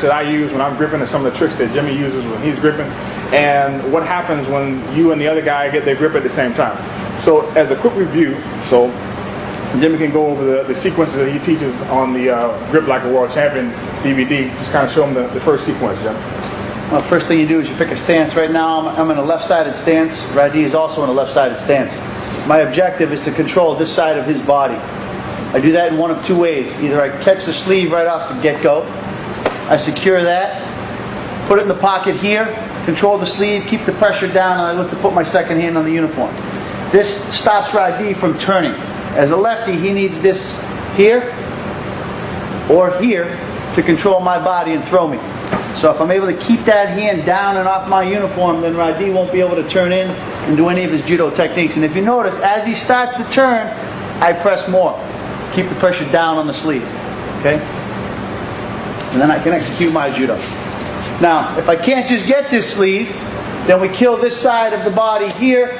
that I use when I'm gripping and some of the tricks that Jimmy uses when he's gripping, and what happens when you and the other guy get their grip at the same time. So as a quick review, so Jimmy can go over the sequences that he teaches on the Grip Like a World Champion DVD. Just kind of show him the first sequence, Jim. Well, first thing you do is you pick a stance. Right now I'm in a left-sided stance. Radhi is also in a left-sided stance. My objective is to control this side of his body. I do that in one of two ways. Either I catch the sleeve right off the get-go, I secure that, put it in the pocket here, control the sleeve, keep the pressure down, and I look to put my second hand on the uniform. This stops Radhi from turning. As a lefty, he needs this here or here to control my body and throw me. So if I'm able to keep that hand down and off my uniform, then Radhi won't be able to turn in and do any of his judo techniques. And if you notice, as he starts to turn, I press more. Keep the pressure down on the sleeve. Okay? And then I can execute my judo. Now, if I can't just get this sleeve, then we kill this side of the body here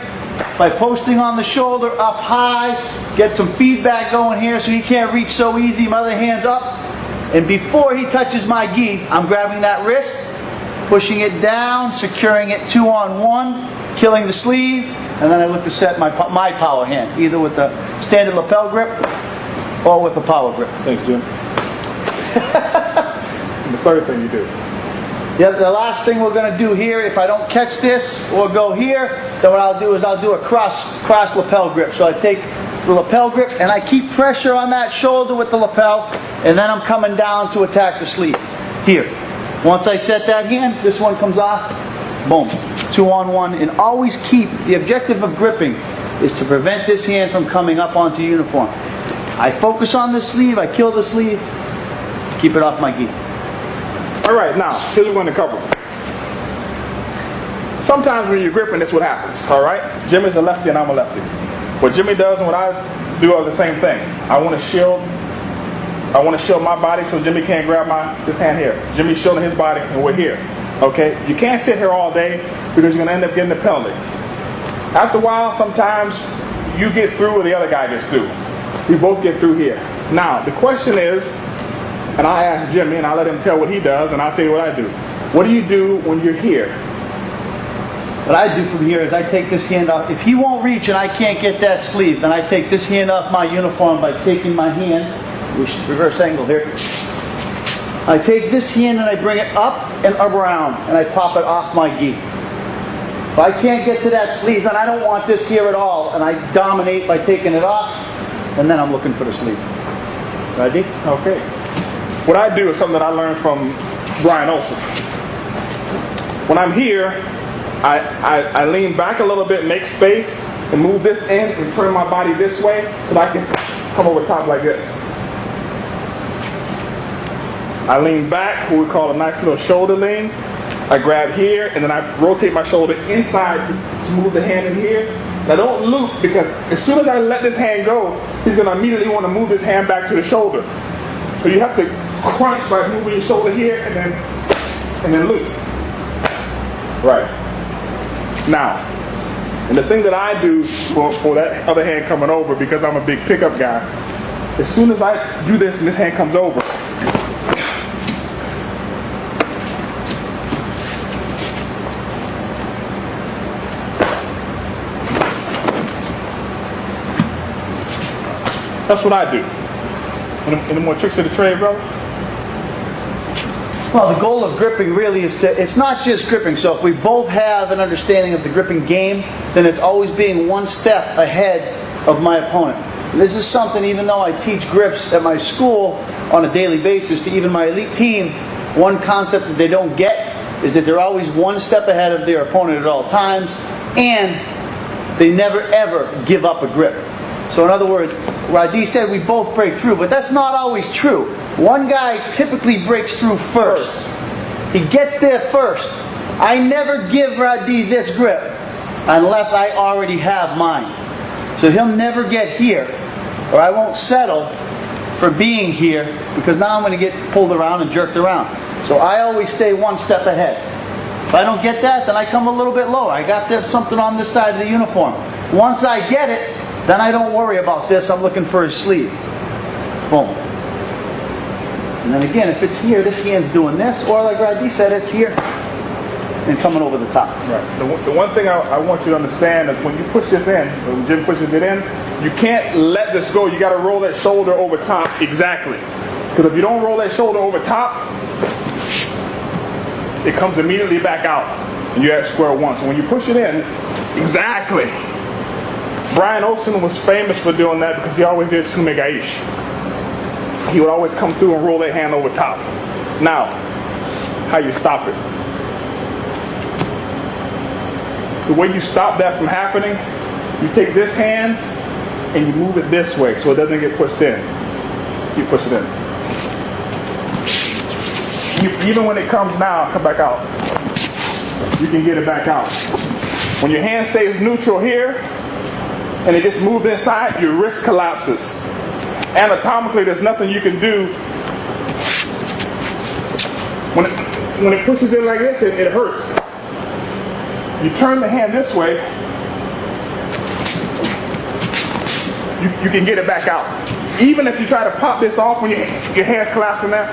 by posting on the shoulder up high, get some feedback going here so he can't reach so easy. My other hand's up. And before he touches my gi, I'm grabbing that wrist, pushing it down, securing it 2-on-1, killing the sleeve, and then I look to set my power hand, either with the standard lapel grip or with the power grip. Thanks, Jim. The third thing you do. The last thing we're going to do here, if I don't catch this or go here, then what I'll do is I'll do a cross lapel grip. So I take the lapel grip and I keep pressure on that shoulder with the lapel, and then I'm coming down to attack the sleeve. Here. Once I set that hand, this one comes off, boom, 2-on-1, and always keep, the objective of gripping is to prevent this hand from coming up onto uniform. I focus on the sleeve, I kill the sleeve, keep it off my gi. Alright, now, here's what we're going to cover. Sometimes when you're gripping, that's what happens, alright? Jimmy's a lefty and I'm a lefty. What Jimmy does and what I do are the same thing. I want to shield my body so Jimmy can't grab this hand here. Jimmy's shielding his body and we're here. Okay? You can't sit here all day because you're going to end up getting a penalty. After a while, sometimes you get through or the other guy gets through. We both get through here. Now, the question is, and I ask Jimmy and I let him tell what he does and I'll tell you what I do. What do you do when you're here? What I do from here is I take this hand off. If he won't reach and I can't get that sleeve, then I take this hand off my uniform by taking my hand, reverse angle here. I take this hand and I bring it up and around and I pop it off my gi. If I can't get to that sleeve, then I don't want this here at all, and I dominate by taking it off, and then I'm looking for the sleeve. Ready? Okay. What I do is something that I learned from Brian Olsen. When I'm here, I lean back a little bit, make space, and move this in and turn my body this way so that I can come over top like this. I lean back, what we call a nice little shoulder lean. I grab here, and then I rotate my shoulder inside to move the hand in here. Now don't loop, because as soon as I let this hand go, he's going to immediately want to move this hand back to the shoulder. So you have to crunch by moving your shoulder here and then loop. Right. Now, and the thing that I do for that other hand coming over, because I'm a big pickup guy, as soon as I do this and this hand comes over, that's what I do. Any more tricks of the trade, bro? Well, the goal of gripping really is it's not just gripping. So if we both have an understanding of the gripping game, then it's always being one step ahead of my opponent. And this is something, even though I teach grips at my school on a daily basis to even my elite team, one concept that they don't get is that they're always one step ahead of their opponent at all times, and they never ever give up a grip. So in other words, Radhi said we both break through, but that's not always true. One guy typically breaks through first. He gets there first. I never give Radhi this grip unless I already have mine. So he'll never get here, or I won't settle for being here, because now I'm going to get pulled around and jerked around. So I always stay one step ahead. If I don't get that, then I come a little bit lower. I got something on this side of the uniform. Once I get it, then I don't worry about this. I'm looking for his sleeve. Boom. And then again, if it's here, this hand's doing this, or like Radi said, it's here and coming over the top. Right. The one thing I want you to understand is when you push this in, when Jim pushes it in, you can't let this go. You got to roll that shoulder over top exactly. Because if you don't roll that shoulder over top, it comes immediately back out, and you're at square one. So when you push it in, exactly. Brian Olsen was famous for doing that because he always did sume gaishi. He would always come through and roll that hand over top. Now, how you stop it? The way you stop that from happening, you take this hand and you move it this way so it doesn't get pushed in. You push it in. Even when it comes now, come back out. You can get it back out. When your hand stays neutral here and it gets moved inside, your wrist collapses. Anatomically, there's nothing you can do. When it pushes in like this, it hurts. You turn the hand this way, you can get it back out. Even if you try to pop this off when your hand's collapsing there,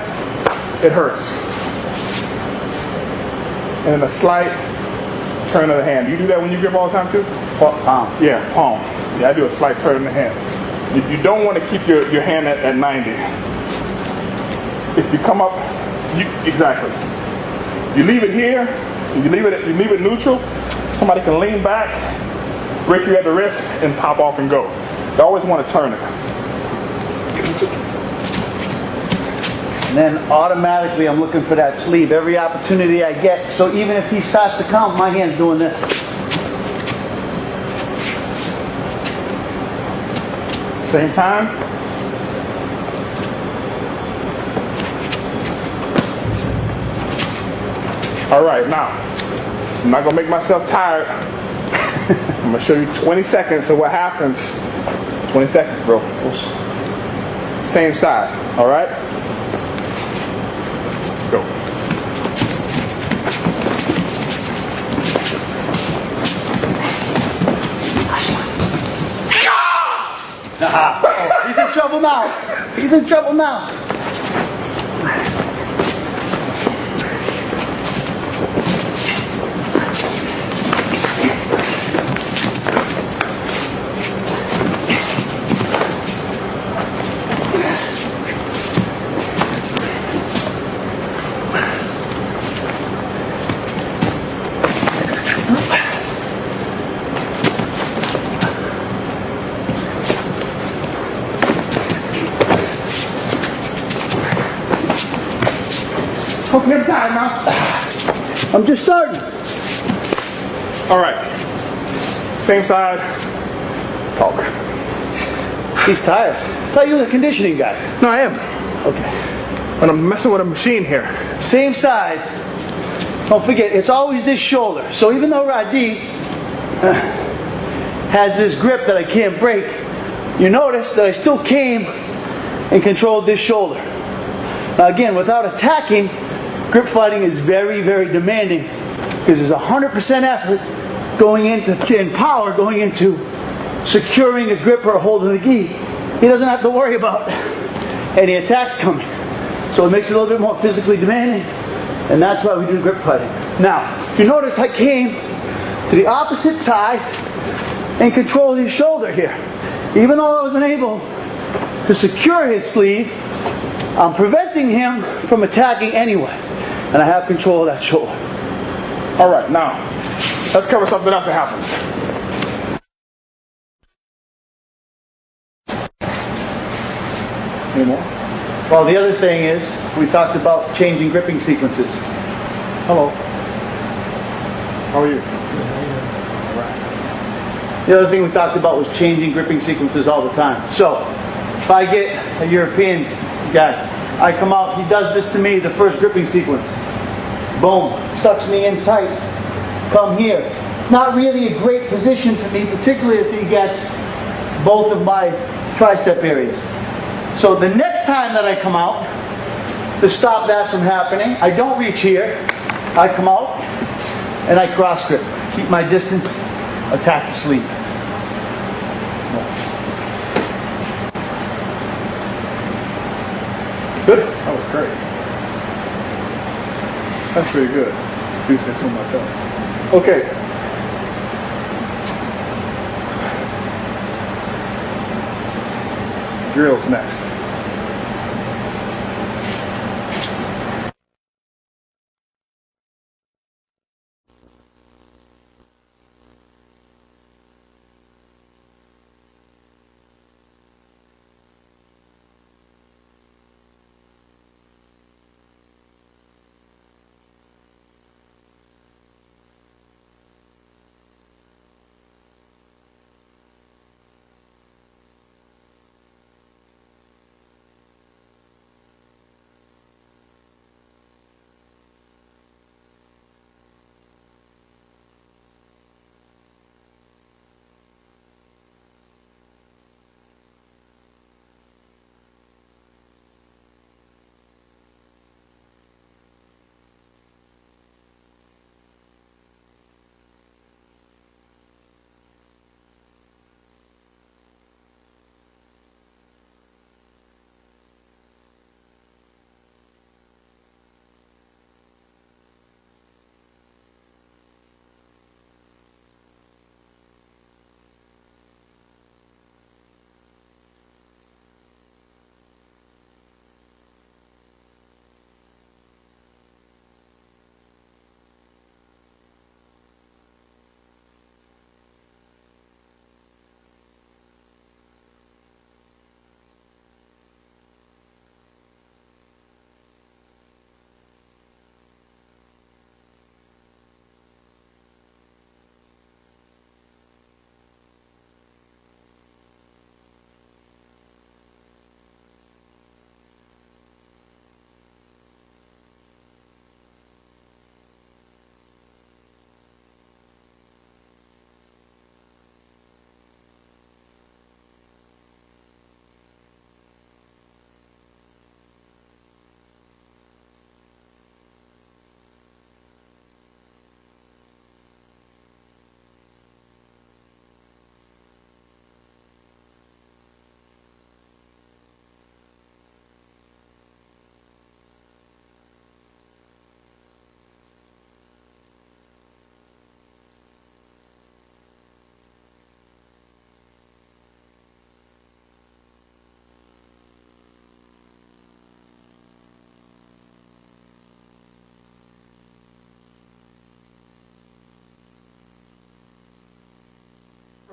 it hurts. And then a slight turn of the hand. You do that when you grip all the time too? Palm. Yeah, palm. Yeah, I do a slight turn of the hand. You don't want to keep your hand at 90. If you come up, exactly. You leave it here, you leave it neutral, somebody can lean back, break you at the wrist, and pop off and go. You always want to turn it. And then automatically I'm looking for that sleeve every opportunity I get. So even if he starts to count, my hand's doing this. Same time. All right, now, I'm not going to make myself tired. I'm going to show you 20 seconds of what happens. 20 seconds, bro. Same side, all right? Go. He's in trouble now. He's in trouble now. Okay, I'm tired now. I'm just starting. All right. Same side. Talk. He's tired. I thought you were the conditioning guy. No, I am. Okay. But I'm messing with a machine here. Same side. Don't forget, it's always this shoulder. So even though Radi has this grip that I can't break, you notice that I still came and controlled this shoulder. Now again, without attacking, grip fighting is very, very demanding because there's 100% effort going into, and power going into securing a grip or a hold of the gi. He doesn't have to worry about any attacks coming. So it makes it a little bit more physically demanding, and that's why we do grip fighting. Now, if you notice, I came to the opposite side and control his shoulder here. Even though I wasn't able to secure his sleeve, I'm preventing him from attacking anyway. And I have control of that shoulder. All right, now, let's cover something else that happens. Any more? Well, the other thing is, we talked about changing gripping sequences. Hello. How are you? The other thing we talked about was changing gripping sequences all the time. So, if I get a European guy, I come out, he does this to me, the first gripping sequence. Boom, sucks me in tight. Come here. It's not really a great position for me, particularly if he gets both of my tricep areas. So the next time that I come out, to stop that from happening, I don't reach here. I come out and I cross grip. Keep my distance, attack the sleeve. Good? That was great. That's pretty good. Do this to myself. Okay. Drills next.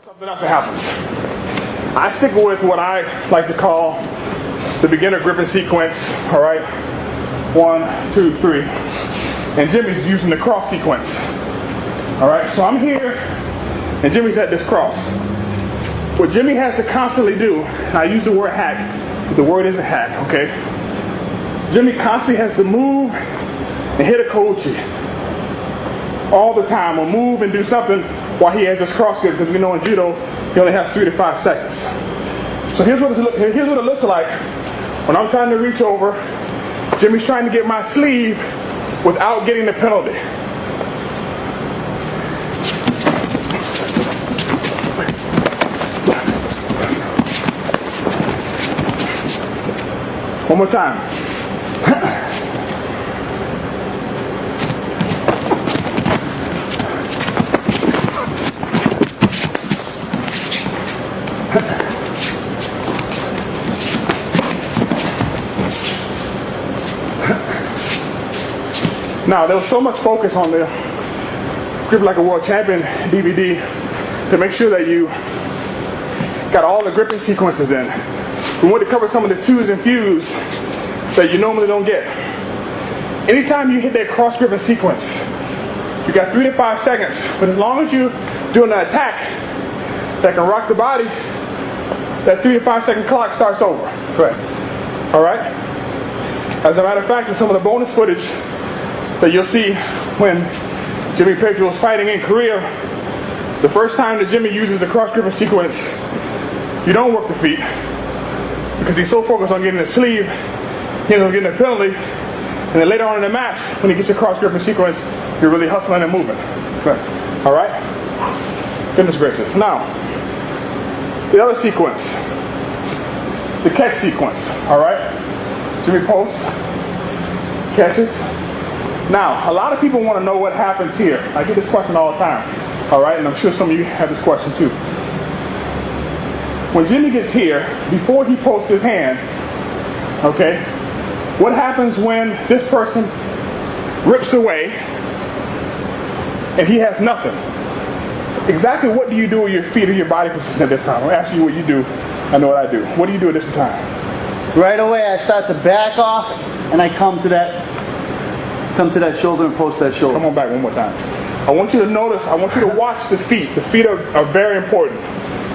Something else that happens. I stick with what I like to call the beginner gripping sequence. All right, 1, 2, 3, and Jimmy's using the cross sequence. All right, so I'm here, and Jimmy's at this cross. What Jimmy has to constantly do, and I use the word hack, but the word isn't hack. Okay, Jimmy constantly has to move and hit a kochi all the time, or move and do something while he has this cross grip, because we know in judo he only has 3 to 5 seconds. So here's what it looks like when I'm trying to reach over. Jimmy's trying to get my sleeve without getting the penalty. One more time. Now, there was so much focus on the Grip Like a World Champion DVD to make sure that you got all the gripping sequences in. We want to cover some of the twos and fews that you normally don't get. Anytime you hit that cross gripping sequence, you got 3 to 5 seconds, but as long as you're doing an attack that can rock the body, that 3 to 5 second clock starts over. Correct. All right? As a matter of fact, in some of the bonus footage that you'll see when Jimmy PEDRO was fighting in Korea, the first time that Jimmy uses the cross gripping sequence, you don't work the feet because he's so focused on getting the sleeve, he ends up getting a penalty, and then later on in the match, when he gets the cross gripping sequence, you're really hustling and moving. Correct. All right? Goodness gracious. Now, the other sequence, the catch sequence. All right? Jimmy posts, catches. Now, a lot of people want to know what happens here. I get this question all the time. All right, and I'm sure some of you have this question too. When Jimmy gets here, before he posts his hand, okay, what happens when this person rips away and he has nothing? Exactly what do you do with your feet or your body position at this time? I'll ask you what you do. I know what I do. What do you do at this time? Right away, I start to back off, and I come to that shoulder and post that shoulder. Come on back one more time. I want you to notice, I want you to watch the feet. The feet are very important.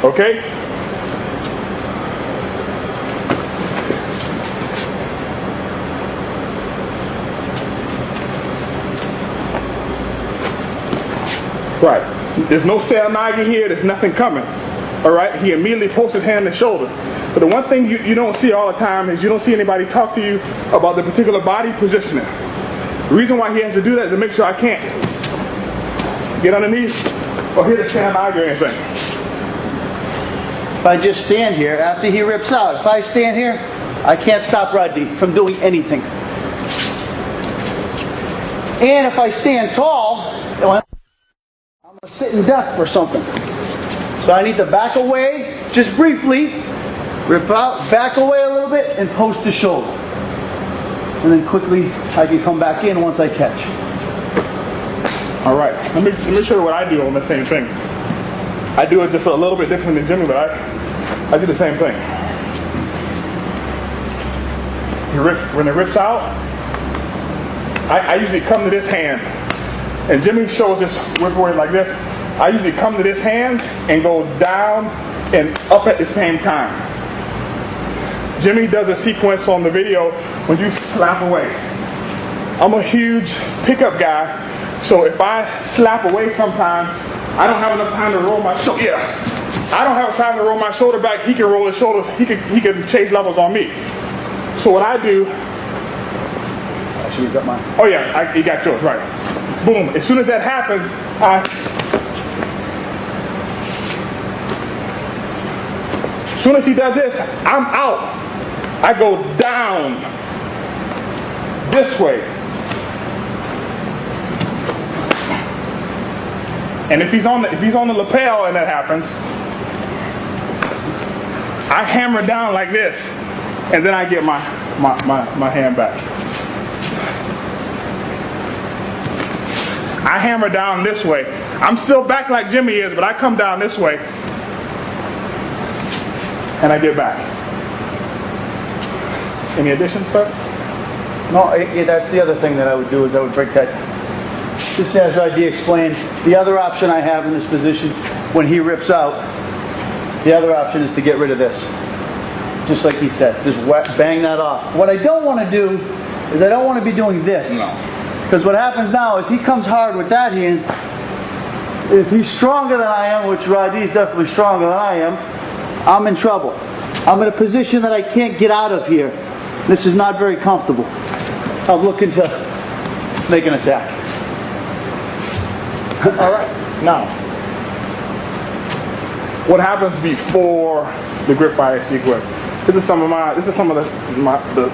Okay? Right. There's no Seanagi here. There's nothing coming. All right? He immediately posts his hand and shoulder. But the one thing you don't see all the time is you don't see anybody talk to you about the particular body positioning. The reason why he has to do that is to make sure I can't get underneath or hit a Seanagi or anything. If I just stand here, after he rips out, if I stand here, I can't stop Rodney from doing anything. And if I stand tall, I'm going to sit and duck for something. So I need to back away, just briefly, rip out, back away a little bit, and post the shoulder. And then quickly, I can come back in once I catch. All right, let me show you what I do on the same thing. I do it just a little bit different than Jimmy, but I do the same thing. When it rips out, I usually come to this hand. And Jimmy shows this whip away like this. I usually come to this hand and go down and up at the same time. Jimmy does a sequence on the video when you slap away. I'm a huge pickup guy, so if I slap away sometimes, I don't have enough time to roll my shoulder. Yeah, I don't have time to roll my shoulder back. He can roll his shoulder. He can chase levels on me. So what I do? Actually, you got mine. Oh yeah, you got yours right. Boom. As soon as that happens, as soon as he does this, I'm out. I go down this way. And if he's on the lapel and that happens, I hammer down like this, and then I get my hand back. I hammer down this way. I'm still back like Jimmy is, but I come down this way, and I get back. Any additions, sir? No, that's the other thing that I would do is I would break that. Just as ID explained, the other option I have in this position, when he rips out, the other option is to get rid of this. Just like he said, just bang that off. What I don't want to do is I don't want to be doing this. No. Because what happens now is he comes hard with that hand. If he's stronger than I am, which Rodney's definitely stronger than I am, I'm in trouble. I'm in a position that I can't get out of here. This is not very comfortable. I'm looking to make an attack. All right. Now, what happens before the grip fighting sequence? This is some of the.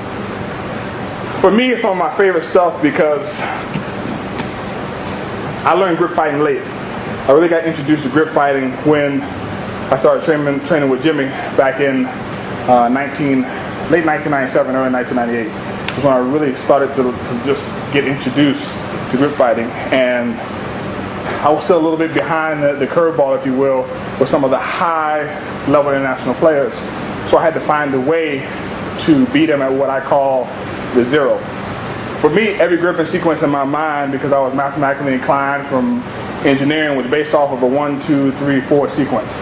For me, it's some of my favorite stuff because I learned grip fighting late. I really got introduced to grip fighting when I started training with Jimmy back in late 1997, early 1998. Was when I really started to just get introduced to grip fighting, and I was still a little bit behind the curveball, if you will, with some of the high-level international players. So I had to find a way to beat them at what I call the zero. For me, every gripping sequence in my mind, because I was mathematically inclined from engineering, was based off of a 1, 2, 3, 4 sequence.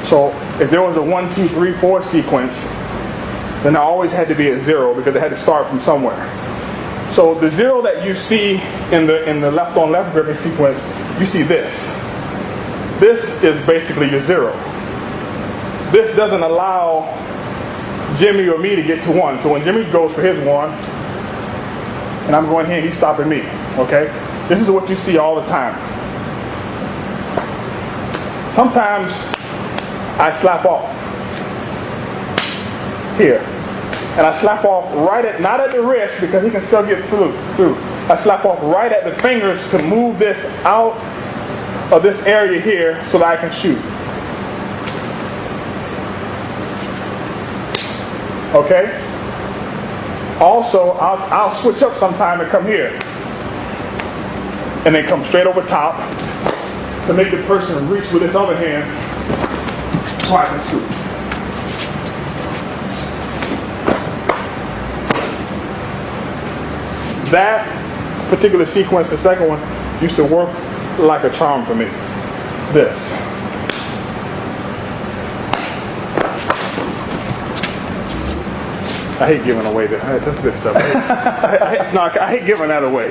So if there was a 1, 2, 3, 4 sequence, then I always had to be at zero because it had to start from somewhere. So the zero that you see in the left-on-left gripping sequence, you see this. This is basically your zero. This doesn't allow Jimmy or me to get to one. So when Jimmy goes for his one, and I'm going here, he's stopping me. Okay? This is what you see all the time. Sometimes I slap off here. and I slap off right at, not at the wrist because he can still get through. I slap off right at the fingers to move this out of this area here so that I can shoot. Okay? Also, I'll switch up sometime and come here. And then come straight over top to make the person reach with his other hand so I can shoot. That particular sequence, the second one, used to work like a charm for me. This. I hate giving away that's good stuff. I hate giving that away.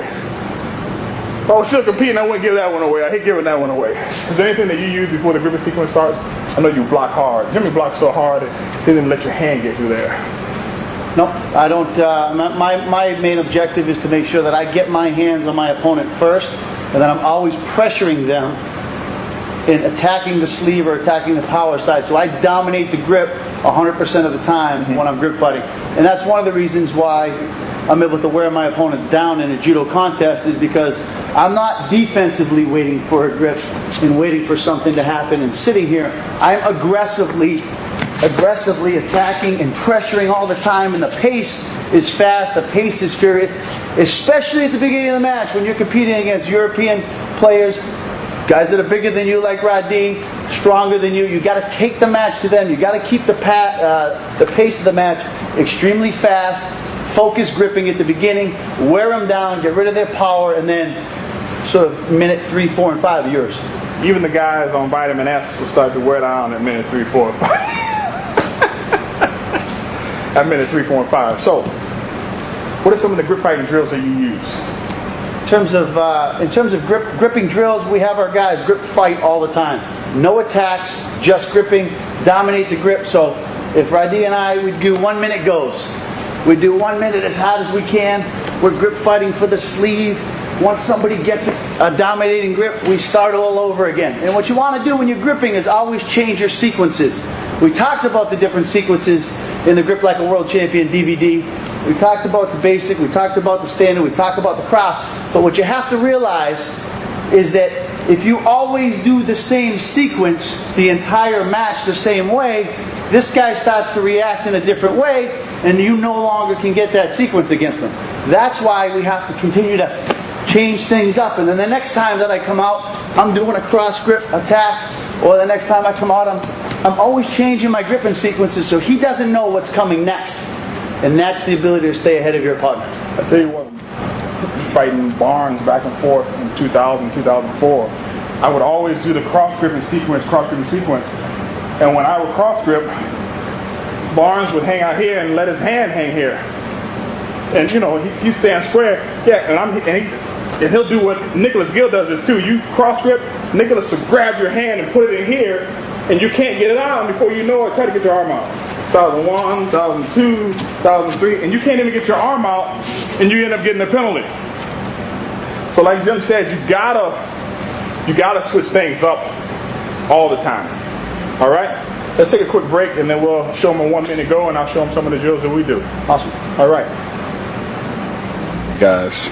If I was still competing, I wouldn't give that one away. I hate giving that one away. Is there anything that you use before the gripping sequence starts? I know you block hard. Jimmy blocked so hard it didn't let your hand get through there. No, I don't. My main objective is to make sure that I get my hands on my opponent first, and then I'm always pressuring them in attacking the sleeve or attacking the power side. So I dominate the grip 100% of the time when I'm grip fighting. And that's one of the reasons why I'm able to wear my opponents down in a judo contest, is because I'm not defensively waiting for a grip and waiting for something to happen and sitting here. I'm aggressively attacking and pressuring all the time, and the pace is fast, the pace is furious, especially at the beginning of the match when you're competing against European players, guys that are bigger than you like Radi, stronger than you. You got to take the match to them. You got to keep the pace of the match extremely fast, focus gripping at the beginning, wear them down, get rid of their power, and then sort of minute 3, 4, and 5 of yours. Even the guys on vitamin S will start to wear down at minute 3, 4, and 5. At minute 3, 4, and 5. So, what are some of the grip fighting drills that you use? In terms of gripping drills, we have our guys grip fight all the time. No attacks, just gripping, dominate the grip. So if Radi and I would do 1 minute goes, we do 1 minute as hard as we can. We're grip fighting for the sleeve. Once somebody gets a dominating grip, we start all over again. And what you want to do when you're gripping is always change your sequences. We talked about the different sequences in the Grip Like a World Champion DVD. We talked about the basic, we talked about the standard, we talked about the cross. But what you have to realize is that if you always do the same sequence the entire match the same way, this guy starts to react in a different way, and you no longer can get that sequence against him. That's why we have to continue to change things up. And then the next time that I come out, I'm doing a cross grip attack, or the next time I come out, I'm always changing my gripping sequences so he doesn't know what's coming next. And that's the ability to stay ahead of your partner. I tell you what, fighting Barnes back and forth in 2000, 2004, I would always do the cross gripping sequence. And when I would cross grip, Barnes would hang out here and let his hand hang here. And you know, he stands square. Yeah, and he'll do what Nicholas Gill does this too. You cross grip, Nicholas will grab your hand and put it in here, and you can't get it out. And before you know it, try to get your arm out. 2001, 2002, 2003, and you can't even get your arm out, and you end up getting a penalty. So like Jim said, you gotta switch things up all the time. All right? Let's take a quick break, and then we'll show them a 1 minute go, and I'll show them some of the drills that we do. Awesome. All right. Guys.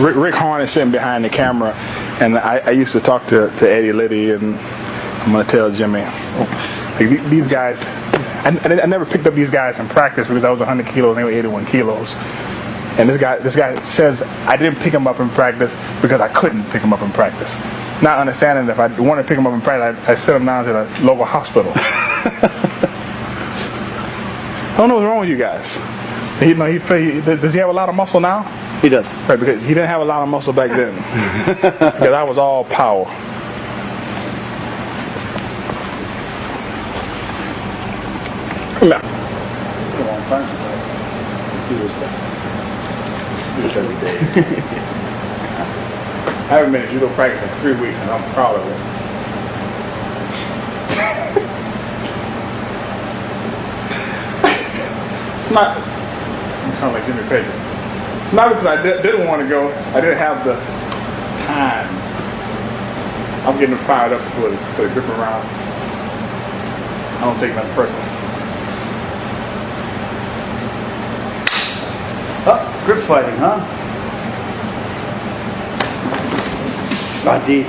Rick Horn is sitting behind the camera, and I used to talk to Eddie Liddy, and I'm going to tell Jimmy, like, these guys, I never picked up these guys in practice because I was 100 kilos and they were 81 kilos. And this guy says I didn't pick him up in practice because I couldn't pick him up in practice. Not understanding that if I wanted to pick him up in practice, I'd send him down to the local hospital. I don't know what's wrong with you guys. Does he have a lot of muscle now? He does. Right, because he didn't have a lot of muscle back then. Because I was all power. Come on. Do this every day. I haven't been in judo practice in 3 weeks, and I'm proud of it. It's not. You sound like Jimmy Page. It's not because I didn't want to go. I didn't have the time. I'm getting fired up for the grip around. I don't take that personal. Oh, grip fighting, huh? Not deep.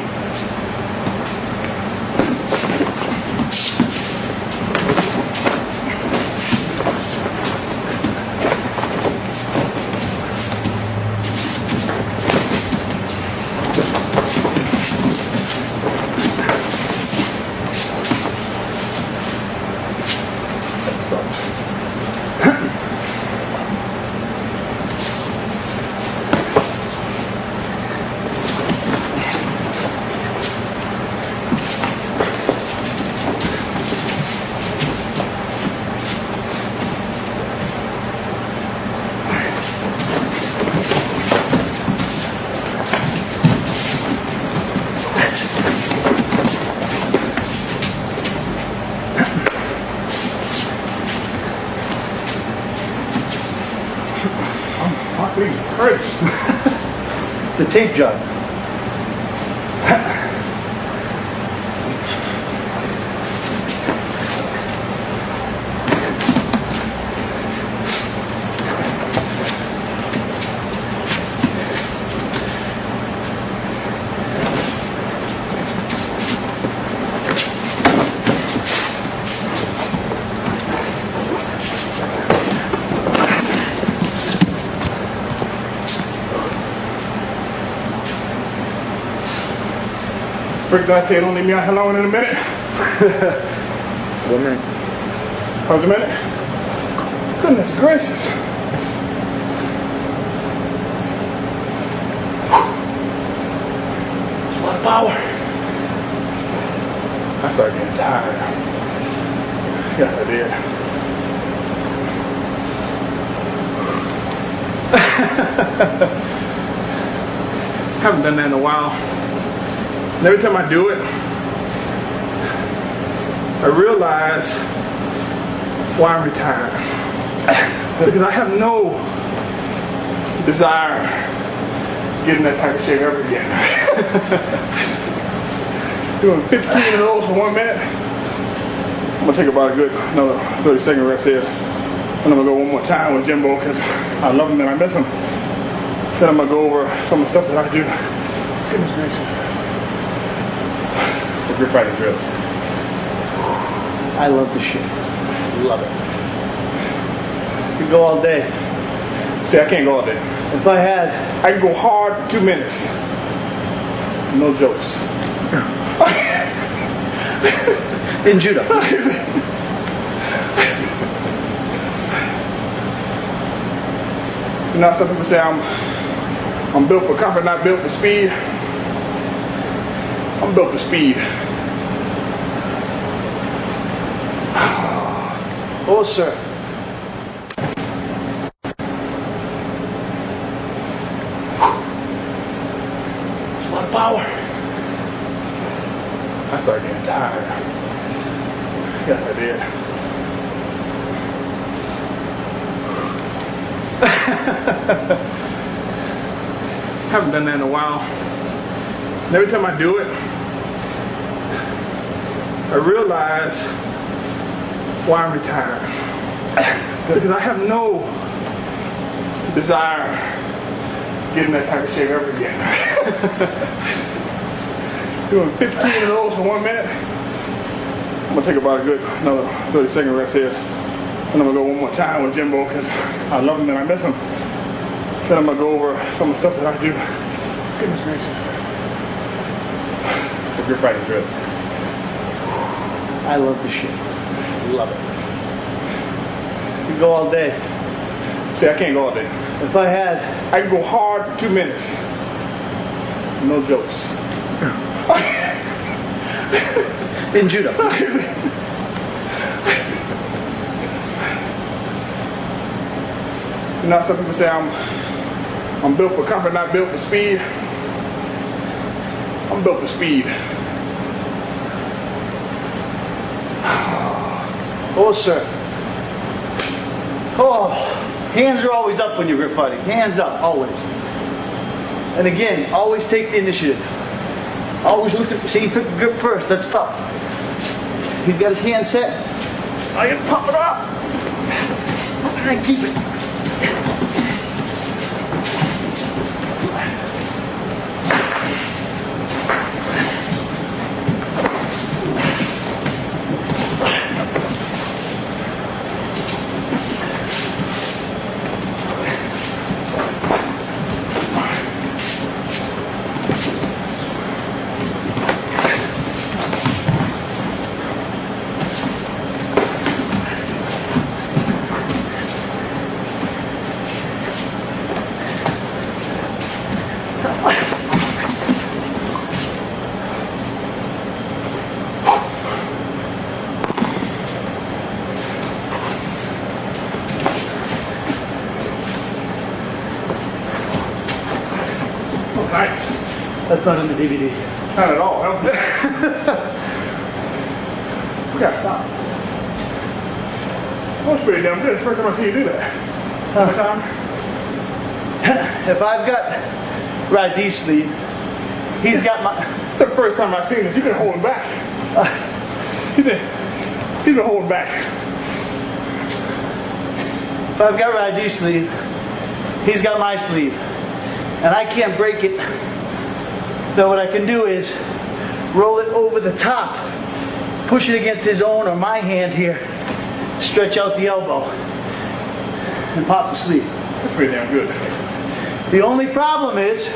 The tape jug. Frick, did I say don't leave me out alone in a minute? 1 minute. How's a minute? Goodness gracious. That's a lot of power. I started getting tired. Yes, I did. Haven't done that in a while. And every time I do it, I realize why I'm retired. Because I have no desire getting that type of shape ever again. Doing 15 of those for 1 minute. I'm gonna take about a good another 30-second rest here. And I'm gonna go one more time with Jimbo because I love him and I miss him. Then I'm gonna go over some of the stuff that I do. Goodness gracious. The grip fighting drills. I love the shit. Love it. You can go all day. See, I can't go all day. If I had, I can go hard for 2 minutes. No jokes. in judo. You know, some people say I'm built for comfort, not built for speed. I'm built for speed. Oh, sir. It's a lot of power. I started getting tired. Yes, I did. Haven't done that in a while. And every time I do it, I realize why I'm retired. Because I have no desire getting that type of shape ever again. Doing 15 of those for 1 minute. I'm gonna take about a good another 30-second rest here. And I'm gonna go one more time with Jimbo because I love him and I miss him. Then I'm gonna go over some of the stuff that I do. Goodness gracious. The grip fighting drills. I love the shit. Love it. You can go all day. See, I can't go all day. If I had, I can go hard for 2 minutes. No jokes. in judo. You know, some people say I'm built for comfort, not built for speed. I'm built for speed. Oh, sir. Oh, hands are always up when you're grip fighting. Hands up, always. And again, always take the initiative. Always look at, see, he took the grip first. That's tough. He's got his hand set. I can pump it up. And I keep it. Nice. That's not in the DVD. Not at all. We gotta stop. That was pretty damn good. It's the first time I see you do that. One more time. If I've got Radi's sleeve, he's got my... It's the first time I've seen this. You've been holding back. He's been holding back. If I've got Radi's sleeve, he's got my sleeve. And I can't break it. So what I can do is roll it over the top, push it against his own or my hand here, stretch out the elbow, and pop the sleeve. That's pretty damn good. The only problem is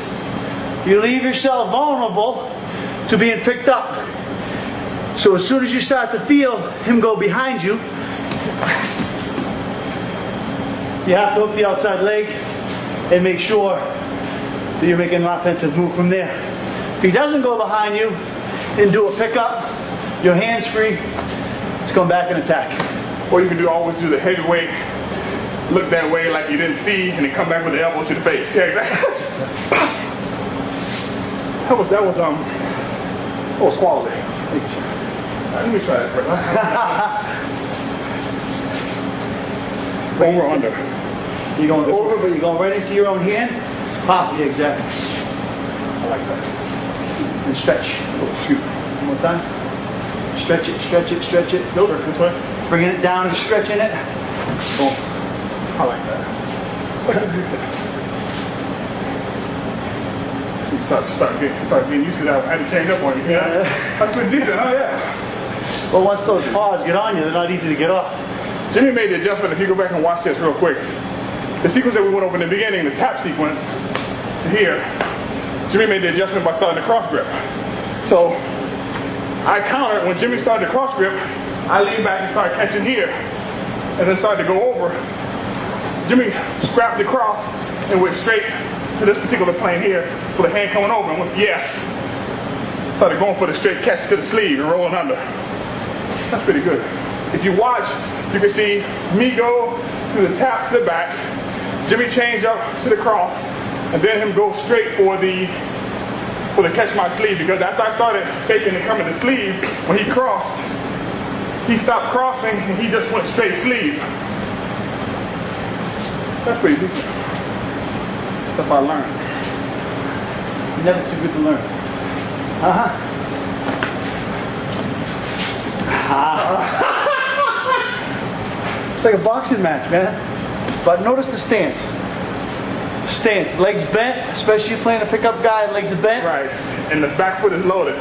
you leave yourself vulnerable to being picked up. So as soon as you start to feel him go behind you, you have to hook the outside leg and make sure that you're making an offensive move from there. If he doesn't go behind you and do a pickup, your hand's free, let's come back and attack. Or you can always do the heavyweight, look that way like you didn't see, and then come back with the elbow to the face. Yeah, exactly. that was quality. Let me try that first. Over or under? You're going over, but you're going right into your own hand. Pop, yeah, exactly. I like that. And stretch. Oh, shoot. One more time. Stretch it, stretch it, stretch it. Nope, this way. Bringing it down and stretching it. Boom. I like that. Start getting used to that. I had to change up on you. Yeah. That's pretty decent. Oh yeah. Well, once those paws get on you, they're not easy to get off. Jimmy made the adjustment. If you go back and watch this real quick, the sequence that we went over in the beginning, the tap sequence here, Jimmy made the adjustment by starting the cross grip. So I countered when Jimmy started the cross grip. I leaned back and started catching here, and then started to go over. Jimmy scrapped the cross and went straight to this particular plane here with the hand coming over and went yes. Started going for the straight catch to the sleeve and rolling under. That's pretty good. If you watch, you can see me go to the tap to the back, Jimmy change up to the cross, and then him go straight for the catch my sleeve, because after I started faking and coming to sleeve, when he crossed, he stopped crossing and he just went straight sleeve. That's pretty decent. Stuff I learned. You're never too good to learn. It's like a boxing match, man. But notice the stance. Stance, legs bent, especially if playing a pickup guy, legs are bent. Right, and the back foot is loaded.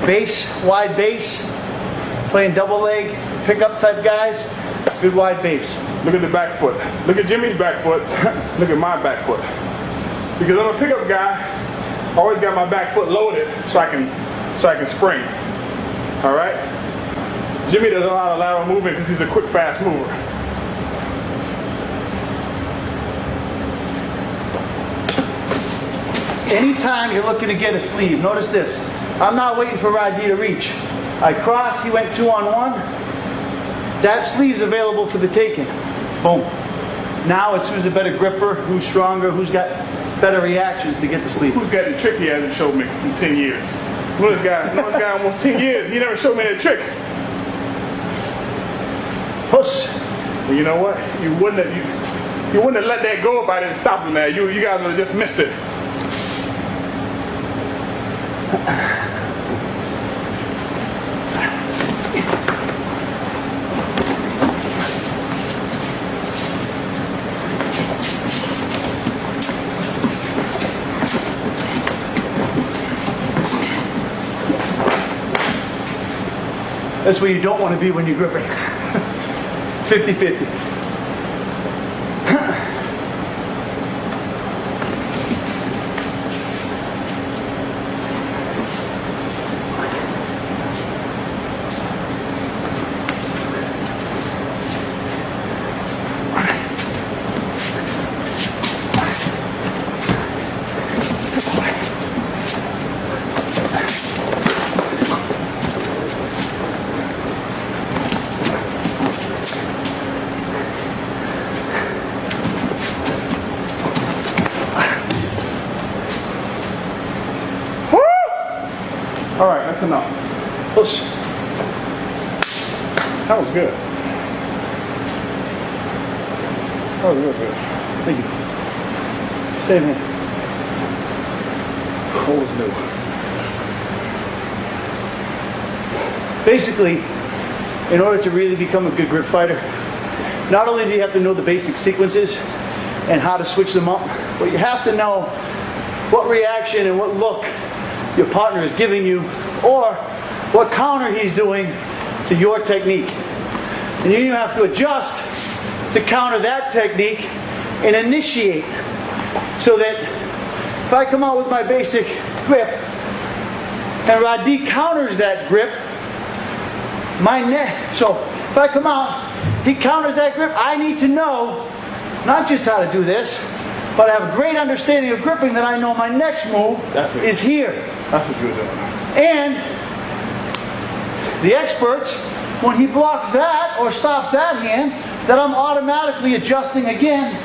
Base, wide base. Playing double leg, pickup type guys, good wide base. Look at the back foot. Look at Jimmy's back foot. Look at my back foot. Because I'm a pickup guy, I always got my back foot loaded so I can spring. All right? Jimmy does a lot of lateral movement because he's a quick, fast mover. Anytime you're looking to get a sleeve, notice this. I'm not waiting for Raji to reach. I cross, he went 2-on-1. That sleeve's available for the taking. Boom. Now it's who's a better gripper, who's stronger, who's got better reactions to get the sleeve. Who's got the trick he hasn't showed me in 10 years? One of this guy almost 10 years, he never showed me that trick. Push. Well, you know what? You wouldn't have let that go if I didn't stop him there. You guys would have just missed it. That's where you don't want to be when you're gripping. 50-50. All right, that's enough. Push. That was good. That was real good. Thank you. Same here. Always new. Basically, in order to really become a good grip fighter, not only do you have to know the basic sequences and how to switch them up, but you have to know what reaction and what look your partner is giving you, or what counter he's doing to your technique. And you have to adjust to counter that technique and initiate, so that if I come out with my basic grip and Radi counters that grip, so if I come out, he counters that grip, I need to know not just how to do this, but I have a great understanding of gripping, that I know my next move is here. That's what you're doing. And the experts, when he blocks that or stops that hand, that I'm automatically adjusting again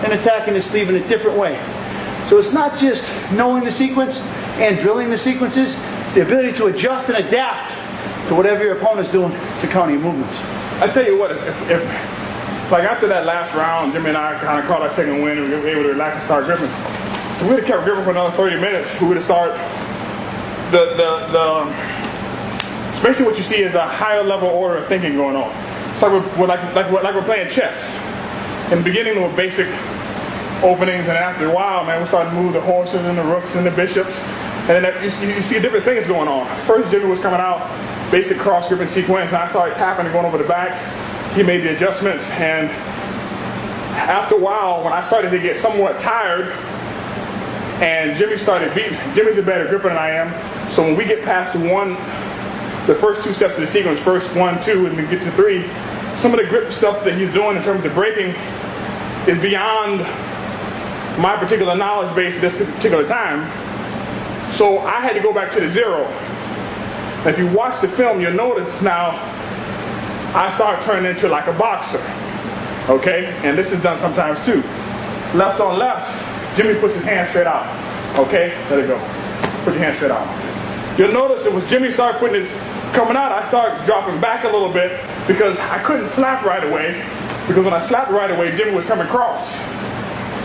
and attacking the sleeve in a different way. So it's not just knowing the sequence and drilling the sequences, it's the ability to adjust and adapt to whatever your opponent's doing to counter your movements. I tell you what, if like after that last round, Jimmy and I kind of caught our second win, and we were able to relax and start gripping. If we would have kept gripping for another 30 minutes, we would have started basically what you see is a higher level order of thinking going on. It's like we're playing chess. In the beginning, there were basic openings, and after a while, man, we started to move the horses and the rooks and the bishops, and then you see different things going on. First, Jimmy was coming out, basic cross gripping sequence, and I started tapping and going over the back. He made the adjustments, and after a while, when I started to get somewhat tired, and Jimmy started beating, Jimmy's a better gripper than I am, so when we get past the first two steps of the sequence, first 1, 2, and we get to 3, some of the grip stuff that he's doing in terms of breaking is beyond my particular knowledge base at this particular time. So I had to go back to the zero. If you watch the film, you'll notice now I start turning into like a boxer. Okay? And this is done sometimes too. Left on left, Jimmy puts his hand straight out. Okay? Let it go. Put your hand straight out. You'll notice that when Jimmy started putting his coming out, I started dropping back a little bit because I couldn't slap right away. Because when I slapped right away, Jimmy was coming across.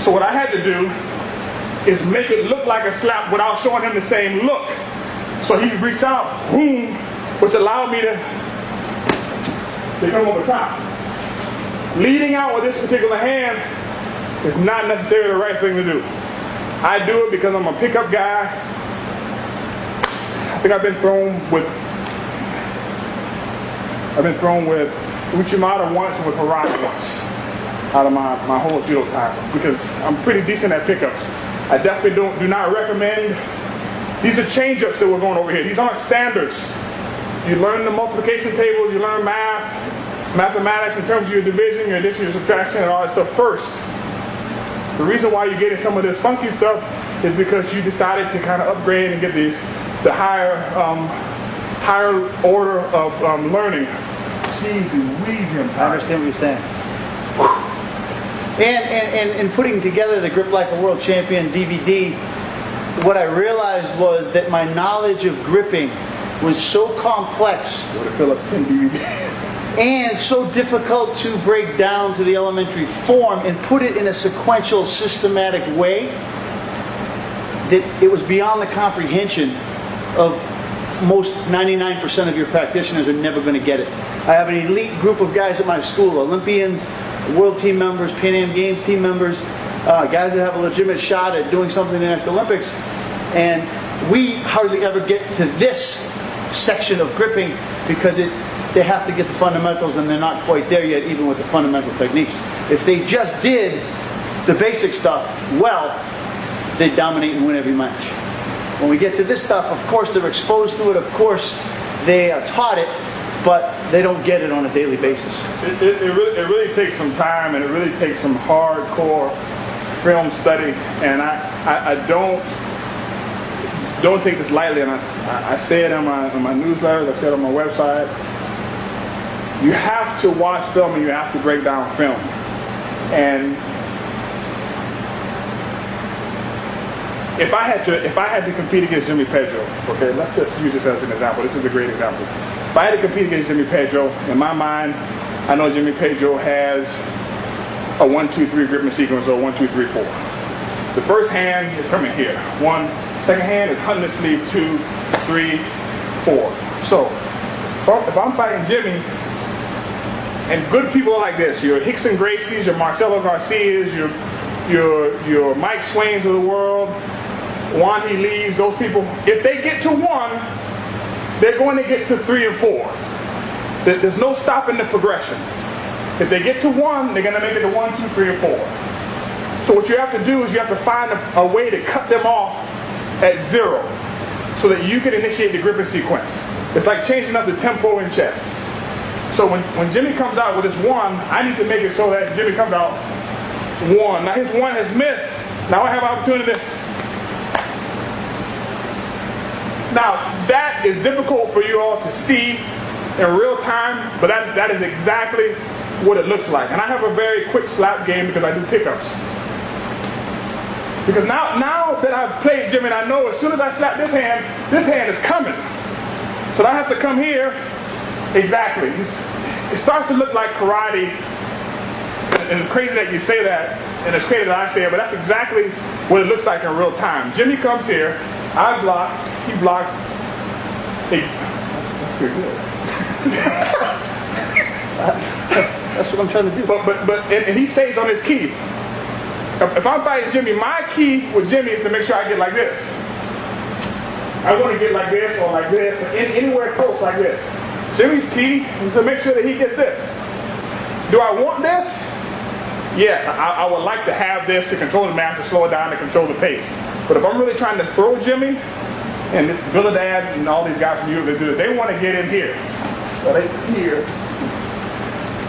So what I had to do is make it look like a slap without showing him the same look. So he reached out, boom, which allowed me to come over top. Leading out with this particular hand is not necessarily the right thing to do. I do it because I'm a pickup guy. I think I've been thrown with Uchimata once and with Harada once out of my whole judo time, because I'm pretty decent at pickups. I definitely do not recommend. These are change-ups that we're going over here. These aren't standards. You learn the multiplication tables, you learn mathematics in terms of your division, your addition, your subtraction, and all that stuff first. The reason why you're getting some of this funky stuff is because you decided to kind of upgrade and get the higher order of learning. Jeezy, wheezy, I understand what you're saying. And putting together the Grip Like a World Champion DVD, what I realized was that my knowledge of gripping was so complex. You would have filled up 10 DVDs. And so difficult to break down to the elementary form and put it in a sequential, systematic way, that it was beyond the comprehension of most 99% of your practitioners are never going to get it. I have an elite group of guys at my school, Olympians, world team members, Pan Am Games team members, guys that have a legitimate shot at doing something in the next Olympics, and we hardly ever get to this section of gripping because it they have to get the fundamentals, and they're not quite there yet, even with the fundamental techniques. If they just did the basic stuff well, they'd dominate and win every match. When we get to this stuff, of course they're exposed to it, of course they are taught it, but they don't get it on a daily basis. It really takes some time, and it really takes some hardcore film study, and I don't take this lightly, and I say it in my newsletters, I say it on my website. You have to watch film and you have to break down film. And if I had to compete against Jimmy PEDRO, okay, let's just use this as an example. This is a great example. If I had to compete against Jimmy PEDRO, in my mind, I know Jimmy PEDRO has a 1-2-3 gripping sequence, or 1-2-3-4. The first hand is coming here. 1. Second hand is hunting the sleeve. 2, 3, 4. So if I'm fighting Jimmy, and good people like this, your Hickson Gracies, your Marcelo Garcias, your Mike Swains of the world, Wanty Lees, those people, if they get to 1, they're going to get to 3 and 4. There's no stopping the progression. If they get to 1, they're going to make it to 1, 2, 3, and 4. So what you have to do is you have to find a way to cut them off at 0 so that you can initiate the gripping sequence. It's like changing up the tempo in chess. So when Jimmy comes out with his 1, I need to make it so that Jimmy comes out 1. Now his 1 has missed. Now I have opportunity. Now that is difficult for you all to see in real time, but that is exactly what it looks like. And I have a very quick slap game because I do pickups. Because now that I've played Jimmy, and I know as soon as I slap this hand is coming. So I have to come here. Exactly. It starts to look like karate, and it's crazy that you say that, and it's crazy that I say it, but that's exactly what it looks like in real time. Jimmy comes here, I block, he blocks. That's pretty good. That's what I'm trying to do. And he stays on his key. If I'm fighting Jimmy, my key with Jimmy is to make sure I get like this. I want to get like this or like this, or anywhere close like this. Jimmy's key is to make sure that he gets this. Do I want this? Yes, I would like to have this to control the match, to slow it down, to control the pace. But if I'm really trying to throw Jimmy, and this Billadad and all these guys from Europe, they want to get in here. So they here.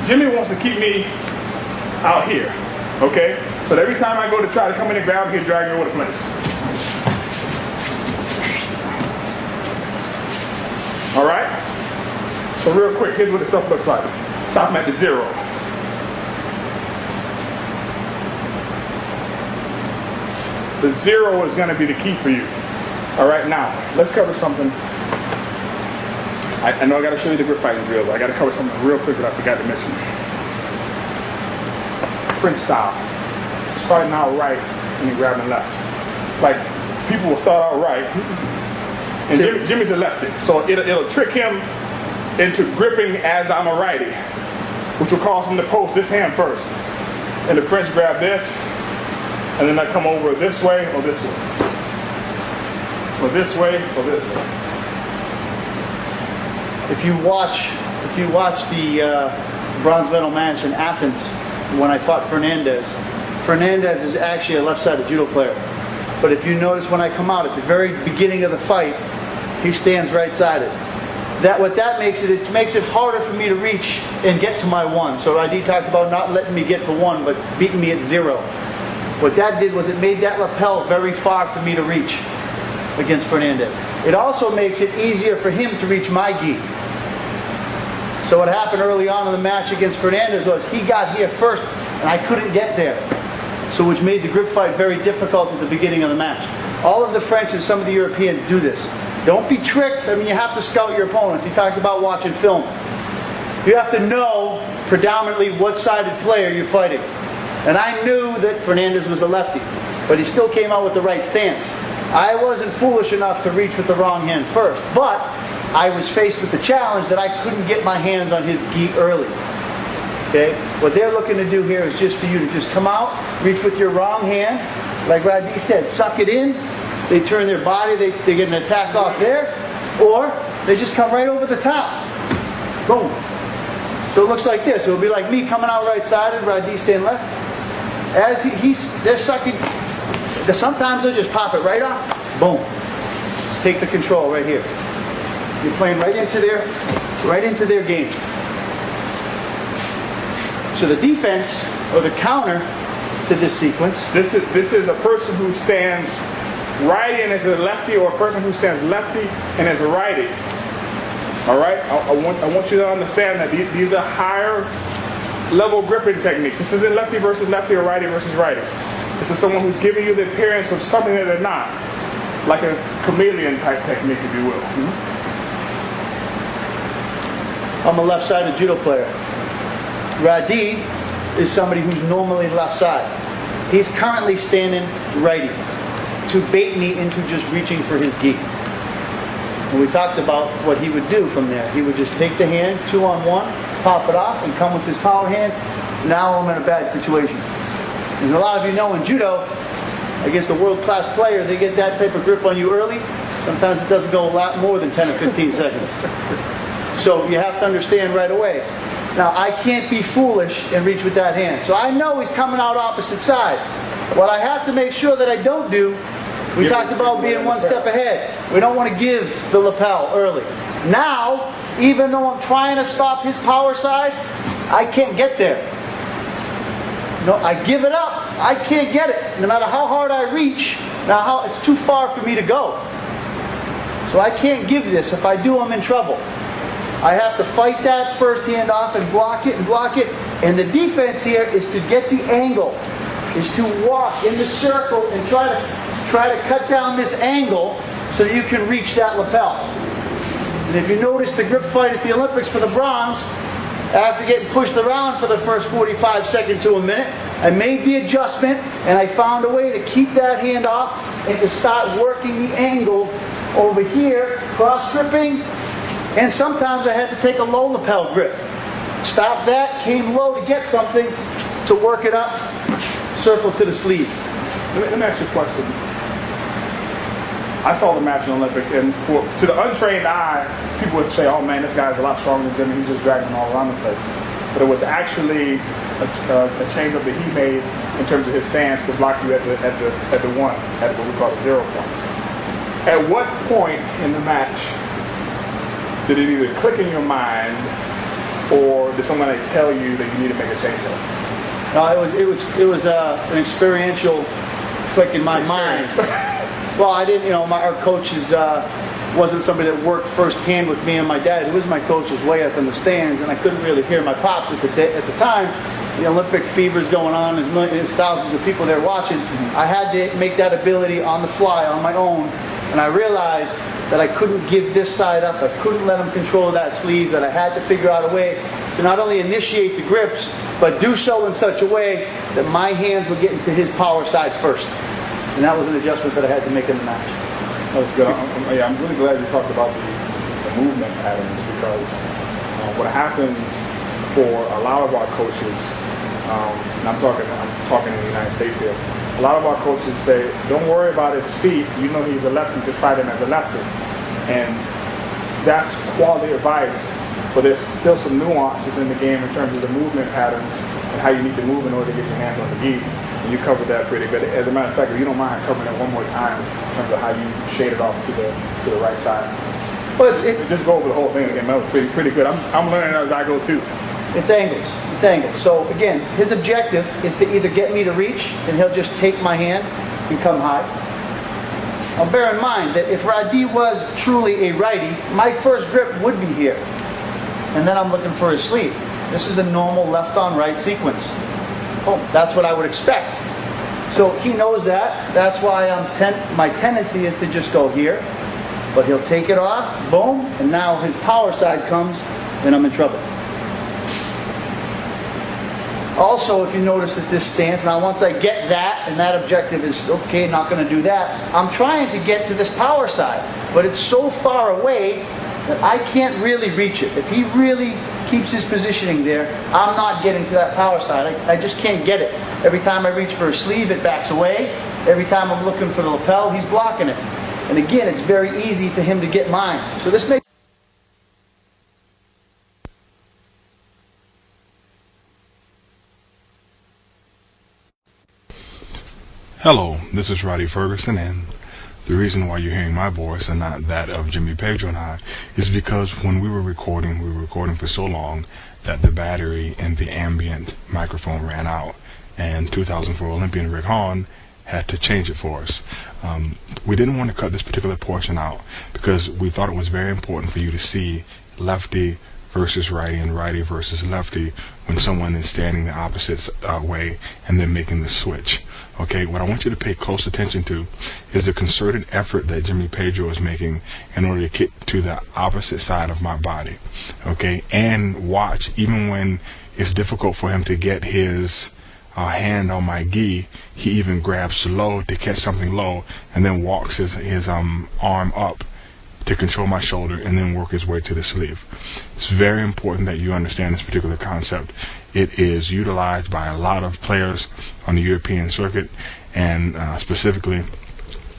Jimmy wants to keep me out here. Okay? So every time I go to try to come in and grab, he'll drag me over the place. All right? So real quick, here's what this stuff looks like. Stop him at the 0. The 0 is going to be the key for you. All right, now, let's cover something. I know I got to show you the grip fighting drill, but I got to cover something real quick that I forgot to mention. French style. Starting out right and then grabbing left. Like, people will start out right, and Jimmy's a lefty, so it'll trick him into gripping as I'm a righty, which will cause him to post this hand first. And the French grab this, and then I come over this way or this way. Or this way or this way. If you watch the bronze medal match in Athens when I fought Fernandez is actually a left-sided judo player. But if you notice when I come out at the very beginning of the fight, he stands right-sided. What that makes it is it makes it harder for me to reach and get to my 1. So ID talked about not letting me get to 1, but beating me at 0. What that did was it made that lapel very far for me to reach against Fernandez. It also makes it easier for him to reach my gi. So what happened early on in the match against Fernandez was he got here first and I couldn't get there. So which made the grip fight very difficult at the beginning of the match. All of the French and some of the Europeans do this. Don't be tricked. I mean, you have to scout your opponents. He talked about watching film. You have to know predominantly what sided player you're fighting. And I knew that Fernandez was a lefty, but he still came out with the right stance. I wasn't foolish enough to reach with the wrong hand first, but I was faced with the challenge that I couldn't get my hands on his gi early. Okay? What they're looking to do here is just for you to just come out, reach with your wrong hand, like Rodney said, suck it in. They turn their body, they get an attack off there, or they just come right over the top. Boom. So it looks like this. It'll be like me coming out right-sided, Radi staying left. As they're sucking, sometimes they'll just pop it right off. Boom. Take the control right here. You're playing right into their game. So the defense, or the counter to this sequence. This is a person who stands righty and is a lefty, or a person who stands lefty and is a righty. All right? I want you to understand that these are higher level gripping techniques. This isn't lefty versus lefty or righty versus righty. This is someone who's giving you the appearance of something that they're not. Like a chameleon type technique, if you will. I'm a left-sided judo player. Radi is somebody who's normally left side. He's currently standing righty to bait me into just reaching for his gi. And we talked about what he would do from there. He would just take the hand, 2-on-1, pop it off, and come with his power hand. Now I'm in a bad situation. As a lot of you know, in judo, I guess the world-class player, they get that type of grip on you early. Sometimes it doesn't go a lot more than 10 or 15 seconds. So you have to understand right away. Now, I can't be foolish and reach with that hand. So I know he's coming out opposite side. What I have to make sure that I don't do, we talked about being one step ahead. We don't want to give the lapel early. Now, even though I'm trying to stop his power side, I can't get there. No, I give it up. I can't get it. No matter how hard I reach, it's too far for me to go. So I can't give this. If I do, I'm in trouble. I have to fight that first hand off and block it and block it. And the defense here is to get the angle, is to walk in the circle and try to cut down this angle so that you can reach that lapel. And if you notice the grip fight at the Olympics for the bronze, after getting pushed around for the first 45 seconds to a minute, I made the adjustment and I found a way to keep that hand off and to start working the angle over here, cross gripping. And sometimes I had to take a low lapel grip. Stop that, came low to get something, to work it up, circle to the sleeve. Let me ask you a question. I saw the match in the Olympics, and to the untrained eye, people would say, oh man, this guy's a lot stronger than Jimmy, he's just dragging him all around the place. But it was actually a change-up that he made in terms of his stance to block you at what we call the 0 point. At what point in the match did it either click in your mind, or did somebody tell you that you need to make a change up? No, it was an experiential click in my mind. Well, I didn't, our coaches wasn't somebody that worked firsthand with me and my dad. Who was my coach was way up in the stands, and I couldn't really hear my pops at the time. The Olympic fever's going on. There's thousands of people there watching. I had to make that ability on the fly, on my own, and I realized that I couldn't give this side up. I couldn't let him control that sleeve, that I had to figure out a way to not only initiate the grips, but do so in such a way that my hands would get into his power side first. And that was an adjustment that I had to make in the match. That was good. I'm really glad you talked about the movement patterns, because what happens for a lot of our coaches, and I'm talking in the United States here, a lot of our coaches say, don't worry about his feet. You know he's a lefty, just fight him as a lefty. And that's quality advice, but there's still some nuances in the game in terms of the movement patterns and how you need to move in order to get your hands on the gi. And you covered that pretty good. As a matter of fact, if you don't mind covering it one more time in terms of how you shade it off to the right side. Well, just go over the whole thing again. That was pretty good. I'm learning as I go too. It's angles. It's angles. So again, his objective is to either get me to reach, and he'll just take my hand and come high. Now bear in mind that if Radi was truly a righty, my first grip would be here. And then I'm looking for his sleeve. This is a normal left on right sequence. Oh, that's what I would expect. So he knows that. That's why my tendency is to just go here. But he'll take it off, boom, and now his power side comes, and I'm in trouble. Also, if you notice at this stance, now once I get that, and that objective is, okay, not going to do that, I'm trying to get to this power side, but it's so far away that I can't really reach it. If he really keeps his positioning there, I'm not getting to that power side. I just can't get it. Every time I reach for a sleeve, it backs away. Every time I'm looking for the lapel, he's blocking it. And again, it's very easy for him to get mine. So this makes Hello, this is Roddy Ferguson, and the reason why you're hearing my voice and not that of Jimmy Pedro and I is because when we were recording for so long that the battery in the ambient microphone ran out, and 2004 Olympian Rick Hahn had to change it for us. We didn't want to cut this particular portion out because we thought it was very important for you to see lefty versus righty and righty versus lefty when someone is standing the opposite way and then making the switch. Okay, what I want you to pay close attention to is the concerted effort that Jimmy Pedro is making in order to get to the opposite side of my body. Okay, and watch, even when it's difficult for him to get his hand on my gi, he even grabs low to catch something low and then walks his arm up to control my shoulder and then work his way to the sleeve. It's very important that you understand this particular concept. It is utilized by a lot of players on the European circuit and specifically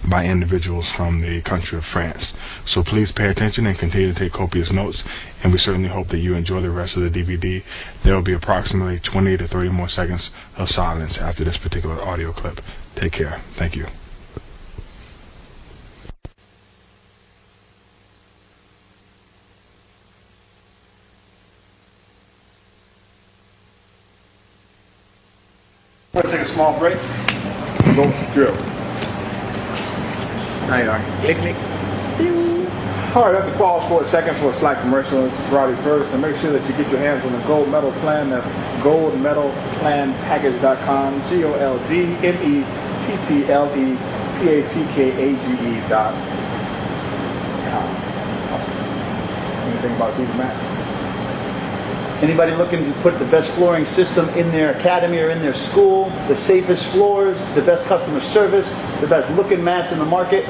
by individuals from the country of France. So please pay attention and continue to take copious notes, and we certainly hope that you enjoy the rest of the DVD. There will be approximately 20 to 30 more seconds of silence after this particular audio clip. Take care. Thank you. We're going to take a small break. Go drill. Now you are. Click, click. All right, let's pause for a second for a slight commercial. This is Roddy first, and make sure that you get your hands on the gold medal plan. That's goldmedalplanpackage.com. goldmedalplanpackage.com. Anything about these mats? Anybody looking to put the best flooring system in their academy or in their school, the safest floors, the best customer service, the best looking mats in the market?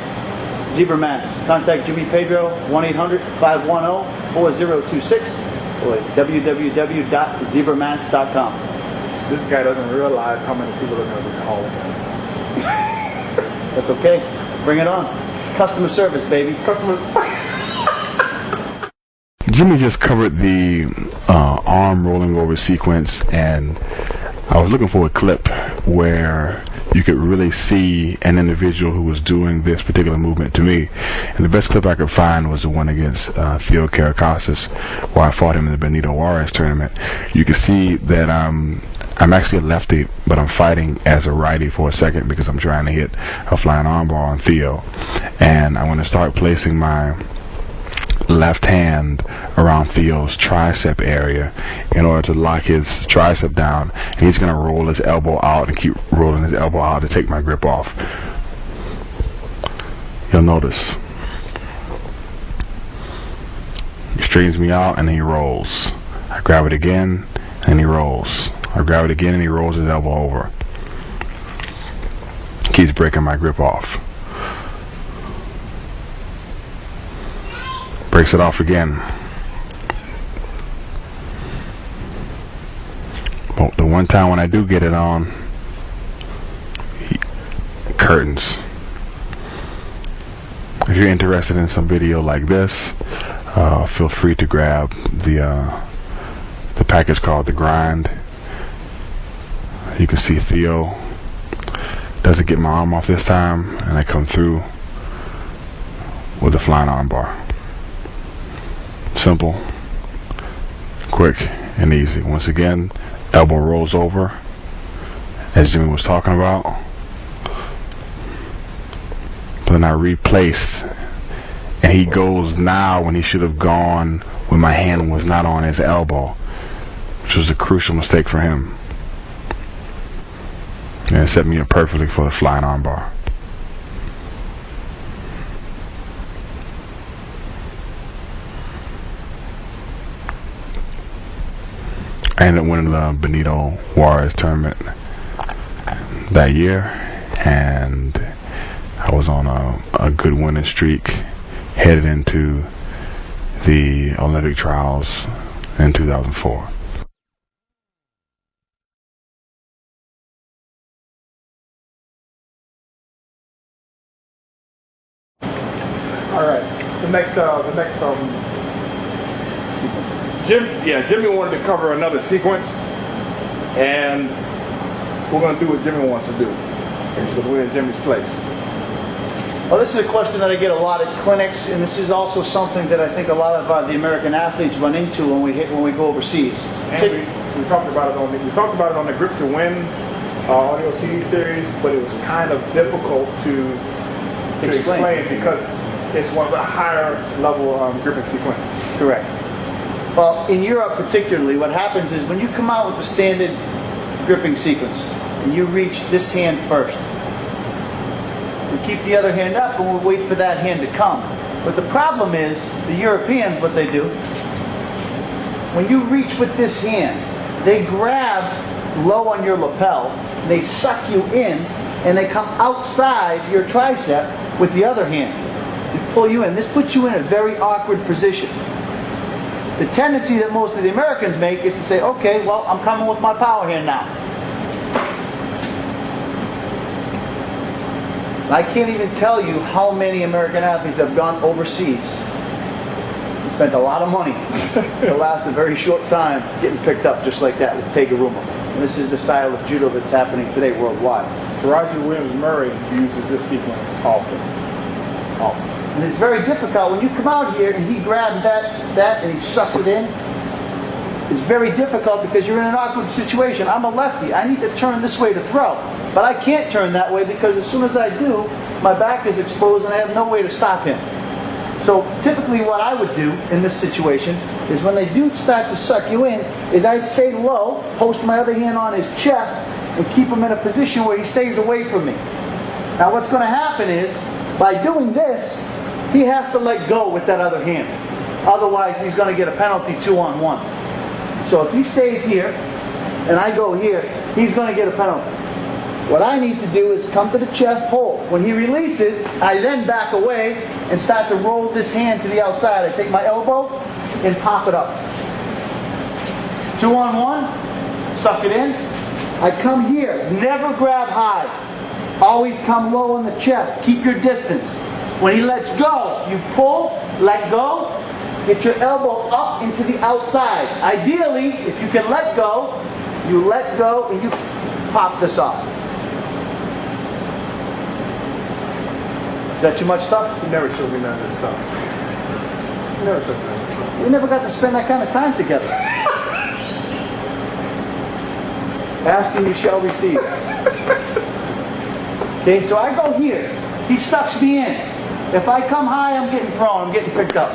Zebra Mats. Contact Jimmy Pedro, 1-800-510-4026 or www.zebramats.com. This guy doesn't realize how many people are going to be calling. That's okay. Bring it on. It's customer service, baby. Jimmy just covered the arm rolling over sequence, and I was looking for a clip where you could really see an individual who was doing this particular movement to me. And the best clip I could find was the one against Theo Caracasas, where I fought him in the Benito Juarez tournament. You can see that I'm actually a lefty, but I'm fighting as a righty for a second because I'm trying to hit a flying armbar on Theo. And I'm going to start placing my left hand around Theo's tricep area in order to lock his tricep down, and he's going to roll his elbow out and keep rolling his elbow out to take my grip off. You'll notice he straightens me out and then he rolls. I grab it again and he rolls. I grab it again and he rolls his elbow over. Keeps breaking my grip off. Breaks it off again. But the one time when I do get it on, curtains. If you're interested in some video like this, feel free to grab the package called The Grind. You can see Theo doesn't get my arm off this time, and I come through with the flying arm bar. Simple, quick, and easy. Once again, elbow rolls over, as Jimmy was talking about. But then I replace, and he goes now when he should have gone when my hand was not on his elbow, which was a crucial mistake for him. And it set me up perfectly for the flying arm bar. I ended up winning the Benito Juarez tournament that year, and I was on a good winning streak headed into the Olympic trials in 2004. All right, the next Jimmy wanted to cover another sequence, and we're going to do what Jimmy wants to do. So we're in Jimmy's place. Well, this is a question that I get a lot at clinics, and this is also something that I think a lot of the American athletes run into when we go overseas. And we talked about it on the Grip to Win audio CD series, but it was kind of difficult to explain because it's one of the higher level gripping sequences. Correct. Well, in Europe particularly, what happens is when you come out with the standard gripping sequence and you reach this hand first, we keep the other hand up and we'll wait for that hand to come. But the problem is, the Europeans, what they do, when you reach with this hand, they grab low on your lapel, they suck you in, and they come outside your tricep with the other hand and pull you in. This puts you in a very awkward position. The tendency that most of the Americans make is to say, okay, well, I'm coming with my power hand now. I can't even tell you how many American athletes have gone overseas and spent a lot of money to last a very short time getting picked up just like that with PEDRO. And this is the style of judo that's happening today worldwide. Taraji Williams-Murray uses this sequence often. And it's very difficult when you come out here and he grabs that and he sucks it in. It's very difficult because you're in an awkward situation. I'm a lefty. I need to turn this way to throw. But I can't turn that way because as soon as I do, my back is exposed and I have no way to stop him. So typically what I would do in this situation is when they do start to suck you in, is I stay low, post my other hand on his chest, and keep him in a position where he stays away from me. Now what's going to happen is, by doing this, he has to let go with that other hand. Otherwise he's going to get a penalty 2-on-1. So if he stays here, and I go here, he's going to get a penalty. What I need to do is come to the chest, hold. When he releases, I then back away and start to roll this hand to the outside. I take my elbow and pop it up. 2-on-1, suck it in. I come here, never grab high. Always come low on the chest. Keep your distance. When he lets go, you pull, let go, get your elbow up into the outside. Ideally, if you can let go, you let go and you pop this off. Is that too much stuff? You never showed me none of this stuff. You never showed me none of this stuff. We never got to spend that kind of time together. Asking you shall receive. Okay, so I go here. He sucks me in. If I come high, I'm getting thrown. I'm getting picked up.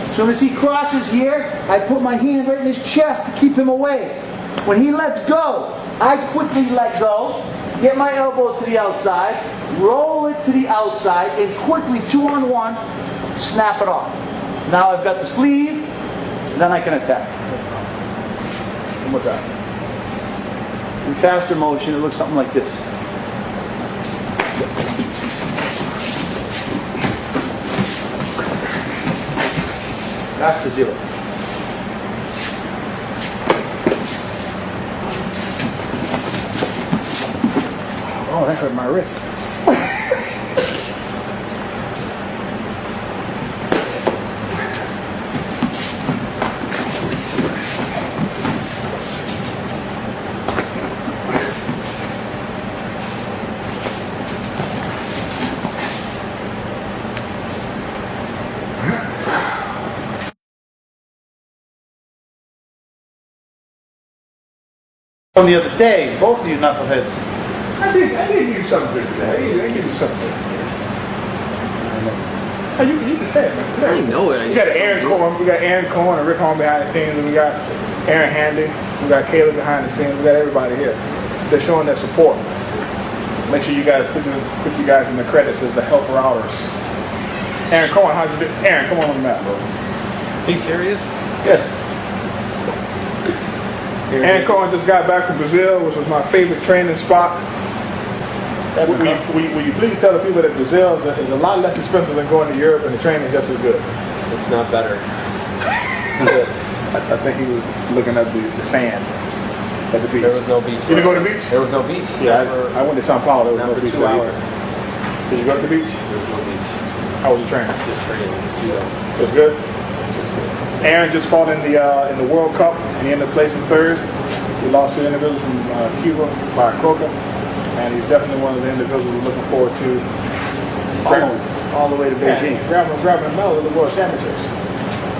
As soon as he crosses here, I put my hand right in his chest to keep him away. When he lets go, I quickly let go, get my elbow to the outside, roll it to the outside, and quickly 2-on-1, snap it off. Now I've got the sleeve, then I can attack. One more time. In faster motion, it looks something like this. Back to 0. Oh, that hurt my wrist. On the other day, both of you knuckleheads. I did give you something good today. I gave you something good. Hey, you can say it, man. Say I it. didn't know it. We got Aaron Cohen. We got Aaron Cohen and Rick Holm behind the scenes. And we got Aaron Handy. We got Caleb behind the scenes. We got everybody here. They're showing their support. Make sure you guys put you guys in the credits as the helper outers. Aaron Cohen, how'd you do? Aaron, come on the map, bro. Are you serious? Yes. Aaron Cohen just got back from Brazil, which was my favorite training spot. Will you please tell the people that Brazil is a lot less expensive than going to Europe, and the training is just as good? It's not better. I think he was looking at the sand at the beach. There was no beach. You didn't go to the beach? There was no beach. Yeah, I went to Sao Paulo. There was Not no for beach 2 there hours. either. Did you go to the beach? There was no beach. How was the training? Just training. Judo. It was good. Aaron just fought in the World Cup and he ended up placing third. He lost to an individual from Cuba by Croca. And he's definitely one of the individuals we're looking forward to Following all the way to Beijing. grabbing a medal at the World Championships.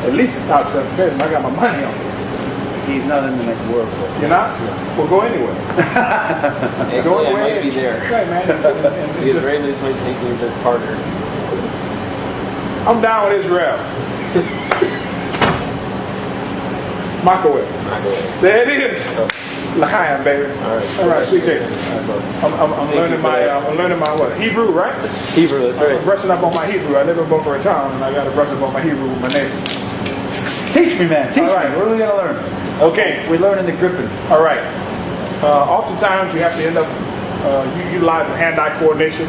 At least the top 7 division. I got my money on it. He's not in the next world. You're not? We'll go anywhere. Actually, I might be there. Right, man. The Israelis might make me a bit harder. I'm down with Israel. Microwave. There it is. L'chaim, baby. All right, sweet chicken. I'm learning my what? Hebrew, right? Hebrew, that's I'm brushing up on my Hebrew. I live in Boca Raton, and I got to brush up on my Hebrew with my neighbor. Teach me, man. Teach All right. me. What are we going to learn? Okay. We're learning the gripping. All right. Oftentimes, you have to end up utilizing hand-eye coordination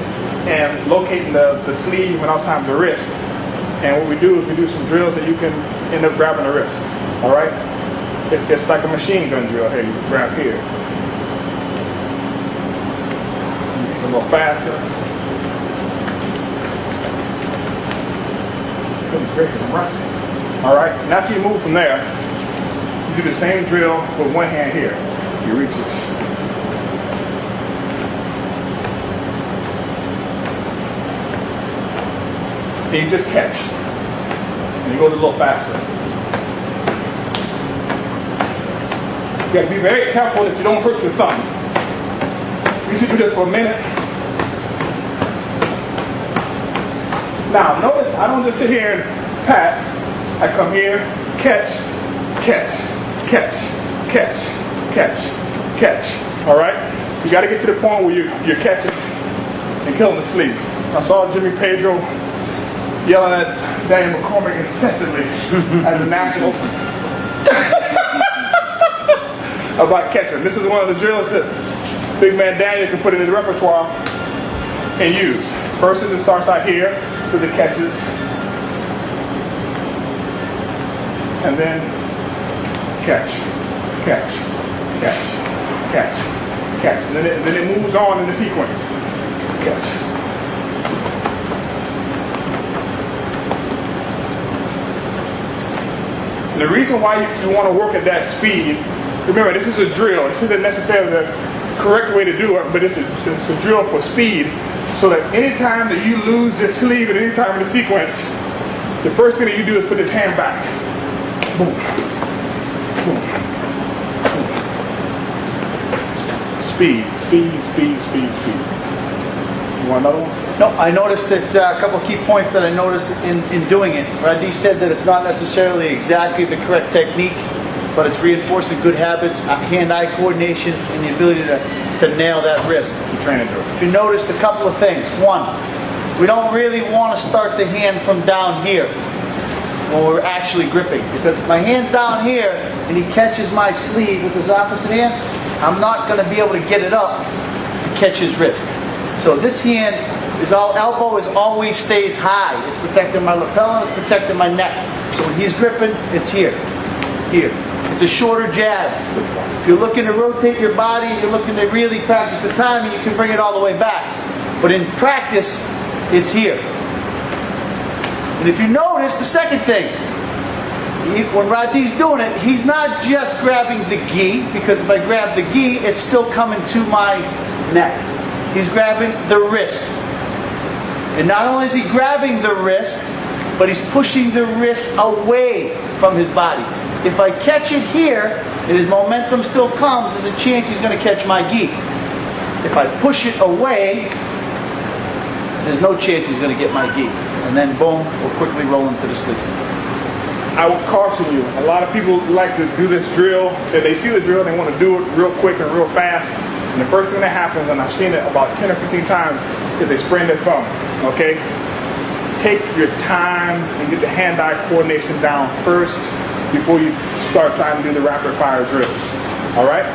and locating the sleeve and oftentimes the wrist. And what we do is we do some drills that you can end up grabbing the wrist. All right? It's like a machine gun drill here. You grab here. It's a little faster. Goodness gracious, I'm rusty. All right? And after you move from there, you do the same drill with one hand here. You reach this. And you just catch. And it goes a little faster. You have to be very careful that you don't hurt your thumb. You should do this for a minute. Now, notice I don't just sit here and pat. I come here, catch, catch, catch, catch, catch, catch. All right? You got to get to the point where you're catching and killing the sleeve. I saw Jimmy PEDRO yelling at Daniel McCormick incessantly at the Nationals about catching. This is one of the drills that big man Daniel can put in his repertoire and use. First, it starts out here with the catches, and then catch, catch, catch, catch, catch. And then it moves on in the sequence. Catch. And the reason why you want to work at that speed, remember, this is a drill. This isn't necessarily the correct way to do it, but it's a drill for speed. So that anytime that you lose this sleeve at any time in the sequence, the first thing that you do is put this hand back. Boom. Boom. Speed, speed, speed, speed, speed. You want another one? No, I noticed that a couple of key points that I noticed in doing it. Radhi said that it's not necessarily exactly the correct technique, but it's reinforcing good habits, hand-eye coordination, and the ability to nail that wrist. Training drill. If you noticed a couple of things. One, we don't really want to start the hand from down here when we're actually gripping, because if my hand's down here and he catches my sleeve with his opposite hand, I'm not going to be able to get it up to catch his wrist. So this hand, his elbow always stays high. It's protecting my lapel and it's protecting my neck. So when he's gripping, it's here. Here. It's a shorter jab. If you're looking to rotate your body, you're looking to really practice the timing, you can bring it all the way back. But in practice, it's here. And if you notice, the second thing, when Radhi's doing it, he's not just grabbing the gi, because if I grab the gi, it's still coming to my neck. He's grabbing the wrist. And not only is he grabbing the wrist, but he's pushing the wrist away from his body. If I catch it here, and his momentum still comes, there's a chance he's going to catch my gi. If I push it away, there's no chance he's going to get my gi. And then boom, we'll quickly roll into the sleeve. I would caution you. A lot of people like to do this drill. If they see the drill, they want to do it real quick and real fast. And the first thing that happens, and I've seen it about 10 or 15 times, is they sprain their thumb. Okay? Take your time and get the hand-eye coordination down first before you start trying to do the rapid-fire drills. All right?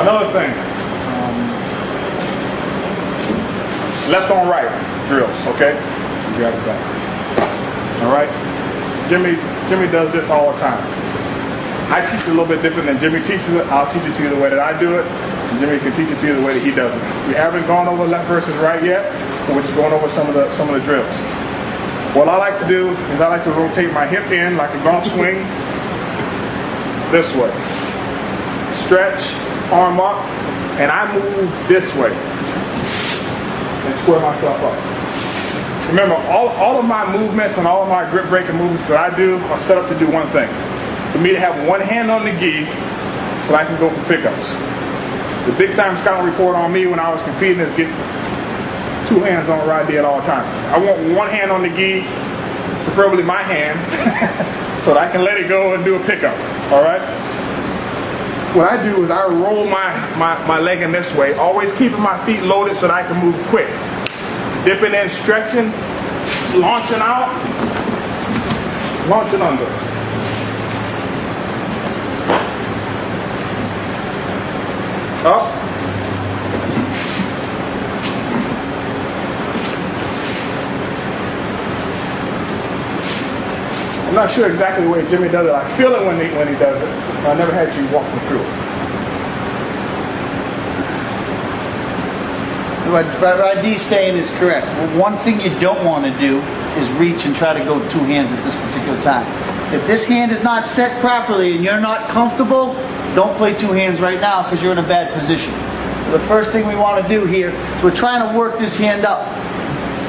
Another thing. Left on right drills. Okay? You grab it back. All right? Jimmy does this all the time. I teach it a little bit different than Jimmy teaches it. I'll teach it to you the way that I do it, and Jimmy can teach it to you the way that he does it. We haven't gone over left versus right yet, but we're just going over some of the drills. What I like to do is I like to rotate my hip in like a golf swing this way. Stretch, arm up, and I move this way and square myself up. Remember, all of my movements and all of my grip breaking movements that I do are set up to do one thing. For me to have one hand on the gi so I can go for pickups. The big time scouting report on me when I was competing is get two hands on right there at all times. I want one hand on the gi, preferably my hand, so that I can let it go and do a pickup, all right? What I do is I roll my leg in this way, always keeping my feet loaded so that I can move quick. Dipping in, stretching, launching out, launching under. Up. I'm not sure exactly the way Jimmy does it. I feel it when he does it. I never had you walk me through it. What Radi's saying is correct. One thing you don't want to do is reach and try to go two hands at this particular time. If this hand is not set properly and you're not comfortable, don't play two hands right now because you're in a bad position. So the first thing we want to do here is we're trying to work this hand up.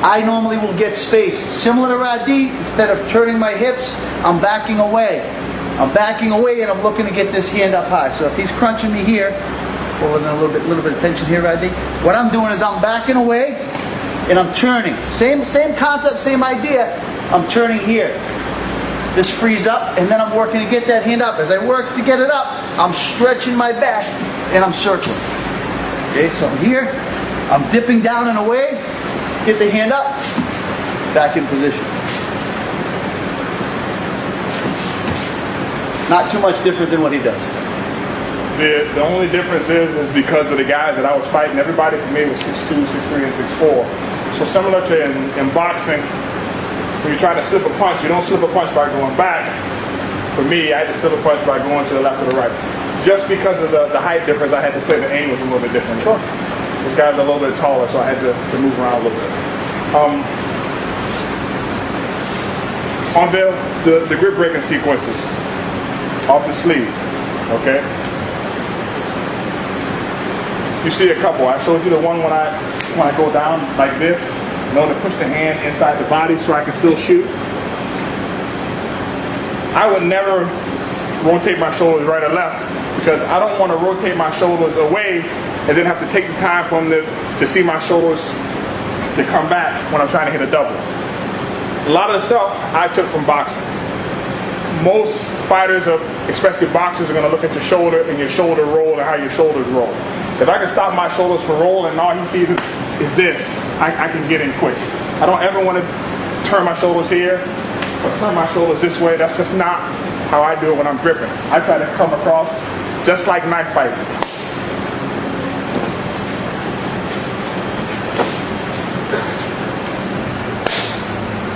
I normally will get space. Similar to Radi, instead of turning my hips, I'm backing away. I'm backing away and I'm looking to get this hand up high. So if he's crunching me here, pulling a little bit of tension here, Radi. What I'm doing is I'm backing away and I'm turning. Same concept, same idea. I'm turning here. This frees up and then I'm working to get that hand up. As I work to get it up, I'm stretching my back and I'm circling. Okay, so I'm here. I'm dipping down and away. Get the hand up. Back in position. Not too much different than what he does. The only difference is because of the guys that I was fighting. Everybody for me was 6'2", 6'3", and 6'4". So similar to in boxing, when you try to slip a punch, you don't slip a punch by going back. For me, I had to slip a punch by going to the left or the right. Just because of the height difference, I had to play the angles a little bit different. Sure. This guy's a little bit taller, so I had to move around a little bit. On the grip breaking sequences, off the sleeve, okay? You see a couple. I showed you the one when I go down like this, in order to push the hand inside the body so I can still shoot. I would never rotate my shoulders right or left because I don't want to rotate my shoulders away and then have to take the time for them to see my shoulders to come back when I'm trying to hit a double. A lot of the stuff I took from boxing. Most fighters, especially boxers, are going to look at your shoulder and your shoulder roll and how your shoulders roll. If I can stop my shoulders from rolling and all he sees is this, I can get in quick. I don't ever want to turn my shoulders here or turn my shoulders this way. That's just not how I do it when I'm gripping. I try to come across just like knife fighting.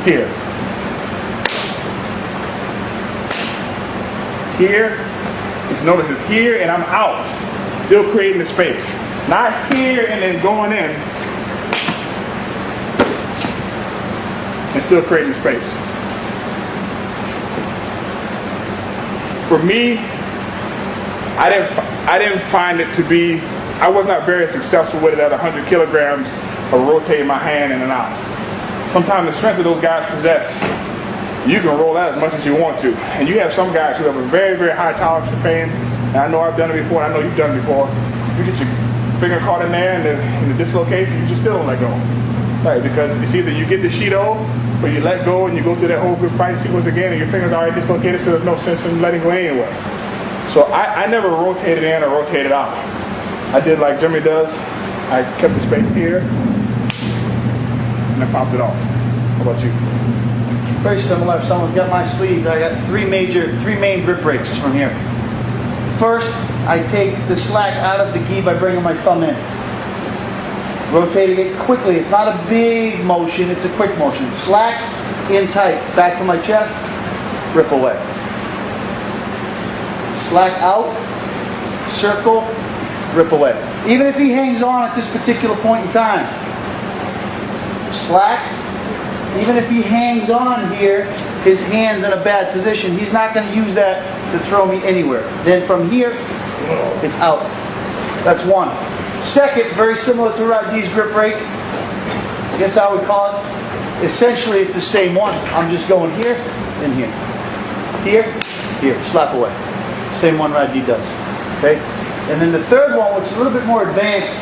Here. Here. Just notice it's here and I'm out. Still creating the space. Not here and then going in. And still creating space. For me, I didn't find it to be, I was not very successful with it at 100 kilograms of rotating my hand in and out. Sometimes the strength of those guys possess, you can roll that as much as you want to. And you have some guys who have a very, very high tolerance for pain. And I know I've done it before, and I know you've done it before. You get your finger caught in there and the dislocation, you just still don't let go. Right, because it's either you get the Shido, or you let go and you go through that whole good fight sequence again and your finger's already dislocated, so there's no sense in letting go anyway. So I never rotated in or rotated out. I did like Jimmy does. I kept the space here, and I popped it off. How about you? Very similar. If someone's got my sleeve, I got three main grip breaks from here. First, I take the slack out of the gi by bringing my thumb in. Rotating it quickly. It's not a big motion, it's a quick motion. Slack, in tight. Back to my chest, rip away. Slack out, circle, rip away. Even if he hangs on at this particular point in time. Slack, even if he hangs on here, his hand's in a bad position. He's not going to use that to throw me anywhere. Then from here, it's out. That's one. Second, very similar to Rodney's grip break. I guess I would call it. Essentially, it's the same one. I'm just going here and here. Here, here. Slap away. Same one Rodney does. Okay? And then the third one, which is a little bit more advanced,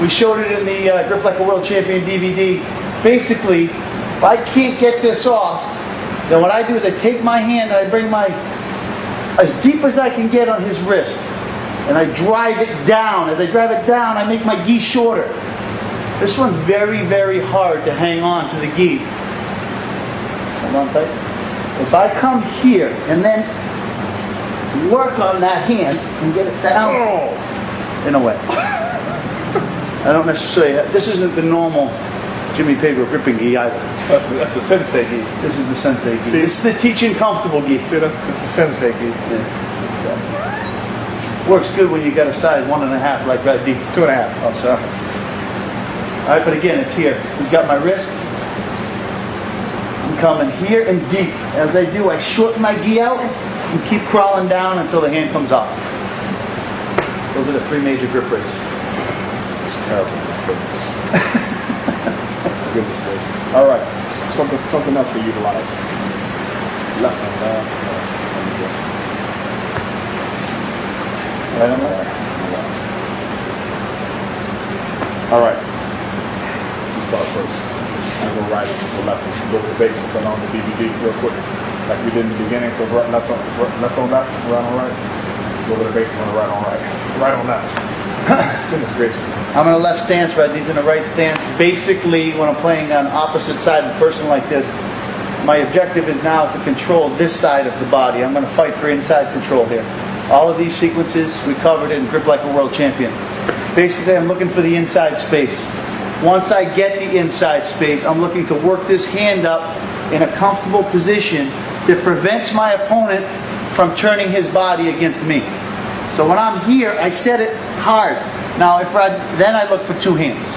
we showed it in the Grip Like a World Champion DVD. Basically, if I can't get this off, then what I do is I take my hand and I bring my, as deep as I can get on his wrist, and I drive it down. As I drive it down, I make my gi shorter. This one's very, very hard to hang on to the gi. Hold on tight. If I come here and then work on that hand and get it down, in a way. I don't necessarily, this isn't the normal Jimmy PEDRO gripping gi either. That's the sensei gi. This is the sensei gi. See? This is the teaching comfortable gi. See, that's the sensei gi. Yeah. Works good when you got a size 1.5 like that deep. 2.5. Oh, sorry. All right, but again, it's here. He's got my wrist. I'm coming here and deep. As I do, I shorten my gi out and keep crawling down until the hand comes off. Those are the 3 major grip breaks. It's terrible. Goodness gracious. All right. Something else to utilize. Left hand down. Right on there. All right. Let's start first. I'm going to go right into the left and go to the basics and on the DVD real quick. Like we did in the beginning. So left on left, right on right. Go to the basics on the right on right. Right on left. Goodness gracious. I'm in a left stance, right? He's in a right stance. Basically, when I'm playing on opposite side of a person like this, my objective is now to control this side of the body. I'm going to fight for inside control here. All of these sequences we covered in Grip Like a World Champion. Basically, I'm looking for the inside space. Once I get the inside space, I'm looking to work this hand up in a comfortable position that prevents my opponent from turning his body against me. So when I'm here, I set it hard. Now, then I look for 2 hands.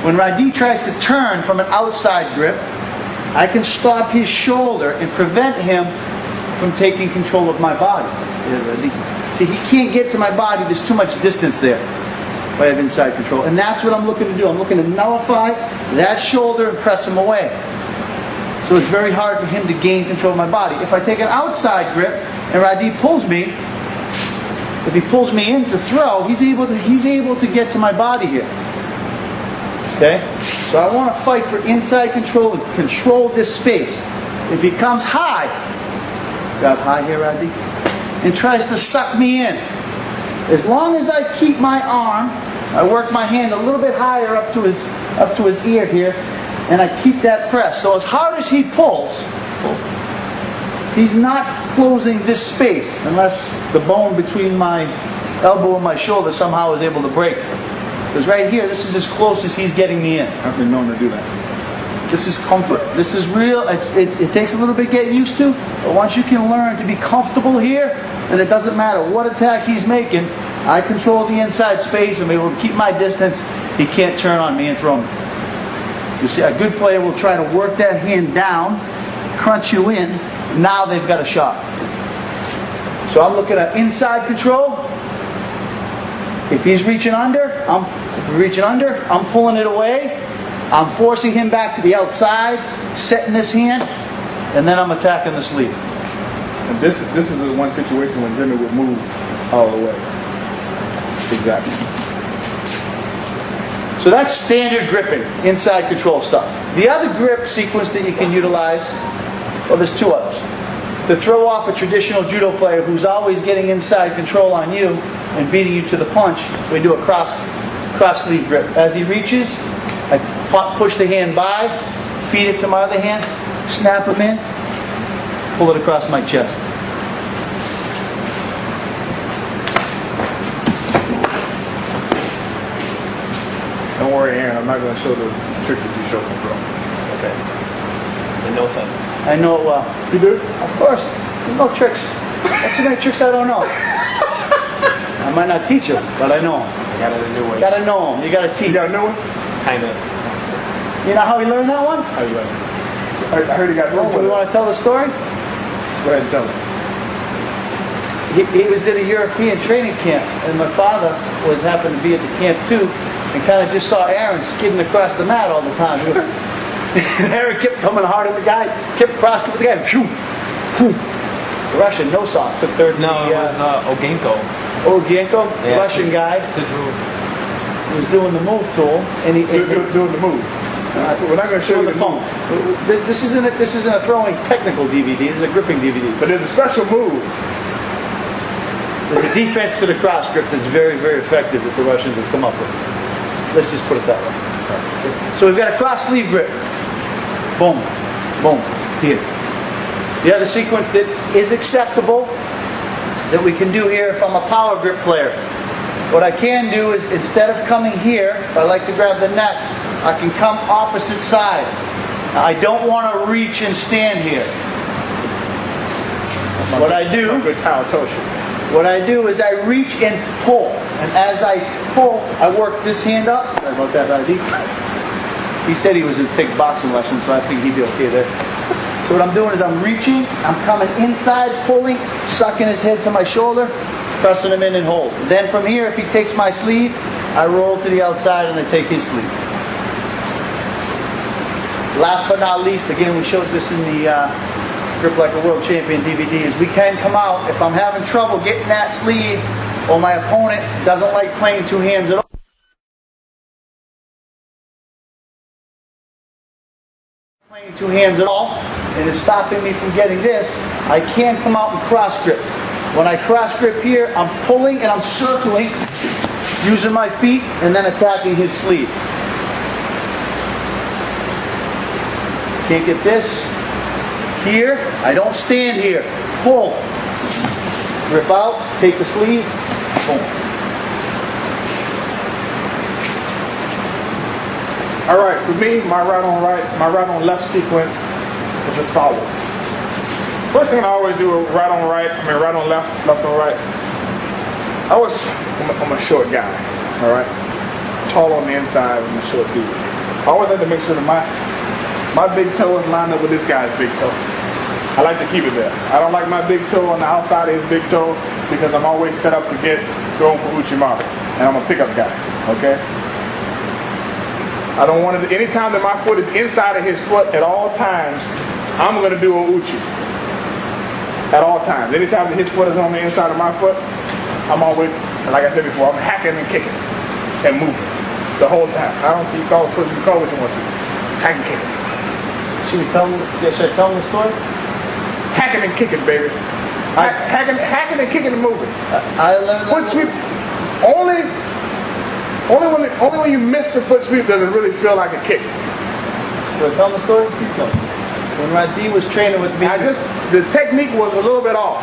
When Radi tries to turn from an outside grip, I can stop his shoulder and prevent him from taking control of my body. See, he can't get to my body. There's too much distance there. If I have inside control. And that's what I'm looking to do. I'm looking to nullify that shoulder and press him away. So it's very hard for him to gain control of my body. If I take an outside grip and Radi pulls me, if he pulls me in to throw, he's able to get to my body here. Okay? So I want to fight for inside control and control this space. If he comes high, grab high here, Radi, and tries to suck me in. As long as I keep my arm, I work my hand a little bit higher up to his ear here, and I keep that press. So as hard as he pulls, he's not closing this space unless the bone between my elbow and my shoulder somehow is able to break. Because right here, this is as close as he's getting me in. I've been known to do that. This is comfort. This is real. It takes a little bit getting used to, but once you can learn to be comfortable here, then it doesn't matter what attack he's making. I control the inside space. I'm able to keep my distance. He can't turn on me and throw me. You see, a good player will try to work that hand down, crunch you in. Now they've got a shot. So I'm looking at inside control. If he's reaching under, I'm pulling it away. I'm forcing him back to the outside, setting this hand, and then I'm attacking the sleeve. And this is the one situation when Jimmy would move all the way. Exactly. So that's standard gripping, inside control stuff. The other grip sequence that you can utilize, well, there's 2 others. To throw off a traditional judo player who's always getting inside control on you and beating you to the punch, we do a cross sleeve grip. As he reaches, I push the hand by, feed it to my other hand, snap him in, pull it across my chest. Don't worry, Aaron. I'm not going to show the trick that you showed me, bro. Okay. In no sense. I know it well. You do? Of course. There's no tricks. That's so many tricks I don't know. I might not teach them, but I know them. I got it a new way. You gotta know them. You gotta teach. You got a new one? Kind of. You know how he learned that one? How you like it? I heard he got Do we want to tell the story? Go ahead and tell it. he was in a European training camp, and my father happened to be at the camp too, and kind of just saw Aaron skidding across the mat all the time. And Aaron kept coming hard at the guy, kept crossing with the guy. Phew, phew. The Russian Nosov took third. No, it was Ogenko. Ogenko, Yeah, Russian guy, It's his move. was doing the move to him, and he Doing the move. We're not going to show you the the phone. move. This isn't a throwing technical DVD. This is a gripping DVD. But there's a special move. There's a defense to the cross grip that's very, very effective that the Russians have come up with. Let's just put it that way. So we've got a cross sleeve grip. Boom, boom, here. The other sequence that is acceptable that we can do here if I'm a power grip player. What I can do is, instead of coming here, if I like to grab the neck, I can come opposite side. Now, I don't want to reach and stand here. What I do, Good towel told you. what I do is I reach and pull. And as I pull, I work this hand up. Sorry about that, Rajiv. He said he was in thick boxing lessons, so I think he'd be okay there. So what I'm doing is I'm reaching, I'm coming inside, pulling, sucking his head to my shoulder, pressing him in and hold. Then from here, if he takes my sleeve, I roll to the outside and I take his sleeve. Last but not least, again, we showed this in the Grip Like a World Champion DVD, is we can come out, if I'm having trouble getting that sleeve, or my opponent doesn't like playing two hands at all, and is stopping me from getting this, I can come out and cross grip. When I cross grip here, I'm pulling and I'm circling, using my feet, and then attacking his sleeve. Can't get this. Here, I don't stand here. Pull. Grip out, take the sleeve, boom. All right, for me, my right on left sequence is as follows. First thing I always do is right on left, left on right. I'm a short guy, all right? Tall on the inside, I'm a short dude. I always have to make sure that my big toe is lined up with this guy's big toe. I like to keep it there. I don't like my big toe on the outside of his big toe because I'm always set up to get going for Uchimaru. And I'm a pickup guy, okay? I don't want to, anytime that my foot is inside of his foot at all times, I'm going to do a uchi. At all times. Anytime that his foot is on the inside of my foot, I'm always, like I said before, I'm hacking and kicking and moving the whole time. I don't think you call it foot, you call it what you want to. Hacking and kicking. Should I tell them the story? Hacking and kicking, baby. Hacking and kicking and moving. I learned Foot sweep, only when you miss the foot sweep does it really feel like a kick. Should I tell them the story? You tell them. When Radi was training with me, The technique was a little bit off.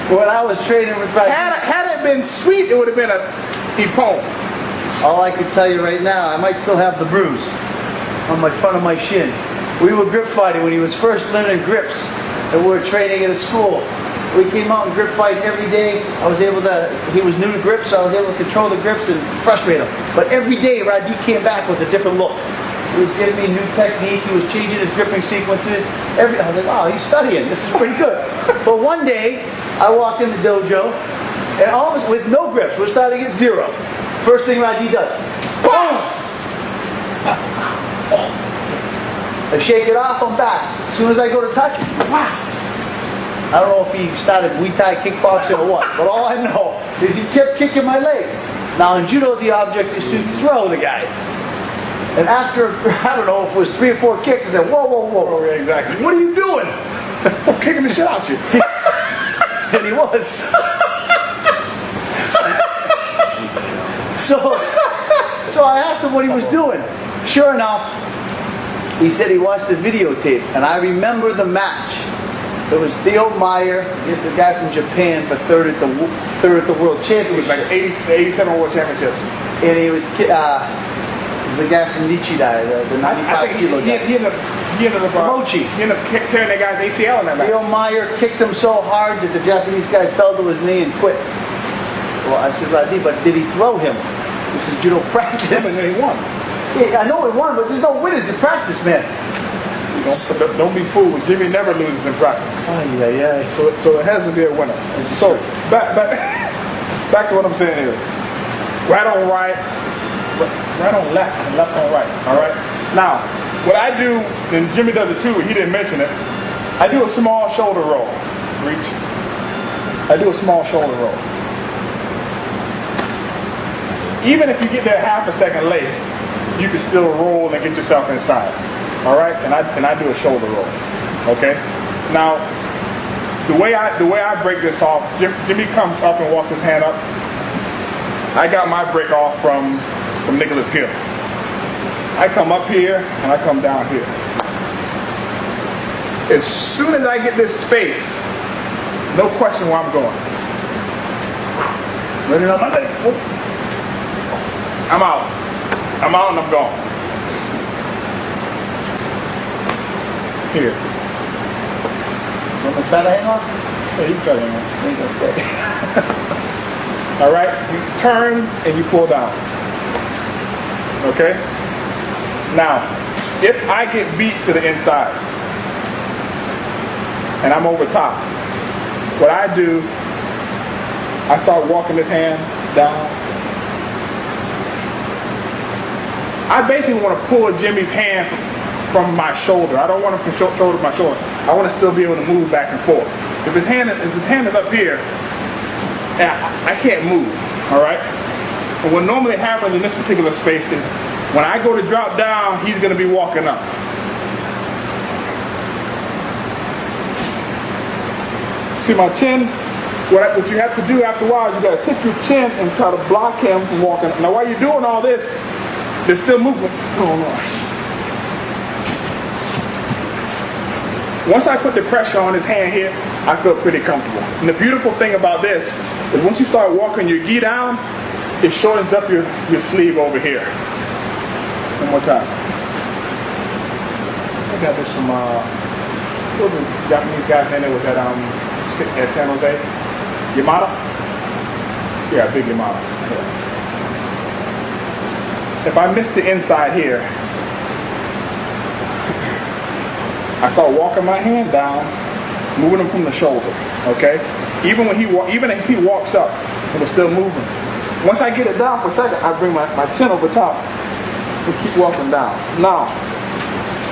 when I was training with Radi, Had it been sweet, it would have been a ippon. all I can tell you right now, I might still have the bruise on my front of my shin. We were grip fighting when he was first learning grips, and we were training at a school. We came out and grip fight every day. He was new to grips, so I was able to control the grips and frustrate him. But every day, Radi came back with a different look. He was giving me a new technique. He was changing his gripping sequences. I was like, wow, he's studying. This is pretty good. But one day, I walk in the dojo, and almost with no grips, we're starting at zero. First thing Radi does, boom! I shake it off, I'm back. As soon as I go to touch, wow! I don't know if he started Muay Thai kickboxing or what, but all I know is he kept kicking my leg. Now in judo, the object is to throw the guy. And after, I don't know if it was 3 or 4 kicks, I said, whoa, whoa, whoa. Oh, yeah, exactly. What are you doing? So I'm kicking the shit out you. And he was. So I asked him what he was doing. Sure enough, he said he watched the videotape, and I remember the match. It was Theo Meyer against the guy from Japan for third at the World It was Championship. like 87 World Championships. And he was the guy from Nichidai, the 95 kilo guy. He ended up Mochi. He ended up tearing that guy's ACL in that match. Theo Meyer kicked him so hard that the Japanese guy fell to his knee and quit. Well, I said, Radi, but did he throw him? This is judo practice. Yeah, but then he won. Yeah, I know he won, but there's no winners in practice, man. Don't be fooled. Jimmy never loses in practice. Yeah. So it has to be a winner. So back to what I'm saying here. Right on right, right on left, and left on right. All right. Now, what I do, and Jimmy does it too. He didn't mention it. I do a small shoulder roll. Reach. I do a small shoulder roll. Even if you get there half a second late, you can still roll and get yourself inside. All right, and I do a shoulder roll. Okay. Now, the way I break this off, Jimmy comes up and walks his hand up. I got my break off from Nicholas Gill. I come up here and I come down here. As soon as I get this space, no question where I'm going. Ready on my leg. I'm out. I'm out and I'm gone. Here. Want to try to hang on? Yeah, you try to hang on. You ain't gonna stay. All right. You turn and you pull down. Okay. Now, if I get beat to the inside and I'm over top, what I do, I start walking this hand down. I basically want to pull Jimmy's hand from my shoulder. I don't want him from shoulder to my shoulder. I want to still be able to move back and forth. If his hand is up here, I can't move. All right. And what normally happens in this particular space is when I go to drop down, he's going to be walking up. See my chin? What you have to do after a while is you got to tip your chin and try to block him from walking. Now while you're doing all this, there's still movement going on. Once I put the pressure on his hand here, I feel pretty comfortable. And the beautiful thing about this is once you start walking your gi down, it shortens up your sleeve over here. One more time. I got this from what was the Japanese guy's name that was at San Jose? Yamada? Yeah, big Yamada. Yeah. If I miss the inside here, I start walking my hand down, moving him from the shoulder. Okay? Even as he walks up, it was still moving. Once I get it down for a second, I bring my chin over top and keep walking down. Now,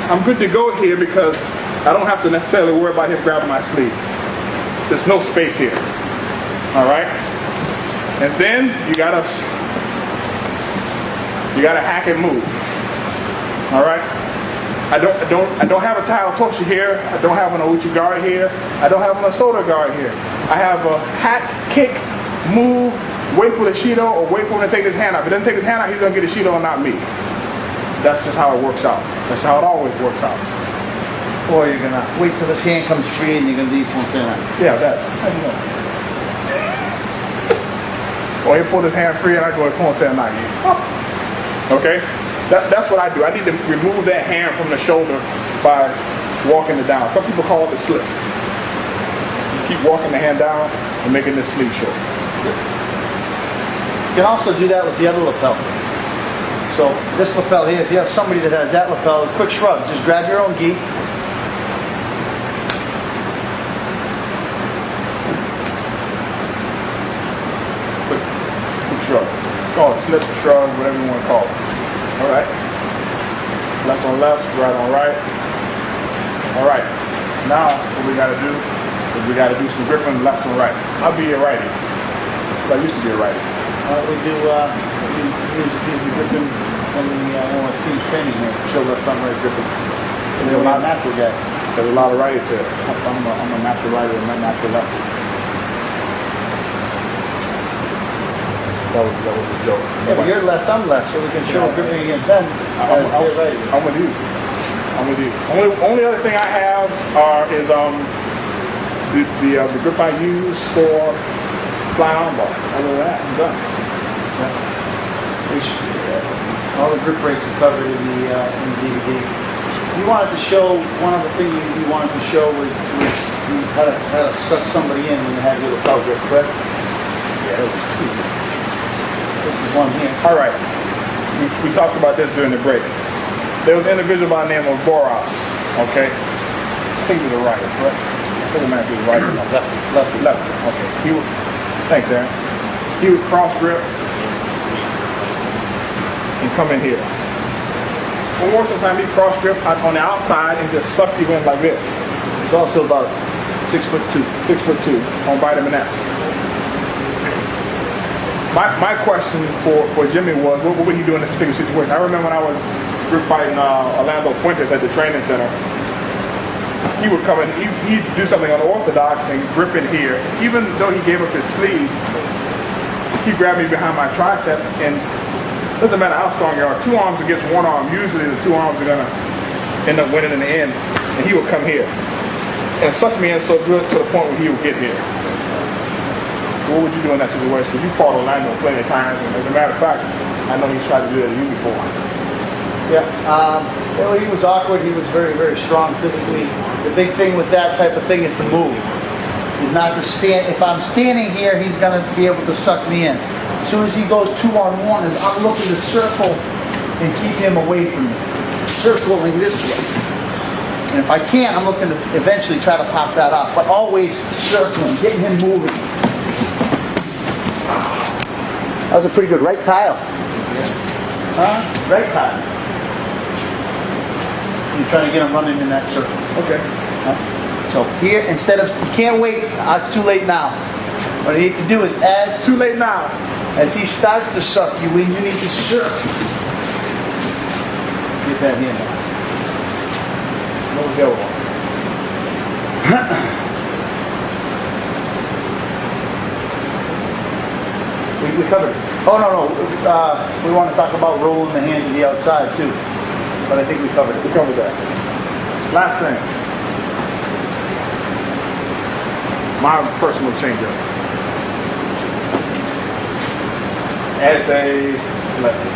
I'm good to go here because I don't have to necessarily worry about him grabbing my sleeve. There's no space here. All right? And then you gotta hack and move. All right? I don't have a Tao Toshi here. I don't have an Ouchi guard here. I don't have an Asoda guard here. I have a hat, kick, move, wait for the Shido, or wait for him to take his hand out. If he doesn't take his hand out, he's gonna get the Shido and not me. That's just how it works out. That's how it always works out. Or you're going to wait till this hand comes free and you're going to leave from center. Yeah, that. How you know? Or he pulled his hand free and I go, okay? That's what I do. I need to remove that hand from the shoulder by walking it down. Some people call it the slip. You keep walking the hand down and making this sleeve short. You can also do that with the other lapel. So this lapel here, if you have somebody that has that lapel, quick shrug. Just grab your own gi. Quick shrug. Call it slip, shrug, whatever you want to call it. All right. Left on left, right on right. All right. Now what we got to do is we got to do some gripping left and right. I'll be a righty. I used to be a righty. We use the gripping when we team training here. Show left, front, right gripping. And then we have natural guys. There's a lot of righties here. I'm a natural righty and not natural lefty. That was a joke. Yeah, but you're left, I'm left, so we can show gripping against them. I'm with you. Only other thing I have is the grip I use for fly armbar. Other than that, I'm done. Yeah. All the grip breaks are covered in the DVD. You wanted to show, one of the things you wanted to show was how to suck somebody in when you had your lapel grip, correct? Yeah, it was two. This is one here. All right. We talked about this during the break. There was an individual by the name of Boras. Okay? I think to the right, correct? I think it might be the right. No, left. Okay. He would, thanks, Aaron. He would cross grip and come in here. Or sometimes he cross grip on the outside and just suck you in like this. He's also about 6'2". 6'2" on vitamin S. My question for Jimmy was, what would he do in this particular situation? I remember when I was grip fighting Orlando Fuentes at the training center. He would come in, he'd do something unorthodox and grip it here. Even though he gave up his sleeve, he grabbed me behind my tricep, and it doesn't matter how strong you are, 2 arms against 1 arm, usually the 2 arms are gonna end up winning in the end. And he would come here and suck me in so good to the point where he would get here. What would you do in that situation? You fought Orlando plenty of times, and as a matter of fact, I know he's tried to do that to you before. Yeah, well, he was awkward. He was very, very strong physically. The big thing with that type of thing is to move. He's not to stand. If I'm standing here, he's going to be able to suck me in. As soon as he goes 2-on-1, I'm looking to circle and keep him away from me. Circling this way. And if I can't, I'm looking to eventually try to pop that off. But always circling, getting him moving. That was a pretty good right tile. Huh? Right tile. You're trying to get him running in that circle. Okay. So here, instead of, you can't wait, it's too late now. What you need to do is It's too late now. as he starts to suck you in, you need to circle. Get that hand out. What was the other one? We covered it. Oh, no. We want to talk about rolling the hand to the outside, too. But I think we covered it. We covered that. Last thing. My personal change-up. As a lefty.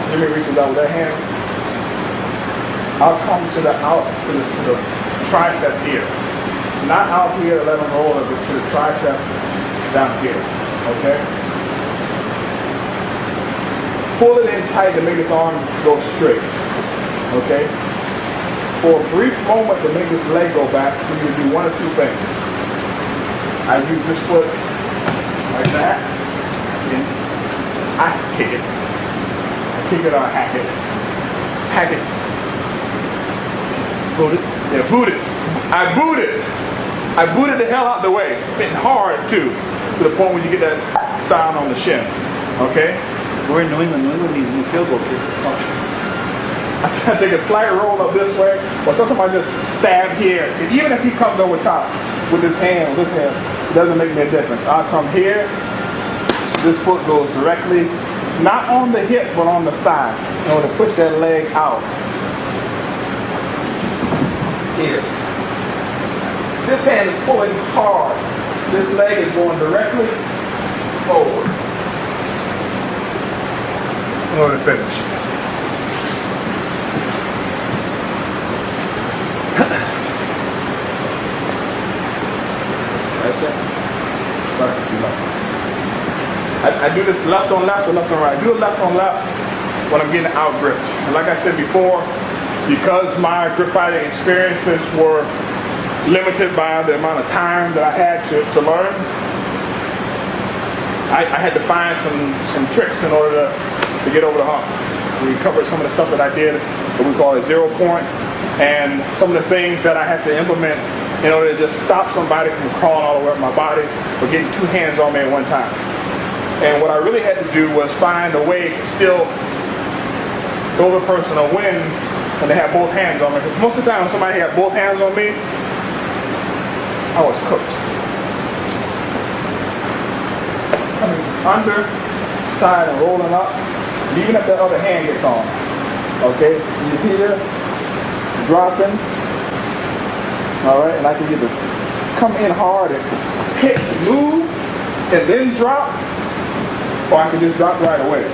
Jimmy reaches out with that hand. I'll come to the tricep here. Not out here to let him roll it, but to the tricep down here. Okay? Pull it in tight to make his arm go straight. Okay? For a brief moment to make his leg go back, we can do one of 2 things. I use this foot like that, and I kick it. Kick it or hack it. Hack it. Boot it. Yeah, boot it. I boot it. I booted the hell out the way. Hitting hard too, to the point where you get that sound on the shin. Okay? We're in New England. New England needs a new field goal kick. I take a slight roll up this way, or sometimes I just stab here. And even if he comes over top with his hand, it doesn't make me a difference. I'll come here. This foot goes directly, not on the hip, but on the thigh, in order to push that leg out. Here. This hand is pulling hard. This leg is going directly forward in order to finish. That's it. I do this left on left or left on right. I do it left on left when I'm getting out gripped. And like I said before, because my grip fighting experiences were limited by the amount of time that I had to learn, I had to find some tricks in order to get over the hump. We covered some of the stuff that I did, what we call a 0 point, and some of the things that I had to implement in order to just stop somebody from crawling all over my body or getting 2 hands on me at one time. And what I really had to do was find a way to still go the person a win when they have both hands on me. Because most of the time when somebody had both hands on me, I was cooked. Coming under, side, and rolling up, and even if that other hand gets on. Okay? You here, dropping. Alright, and I can either come in hard and kick, move, and then drop, or I can just drop right away.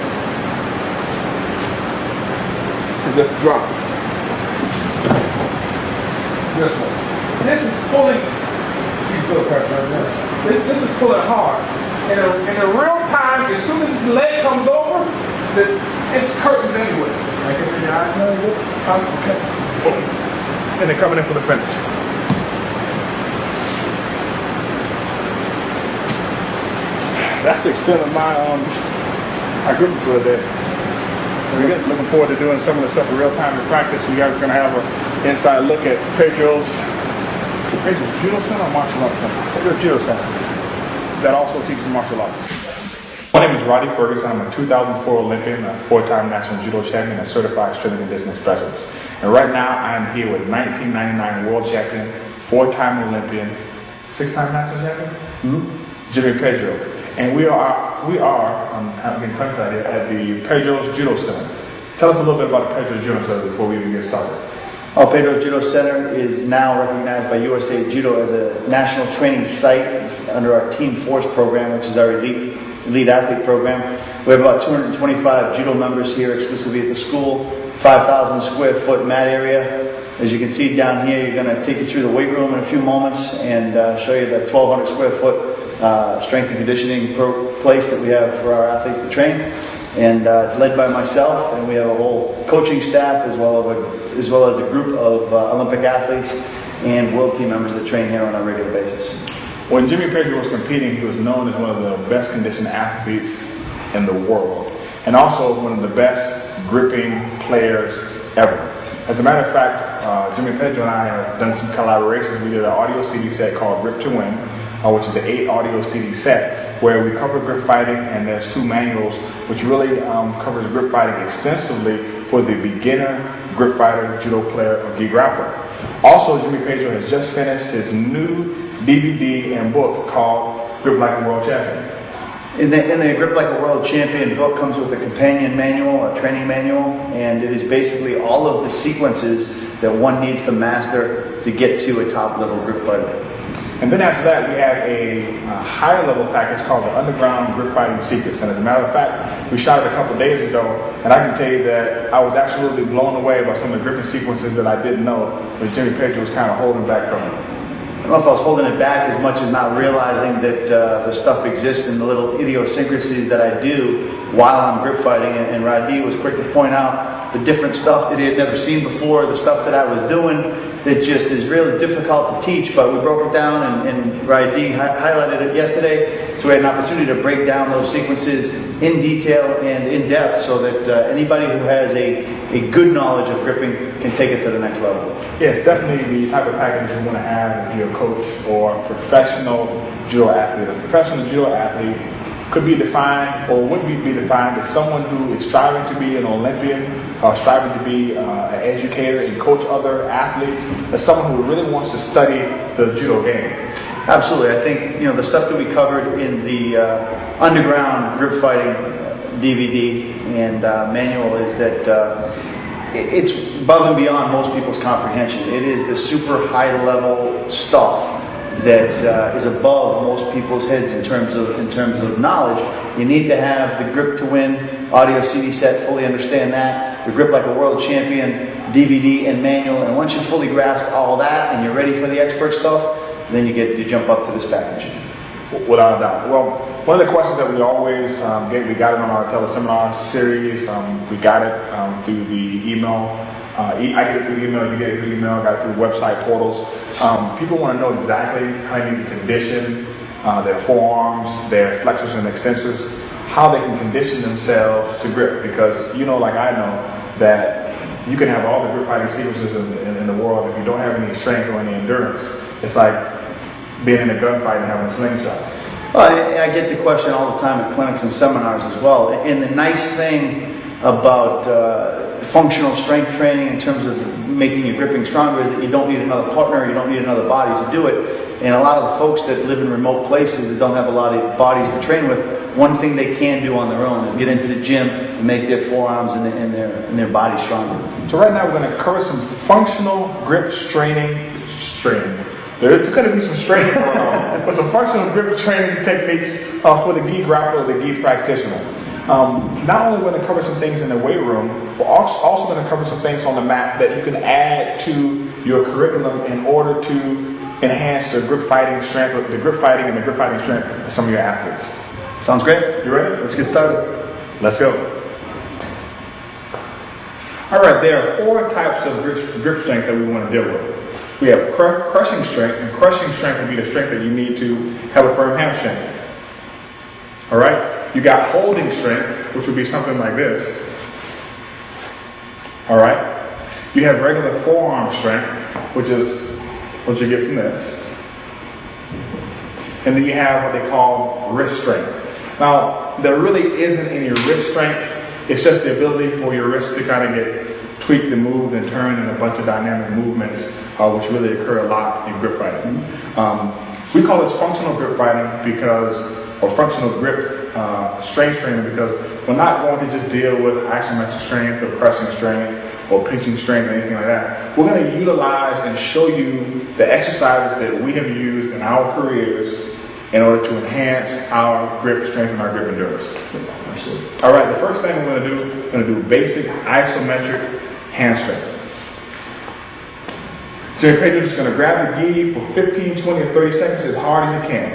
And just drop. This one. This is pulling. You feel pressure right there. This is pulling hard. In a real time, as soon as his leg comes over, it's curtains anyway. I can see your eyes. Okay. boom, and then coming in for the finish. That's the extent of my gripping for the day. We're looking forward to doing some of the stuff in real time in practice. You guys are going to have an inside look at Pedro's judo center or martial arts center? Pedro's judo center that also teaches martial arts. My name is Roddy Ferguson. I'm a 2004 Olympian, a 4-time national judo champion, and a certified strength and conditioning specialist. And right now I'm here with 1999 world champion, 4-time Olympian, 6-time national champion, Jimmy Pedro. And we are I'm getting punched out here, at the Pedro's Judo Center. Tell us a little bit about the Pedro's Judo Center before we even get started. Pedro's Judo Center is now recognized by USA Judo as a national training site under our Team Force program, which is our elite athlete program. We have about 225 judo members here exclusively at the school, 5,000 square foot mat area. As you can see down here, you're going to take you through the weight room in a few moments and show you the 1,200 square foot strength and conditioning place that we have for our athletes to train. And it's led by myself, and we have a whole coaching staff as well as a group of Olympic athletes and world team members that train here on a regular basis. When Jimmy Pedro was competing, he was known as one of the best conditioned athletes in the world, and also one of the best gripping players ever. As a matter of fact, Jimmy Pedro and I have done some collaborations. We did an audio CD set called Grip to Win, which is the 8 audio CD set, where we cover grip fighting, and there's 2 manuals which really covers grip fighting extensively for the beginner grip fighter, judo player, or gi grappler. Also, Jimmy Pedro has just finished his new DVD and book called Grip Like a World Champion. In the Grip Like a World Champion book comes with a companion manual, a training manual, and it is basically all of the sequences that one needs to master to get to a top level grip fighter. And then after that, we have a higher level package called the Underground Grip Fighting Secrets. And as a matter of fact, we shot it a couple of days ago, and I can tell you that I was absolutely blown away by some of the gripping sequences that I didn't know that Jimmy Pedro was kind of holding back from me. I don't know if I was holding it back as much as not realizing that the stuff exists in the little idiosyncrasies that I do while I'm grip fighting. And Roddy was quick to point out the different stuff that he had never seen before, the stuff that I was doing that just is really difficult to teach, but we broke it down, and Roddy highlighted it yesterday, so we had an opportunity to break down those sequences in detail and in depth so that anybody who has a good knowledge of gripping can take it to the next level. Yes, definitely the type of package you want to have if you're a coach or a professional judo athlete. A professional judo athlete could be defined, or would be defined, as someone who is striving to be an Olympian, or striving to be an educator and coach other athletes, as someone who really wants to study the judo game. Absolutely. I think the stuff that we covered in the Underground Grip Fighting DVD and manual is that it's above and beyond most people's comprehension. It is the super high level stuff that is above most people's heads in terms of knowledge. You need to have the Grip to Win audio CD set, fully understand that, the Grip Like a World Champion DVD and manual, and once you fully grasp all that and you're ready for the expert stuff, then you jump up to this package. Without a doubt. Well, one of the questions that we always get, we got it on our teleseminar series, we got it through the email. I get it through the email, you get it through the email, got it through website portals. People want to know exactly how they need to condition their forearms, their flexors and extensors, how they can condition themselves to grip. Because like I know, that you can have all the grip fighting sequences in the world. If you don't have any strength or any endurance, it's like being in a gunfight and having a slingshot. Well, I get the question all the time at clinics and seminars as well. And the nice thing about functional strength training in terms of making your gripping stronger is that you don't need another partner, you don't need another body to do it. And a lot of the folks that live in remote places that don't have a lot of bodies to train with, one thing they can do on their own is get into the gym and make their forearms and their body stronger. So right now we're going to cover some functional grip training. There's going to be some straining going on, but some functional grip training techniques for the gi grappler or the gi practitioner. Not only going to cover some things in the weight room, we're also going to cover some things on the mat that you can add to your curriculum in order to enhance the grip fighting strength, and the grip fighting strength of some of your athletes. Sounds great. You ready? Let's get started. Let's go. All right, there are 4 types of grip strength that we want to deal with. We have crushing strength, and crushing strength would be the strength that you need to have a firm hamstring. All right, you got holding strength, which would be something like this. All right, you have regular forearm strength, which is what you get from this. And then you have what they call wrist strength. Now, there really isn't any wrist strength. It's just the ability for your wrists to kind of get tweaked and moved and turned in a bunch of dynamic movements, which really occur a lot in grip fighting. We call this functional grip fighting or functional grip strength training, because we're not going to just deal with isometric strength or pressing strength or pinching strength or anything like that. We're going to utilize and show you the exercises that we have used in our careers in order to enhance our grip strength and our grip endurance. All right, the first thing we're going to do basic isometric hand strength. Jimmy Pedro is going to grab the gi for 15, 20, or 30 seconds as hard as you can.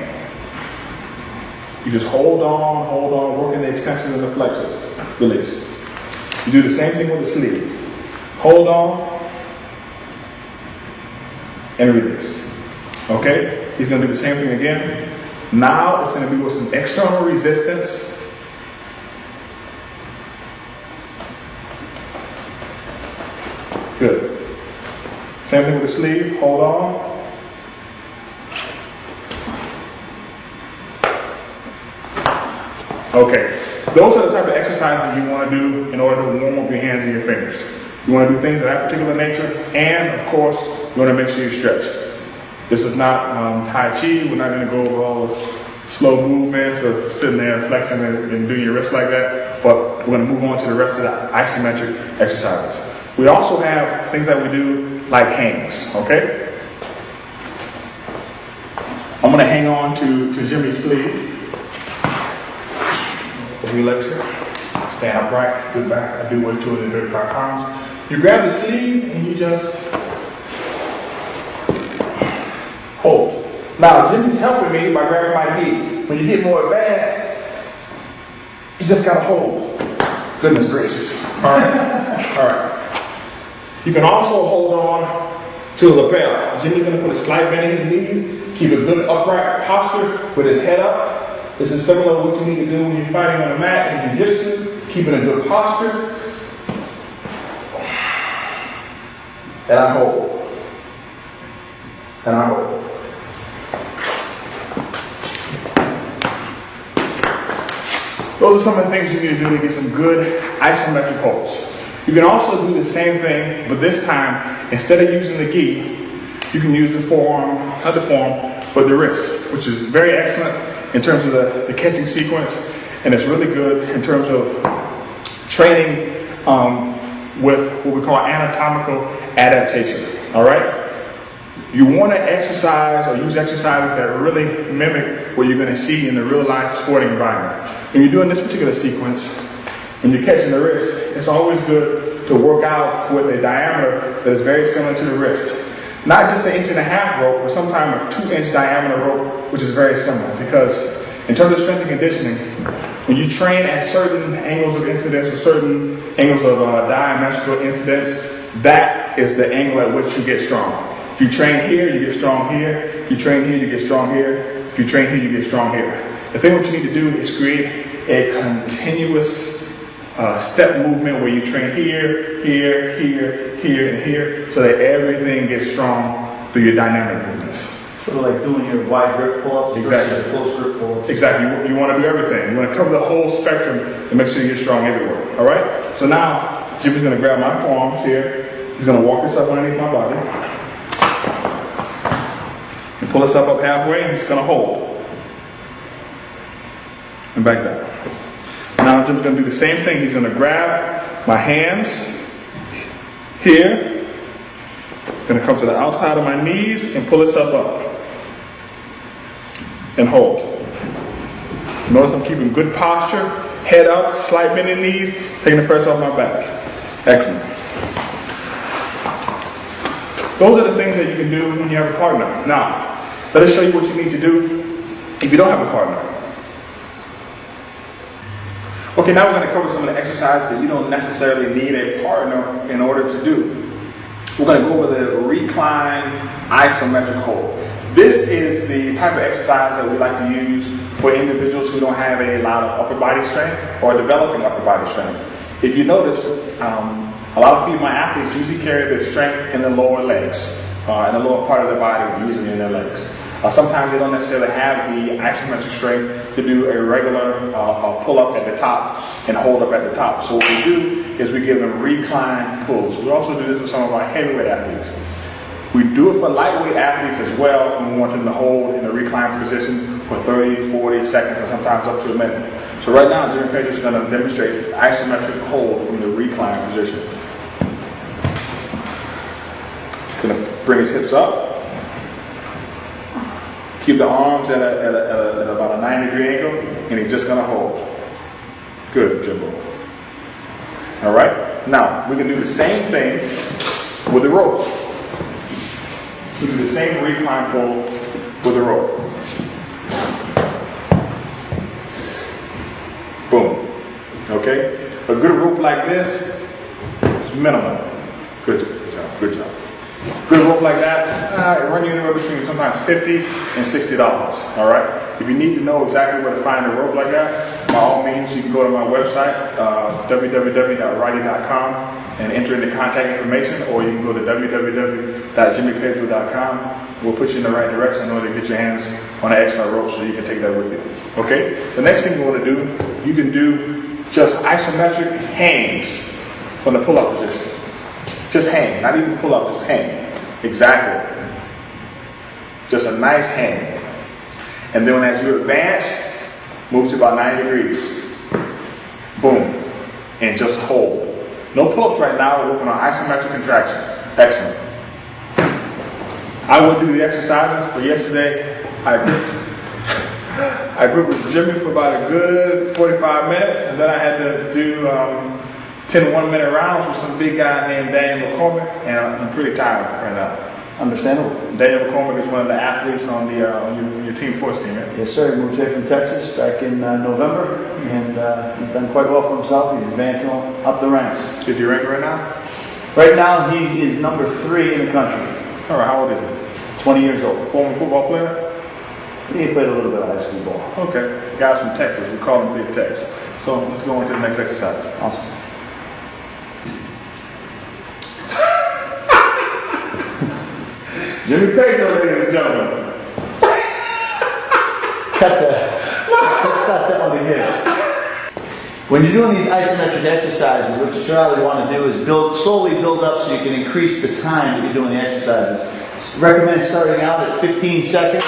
You just hold on, working the extensions and the flexors. Release. You do the same thing with the sleeve. Hold on and release. Okay? He's going to do the same thing again. Now it's going to be with some external resistance. Good. Same thing with the sleeve. Hold on. Okay. Those are the type of exercises that you want to do in order to warm up your hands and your fingers. You want to do things of that particular nature, and of course, you want to make sure you stretch. This is not Tai Chi. We're not going to go over all the slow movements or sitting there flexing and doing your wrists like that, but we're going to move on to the rest of the isometric exercises. We also have things that we do like hangs, okay? I'm going to hang on to Jimmy's sleeve. Relax here. Stand upright, good back. I do weight 235 pounds. You grab the sleeve and you just hold. Now, Jimmy's helping me by grabbing my gi. When you get more advanced, you just gotta hold. Goodness gracious. All right. All right. You can also hold on to the lapel. Jimmy's gonna put a slight bend in his knees, keep a good upright posture with his head up. This is similar to what you need to do when you're fighting on the mat in jiu-jitsu, keeping a good posture. And I hold. And I hold. Those are some of the things you need to do to get some good isometric holds. You can also do the same thing, but this time, instead of using the gi, you can use the forearm, not the forearm, but the wrist, which is very excellent in terms of the catching sequence, and it's really good in terms of training with what we call anatomical adaptation. All right? You want to exercise or use exercises that really mimic what you're going to see in the real life sporting environment. When you're doing this particular sequence, when you're catching the wrist, it's always good to work out with a diameter that is very similar to the wrist. Not just an 1.5 inch rope, but sometimes a 2-inch diameter rope, which is very similar. Because in terms of strength and conditioning, when you train at certain angles of incidence or certain angles of diametrical incidence, that is the angle at which you get strong. If you train here, you get strong here. If you train here, you get strong here. If you train here, you get strong here. The thing what you need to do is create a continuous step movement where you train here, here, here, here, and here, so that everything gets strong through your dynamic movements. Sort of like doing your wide grip pull-ups Exactly. versus close grip pull-ups. Exactly. You want to do everything. You want to cover the whole spectrum and make sure you're strong everywhere. All right? So now, Jimmy's going to grab my forearms here. He's going to walk this up underneath my body. And pull this up halfway, and he's going to hold. And back down. Now Jim's going to do the same thing. He's going to grab my hands here. Going to come to the outside of my knees and pull this up. And hold. Notice I'm keeping good posture. Head up, slight bend in knees, taking the pressure off my back. Excellent. Those are the things that you can do when you have a partner. Now, let us show you what you need to do if you don't have a partner. Okay, now we're going to cover some of the exercises that you don't necessarily need a partner in order to do. We're going to go over the recline isometric hold. This is the type of exercise that we like to use for individuals who don't have a lot of upper body strength or developing upper body strength. If you notice, a lot of female athletes usually carry their strength in the lower legs, in the lower part of their body, usually in their legs. Sometimes they don't necessarily have the isometric strength to do a regular pull-up at the top and hold up at the top. So what we do is we give them recline pulls. We also do this with some of our heavyweight athletes. We do it for lightweight athletes as well, and we want them to hold in a recline position for 30, 40 seconds, or sometimes up to a minute. So right now, Jimmy Pedro is going to demonstrate isometric hold in the recline position. He's going to bring his hips up. Keep the arms at about a 90-degree angle, and he's just going to hold. Good, Jimbo. All right? Now, we can do the same thing with the rope. We do the same recline pull with the rope. Boom. Okay? A good rope like this is minimal. Good job. Good job. Good rope like that, it runs you anywhere between sometimes $50 and $60. All right. If you need to know exactly where to find a rope like that, by all means, you can go to my website, www.righty.com, and enter in the contact information, or you can go to www.jimmypedro.com. We'll put you in the right direction in order to get your hands on an excellent rope so you can take that with you. Okay. The next thing you want to do, you can do just isometric hangs from the pull-up position. Just hang, not even pull up, just hang. Exactly. Just a nice hang. And then as you advance, move to about 90 degrees. Boom. And just hold. No pull-ups right now, we're working on isometric contraction. Excellent. I will do the exercises for yesterday. I gripped with Jimmy for about a good 45 minutes, and then I had to do 10 one-minute rounds with some big guy named Daniel McCormick, and I'm pretty tired right now. Understandable. Daniel McCormick is one of the athletes on the on your team force team, right? Yes, sir. He moved here from Texas back in November, and he's done quite well for himself. He's advancing up the ranks. Is he ranked right now? Right now, he is number 3 in the country. All right, how old is he? 20 years old. Former football player? He played a little bit of high school ball. Okay. Guys from Texas, we call him Big Tex. So let's go on to the next exercise. Awesome. Jimmy Pedro, ladies and gentlemen. Cut that. Let's stop that one again. When you're doing these isometric exercises, what you really want to do is slowly build up so you can increase the time that you're doing the exercises. Recommend starting out at 15 seconds.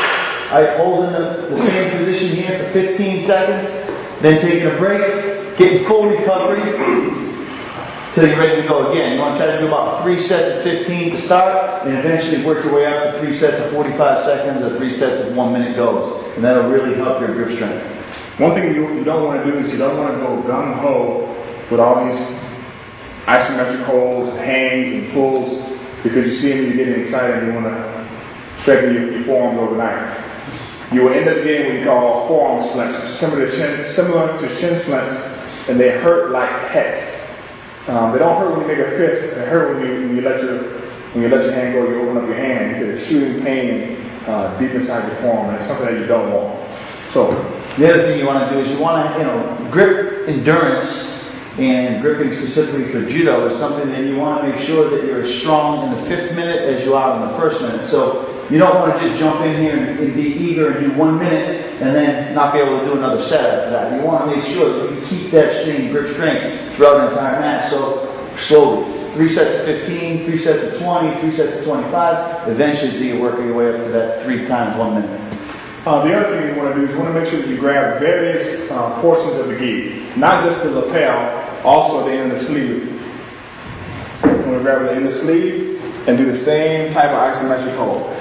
Holding the same position here for 15 seconds, then taking a break, getting full recovery till you're ready to go again. You want to try to do about 3 sets of 15 to start, and eventually work your way up to 3 sets of 45 seconds or 3 sets of 1 minute goes. And that'll really help your grip strength. One thing you don't want to do is you don't want to go gung-ho with all these isometric holds, hangs, and pulls, because you see them and you're getting excited and you want to strengthen your forearms overnight. You will end up getting what we call forearm splints, similar to shin splints, and they hurt like heck. They don't hurt when you make a fist. They hurt when you let your hand go. You open up your hand. You get a shooting pain deep inside your forearm, and it's something that you don't want. So the other thing you want to do is you want to, grip endurance and gripping specifically for judo is something that you want to make sure that you're as strong in the 5th minute as you are in the 1st minute. So you don't want to just jump in here and be eager and do 1 minute and then not be able to do another set after that. You want to make sure that you keep that grip strength throughout the entire match. So slowly, 3 sets of 15, 3 sets of 20, 3 sets of 25, eventually until you work your way up to that 3 times 1 minute. The other thing you want to do is you want to make sure that you grab various portions of the gi, not just the lapel, also the end of the sleeve. You want to grab the end of the sleeve and do the same type of isometric hold.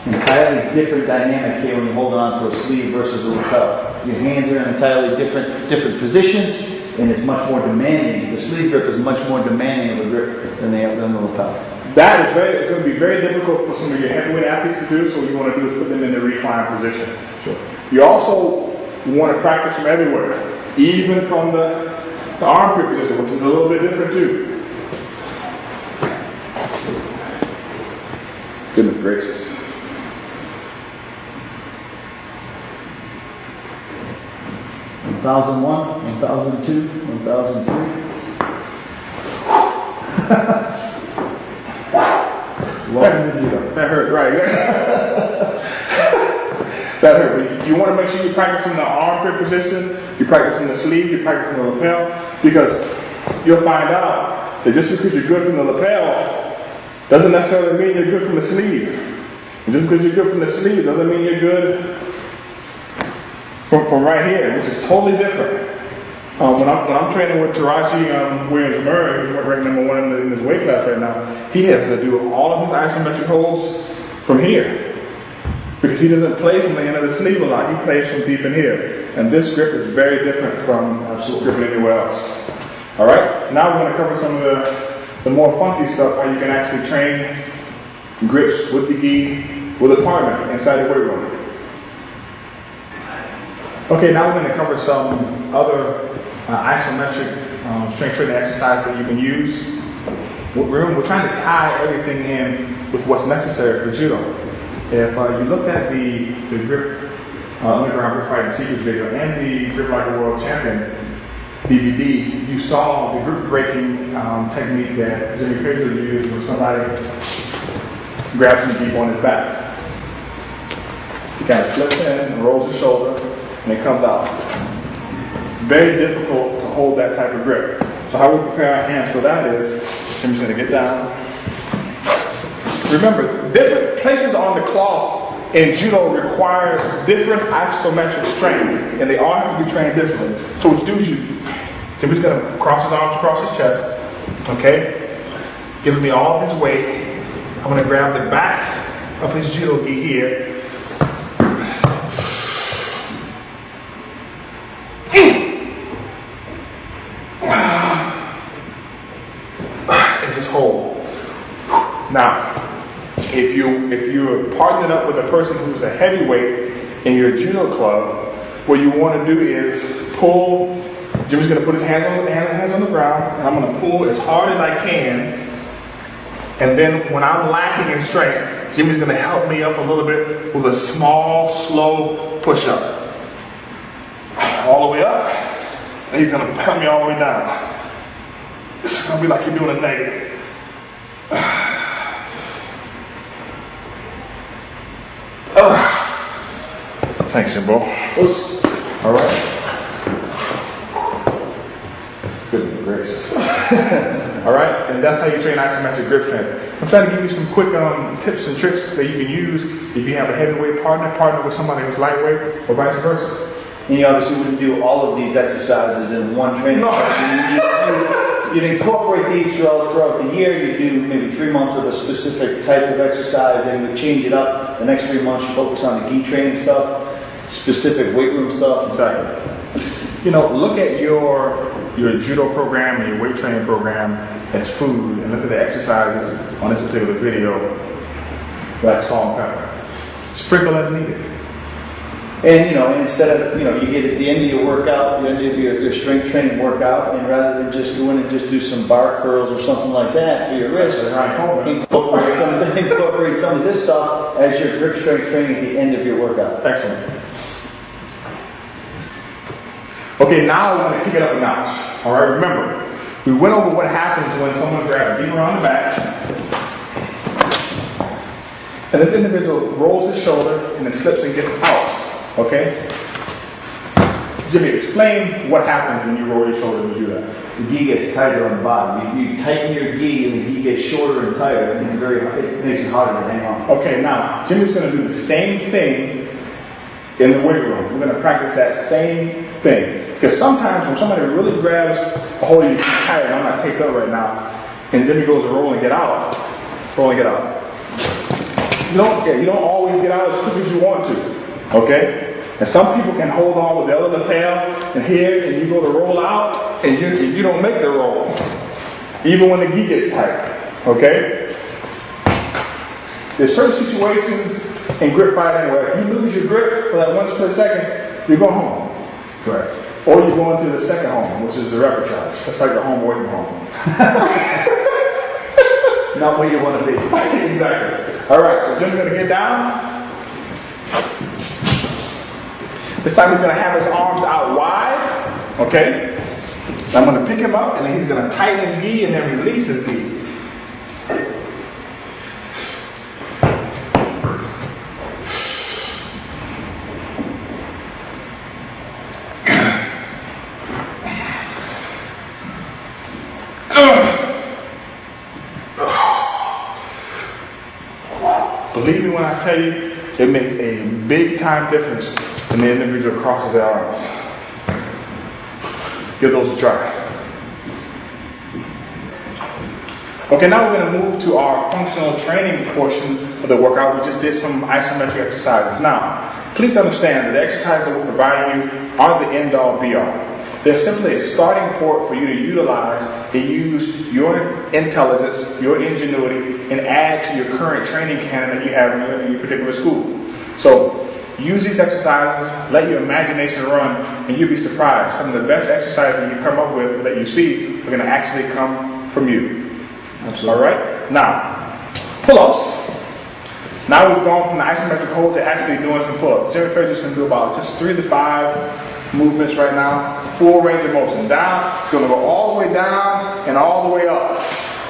Entirely different dynamic here when you're holding on to a sleeve versus a lapel. Your hands are in entirely different positions, and it's much more demanding. The sleeve grip is much more demanding of a grip than the lapel. It's going to be very difficult for some of your heavyweight athletes to do, so what you want to do is put them in the recline position. Sure. You also want to practice from everywhere, even from the armpit position, which is a little bit different too. Goodness gracious. $1,001, $1,002, $1,003. Welcome to judo. That hurt, right? That hurt. You want to make sure you practice from the armpit position, you practice from the sleeve, you practice from the lapel, because you'll find out that just because you're good from the lapel doesn't necessarily mean you're good from the sleeve. And just because you're good from the sleeve doesn't mean you're good from right here, which is totally different. When I'm training with Taraji Williams Murray, who's ranked number 1 in his weight class right now, he has to do all of his isometric holds from here. Because he doesn't play from the end of the sleeve a lot, he plays from deep in here. And this grip is very different from gripping anywhere else. Alright, now we're going to cover some of the more funky stuff, how you can actually train grips with the gi, with a partner inside the weight room. Okay, now we're going to cover some other isometric strength training exercises that you can use. We're trying to tie everything in with what's necessary for judo. If you looked at the grip underground grip fighting secrets video and the grip like a world champion DVD, you saw the grip breaking technique that Jimmy Pedro used when somebody grabs him deep on his back. He kind of slips in and rolls his shoulder and it comes out. Very difficult to hold that type of grip. So how we prepare our hands for that is, Jimmy's going to get down. Remember, different places on the cloth in judo requires different isometric strength, and they all have to be trained differently. So what you do is Jimmy's going to cross his arms across his chest, okay? Giving me all of his weight. I'm going to grab the back of his judo gi here. And just hold. Now, if you're partnered up with a person who's a heavyweight in your judo club, what you want to do is pull. Jimmy's going to put his hands on the ground, and I'm going to pull as hard as I can. And then when I'm lacking in strength, Jimmy's going to help me up a little bit with a small, slow push-up. All the way up, and he's going to help me all the way down. This is going to be like you're doing a negative. Thanks, Jimbo. All right. Goodness gracious. All right, and that's how you train isometric grip strength. I'm trying to give you some quick tips and tricks that you can use if you have a heavyweight partner with somebody who's lightweight, or vice versa. And you obviously wouldn't do all of these exercises in one training session. You'd incorporate these throughout the year. You do maybe 3 months of a specific type of exercise, then you change it up. The next 3 months you focus on the gi training stuff, specific weight room stuff. Exactly. You know, look at your judo program and your weight training program as food, and look at the exercises on this particular video like salt and pepper. Sprinkle as needed. And instead of, you get at the end of your workout, the end of your strength training workout, and rather than just go in and just do some bar curls or something like that for your wrist, incorporate some of this stuff as your grip strength training at the end of your workout. Excellent. Okay, now we're going to kick it up a notch. All right, remember, we went over what happens when someone grabs deep around the back, and this individual rolls his shoulder and then slips and gets out. Okay? Jimmy, explain what happens when you roll your shoulder and you do that. The gi gets tighter on the bottom. You tighten your gi and the gi gets shorter and tighter, and it makes it harder to hang on. Okay, now, Jimmy's going to do the same thing in the weight room. We're going to practice that same thing. Because sometimes when somebody really grabs a hold of you tight, and I'm not taped up right now, and Jimmy goes to roll and get out. You don't always get out as quick as you want to. Okay? And some people can hold on with the other lapel and here, and you go to roll out, and you don't make the roll. Even when the gi gets tight. Okay? There's certain situations and grip fight anyway. If you lose your grip for that 1 split second, you go home. Correct. Or you go into the second home, which is the rapid charge. That's like the home away from home. Not where you want to be. Exactly. All right, so Jim's going to get down. This time he's going to have his arms out wide. Okay? I'm going to pick him up, and then he's going to tighten his gi and then release his gi. Believe me when I tell you, it makes a big time difference when the individual crosses their arms. Give those a try. Okay, now we're going to move to our functional training portion of the workout. We just did some isometric exercises. Now, please understand that the exercises that we're providing you aren't the end-all be-all. They're simply a starting point for you to utilize and use your intelligence, your ingenuity, and add to your current training canon that you have in your particular school. So use these exercises, let your imagination run, and you'll be surprised. Some of the best exercises you come up with that you see are going to actually come from you. Absolutely. All right? Now, pull-ups. Now we've gone from the isometric hold to actually doing some pull-ups. Jimmy Fraser's going to do about just 3 to 5 movements right now. Full range of motion. Down. It's going to go all the way down and all the way up.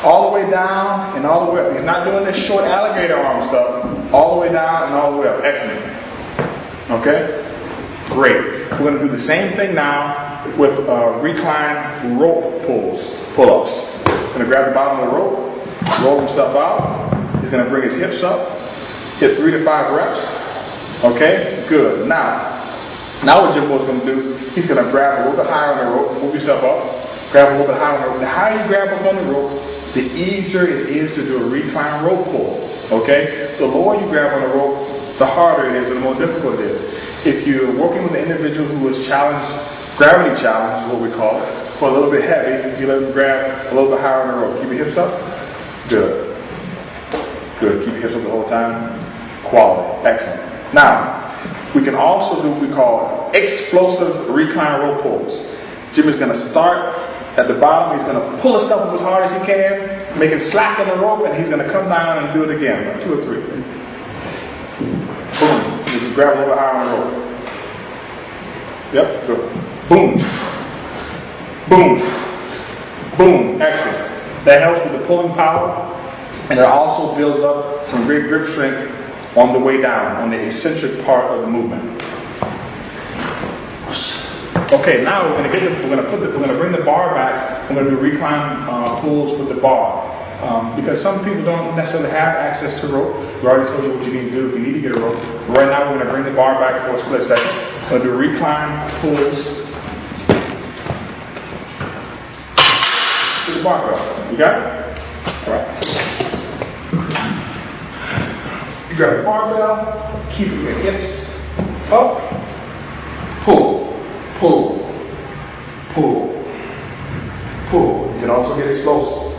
All the way down and all the way up. He's not doing this short alligator arm stuff. All the way down and all the way up. Excellent. Okay? Great. We're going to do the same thing now with recline rope pulls, pull-ups. Going to grab the bottom of the rope, roll himself out. He's going to bring his hips up, hit 3 to 5 reps. Okay? Good. Now what Jimbo's going to do, he's going to grab a little bit higher on the rope, move yourself up, grab a little bit higher on the rope. The higher you grab up on the rope, the easier it is to do a recline rope pull. Okay? The lower you grab on the rope, the harder it is and the more difficult it is. If you're working with an individual who is challenged, gravity challenge is what we call it, for a little bit heavy, you let them grab a little bit higher on the rope. Keep your hips up. Good. Good. Keep your hips up the whole time. Quality. Excellent. Now, we can also do what we call explosive recline rope pulls. Jimmy's going to start at the bottom. He's going to pull himself up as hard as he can, make it slack in the rope, and he's going to come down and do it again. Like 2 or 3. Boom. You can grab a little bit higher on the rope. Yep. Good. Boom. Boom. Boom. Excellent. That helps with the pulling power, and it also builds up some great grip strength on the way down, on the eccentric part of the movement. Okay, now we're going to bring the bar back. We're going to do recline pulls with the bar. Because some people don't necessarily have access to rope. We already told you what you need to do if you need to get a rope. But right now we're going to bring the bar back for a split second. We're going to do recline pulls with the barbell. You got it? All right. You grab the barbell, keep your hips up, pull, pull, pull, pull. You can also get explosive.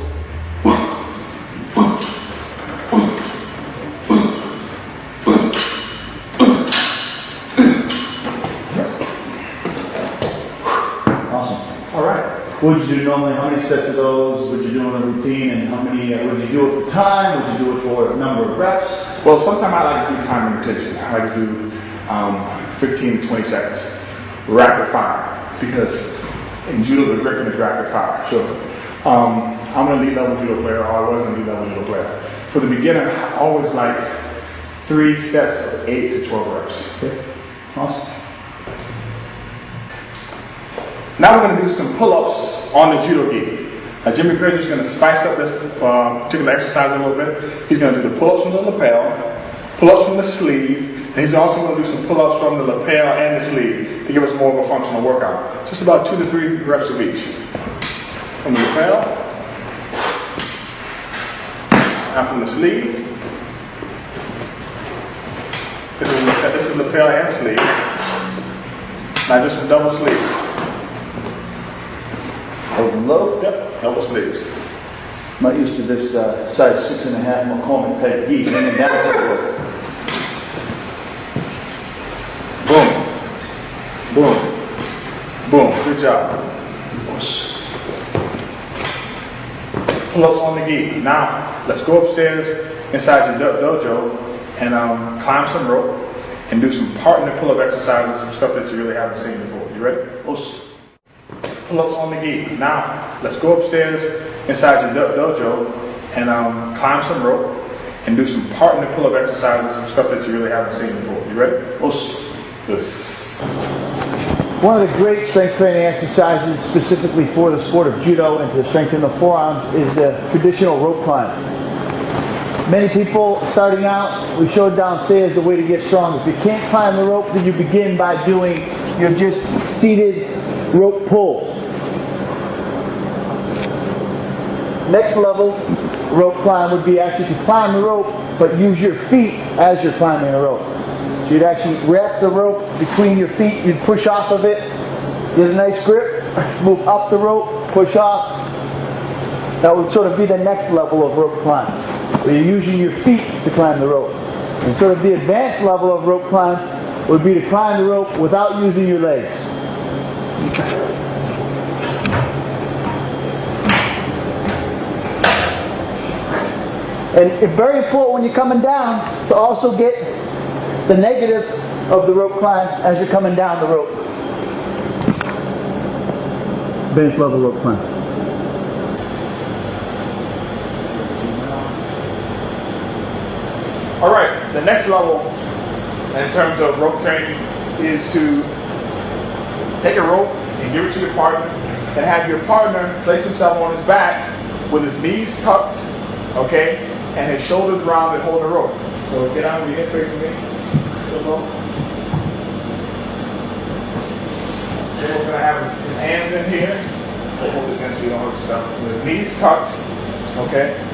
What would you do normally? How many sets of those would you do in a routine? And how many would you do it for time? Would you do it for a number of reps? Well, sometimes I like to do time limitation. I like to do 15 to 20 seconds. Rapid fire. Because in judo, the gripping is rapid fire. So I'm an elite level judo player, or I was an elite level judo player. For the beginner, I always like 3 sets of 8 to 12 reps. Okay. Awesome. Now we're going to do some pull-ups on the judo gi. Jimmy Fraser's going to spice up this particular exercise a little bit. He's going to do the pull-ups from the lapel, pull-ups from the sleeve, and he's also going to do some pull-ups from the lapel and the sleeve to give us more of a functional workout. Just about 2 to 3 reps of each. From the lapel, and from the sleeve. This is lapel and sleeve. Now just some double sleeves. Open low? Yep, double sleeves. I'm not used to this size 6.5 McCormick type gi. And that's it. Boom. Boom. Good job. Pull-ups on the gi. Now, let's go upstairs inside your dojo and climb some rope and do some partner pull-up exercises, some stuff that you really haven't seen before. You ready? Pull-ups on the gi. Now, let's go upstairs inside your dojo and climb some rope and do some partner pull-up exercises, some stuff that you really haven't seen before. You ready? Good. One of the great strength training exercises specifically for the sport of judo and to strengthen the forearms is the traditional rope climb. Many people starting out, we showed downstairs the way to get strong. If you can't climb the rope, then you begin by doing your just seated rope pulls. Next level rope climb would be actually to climb the rope, but use your feet as you're climbing the rope. So you'd actually wrap the rope between your feet, you'd push off of it, get a nice grip, move up the rope, push off. That would sort of be the next level of rope climb, where you're using your feet to climb the rope. And sort of the advanced level of rope climb would be to climb the rope without using your legs. And it's very important when you're coming down to also get the negative of the rope climb as you're coming down the rope. Advanced level rope climb. All right, the next level in terms of rope training is to take a rope and give it to your partner and have your partner place himself on his back with his knees tucked, okay, and his shoulders rounded holding the rope. So get on with your head facing me. Still low. Then we're going to have his hands in here. Hold his hands so you don't hurt yourself. With his knees tucked, okay.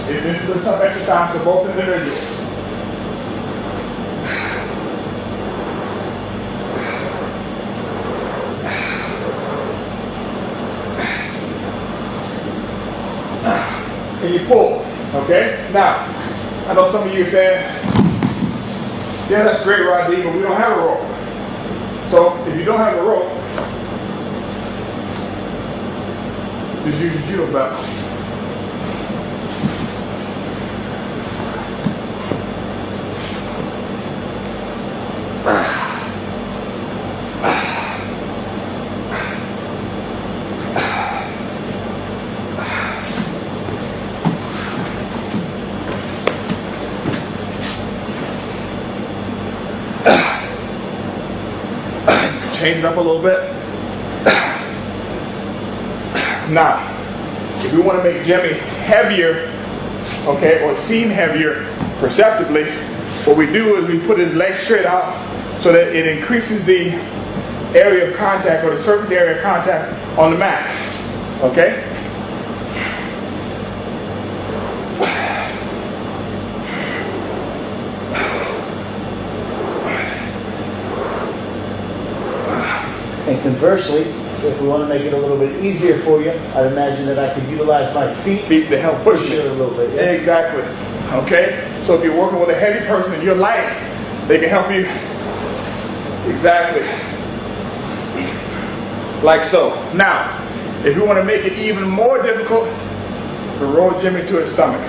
This is a tough exercise for both individuals. Can you pull? Okay? Now, I know some of you are saying, yeah, that's great, Rodney, but we don't have a rope. So, if you don't have a rope, just use your judo belt. Change it up a little bit. Now, if we want to make Jimmy heavier, okay, or seem heavier perceptibly, what we do is we put his legs straight out so that it increases the area of contact or the surface area of contact on the mat. Okay? And conversely, if we want to make it a little bit easier for you, I'd imagine that I could utilize my feet To help push it it a little bit. Yeah? Exactly. Okay? So if you're working with a heavy person and you're light, they can help you. Exactly. Like so. Now, if you want to make it even more difficult, to roll Jimmy to his stomach.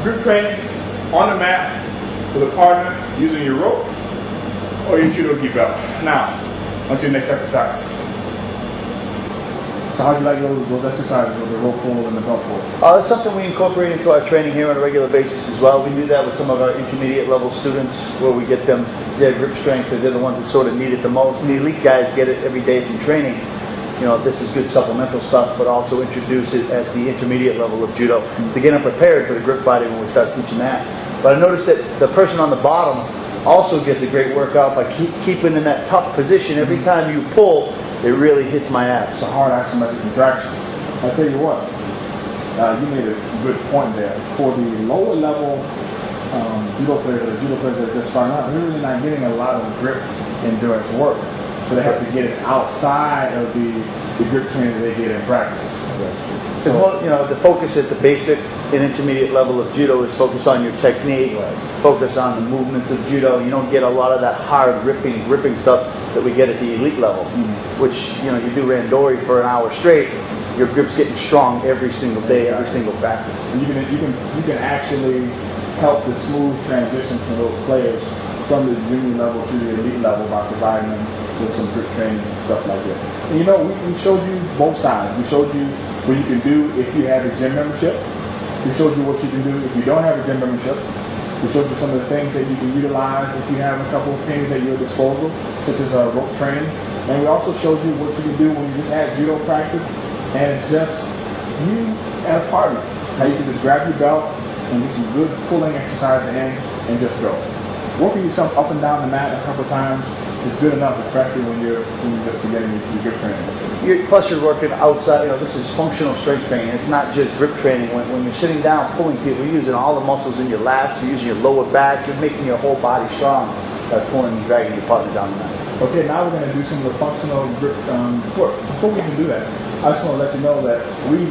Grip training on the mat with a partner using your rope or your judo gi belt. Now, on to the next exercise. So how do you like those exercises with the rope pull and the belt pull? That's something we incorporate into our training here on a regular basis as well. We do that with some of our intermediate level students where we get them their grip strength because they're the ones that sort of need it the most. And the elite guys get it every day from training. You know, this is good supplemental stuff, but also introduce it at the intermediate level of judo to get them prepared for the grip fighting when we start teaching that. But I noticed that the person on the bottom also gets a great workout by keeping in that tough position. Every time you pull, it really hits my abs. It's a hard isometric contraction. I tell you what, you made a good point there. For the lower level judo players or judo players that are just starting out, they're really not getting a lot of grip endurance work. So they have to get it outside of the grip training that they get in practice. Because the focus at the basic and intermediate level of judo is focus on your technique, focus on the movements of judo. You don't get a lot of that hard ripping stuff that we get at the elite level, which you do randori for an hour straight. Your grip's getting strong every single day, every single practice. And you can actually help the smooth transition for those players from the junior level to the elite level by providing them with some grip training and stuff like this. And we showed you both sides. We showed you what you can do if you have a gym membership. We showed you what you can do if you don't have a gym membership. We showed you some of the things that you can utilize if you have a couple of things at your disposal, such as rope training. And we also showed you what you can do when you just have judo practice and it's just you at a party. How you can just grab your belt and get some good pulling exercise in and just go. Working yourself up and down the mat a couple of times is good enough, especially when you're just beginning your grip training. Plus you're working outside, this is functional strength training. It's not just grip training. When you're sitting down pulling people, you're using all the muscles in your lats, you're using your lower back, you're making your whole body strong by pulling and dragging your partner down the mat. Okay, now we're going to do some of the functional grip work. Before we can do that, I just want to let you know that we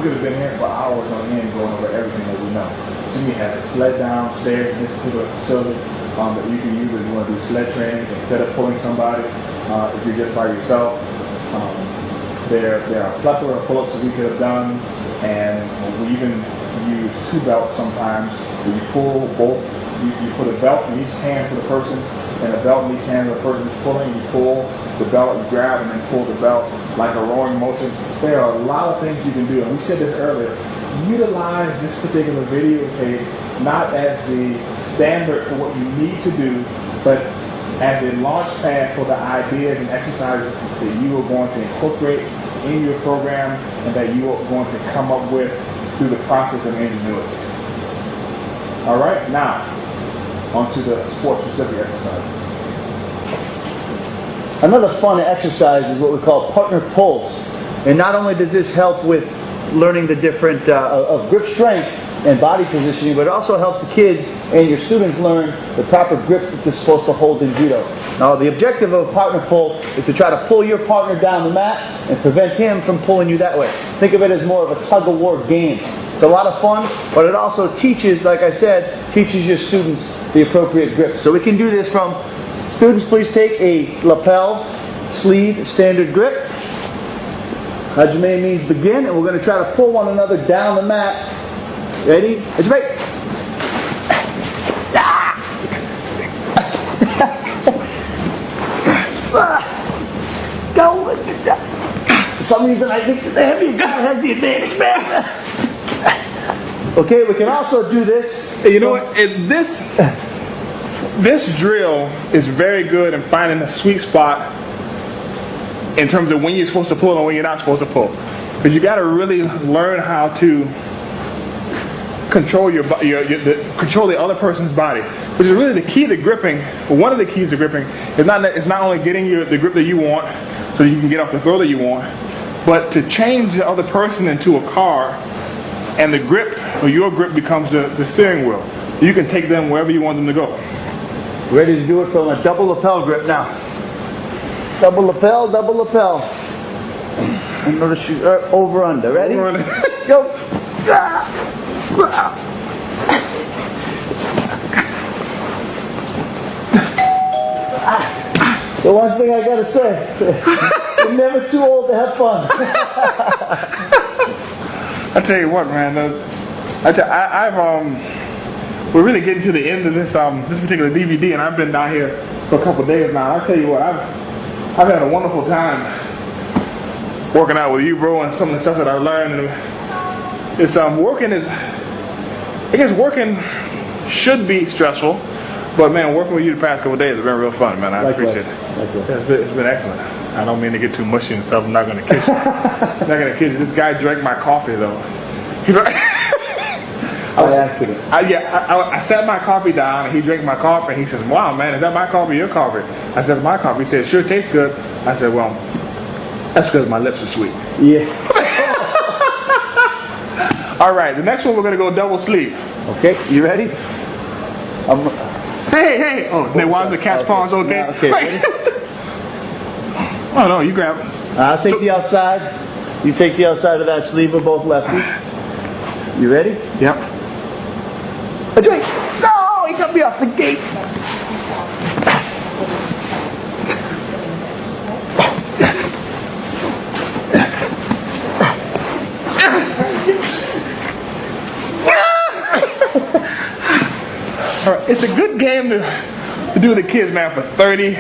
could have been here for hours on end going over everything that we know. Jimmy has a sled downstairs in this particular facility that you can use if you want to do sled training instead of pulling somebody. If you're just by yourself, there are a plethora of pull-ups that we could have done, and we even use 2 belts sometimes. Where you pull both, you put a belt in each hand for the person, and a belt in each hand for the person who's pulling. You pull the belt, you grab, and then pull the belt like a rowing motion. There are a lot of things you can do, and we said this earlier. Utilize this particular videotape not as the standard for what you need to do, but as a launch pad for the ideas and exercises that you are going to incorporate in your program and that you are going to come up with through the process of ingenuity. All right, now onto the sport-specific exercises. Another fun exercise is what we call partner pulls. And not only does this help with learning the different of grip strength and body positioning, but it also helps the kids and your students learn the proper grip that they're supposed to hold in judo. Now, the objective of a partner pull is to try to pull your partner down the mat and prevent him from pulling you that way. Think of it as more of a tug-of-war game. It's a lot of fun, but it also teaches, like I said, teaches your students the appropriate grip. So we can do this from, students, please take a lapel sleeve standard grip. Hajime means begin, and we're going to try to pull one another down the mat. Ready? Hajime. Go. For some reason I think the heavy guy has the advantage, man. Okay, we can also do this. You know what? This drill is very good in finding the sweet spot in terms of when you're supposed to pull and when you're not supposed to pull. Because you got to really learn how to control control the other person's body, which is really the key to gripping. One of the keys to gripping is not only getting the grip that you want, so you can get off the throw that you want, but to change the other person into a car, and the grip or your grip becomes the steering wheel. You can take them wherever you want them to go. Ready to do it from a double lapel grip now. Double lapel, double lapel. And notice you over under. Ready? Over under. Go. The one thing I gotta say, you're never too old to have fun. I tell you what, man. We're really getting to the end of this particular DVD, and I've been down here for a couple of days now. I tell you what, I've had a wonderful time working out with you, bro, and some of the stuff that I've learned. And it's working should be stressful, but man, working with you the past couple of days has been real fun, man. I appreciate it. It's been excellent. I don't mean to get too mushy and stuff. I'm not going to kiss you. I'm not going to kiss you. This guy drank my coffee though. By accident. I set my coffee down and he drank my coffee and he says, "Wow, man, is that my coffee or your coffee?" I said, "My coffee." He said, "It sure tastes good." I said, "Well, that's because my lips are sweet." Yeah. All right, the next one we're gonna go double sleeve. Okay, you ready? Hey! Oh, they want to catch pawns, okay? Yeah, okay, ready? Oh no, you grab it. I'll take the outside. You take the outside of that sleeve of both lefties. You ready? Yep. No, he cut me off the gate. All right, it's a good game to do with the kids, man, for 30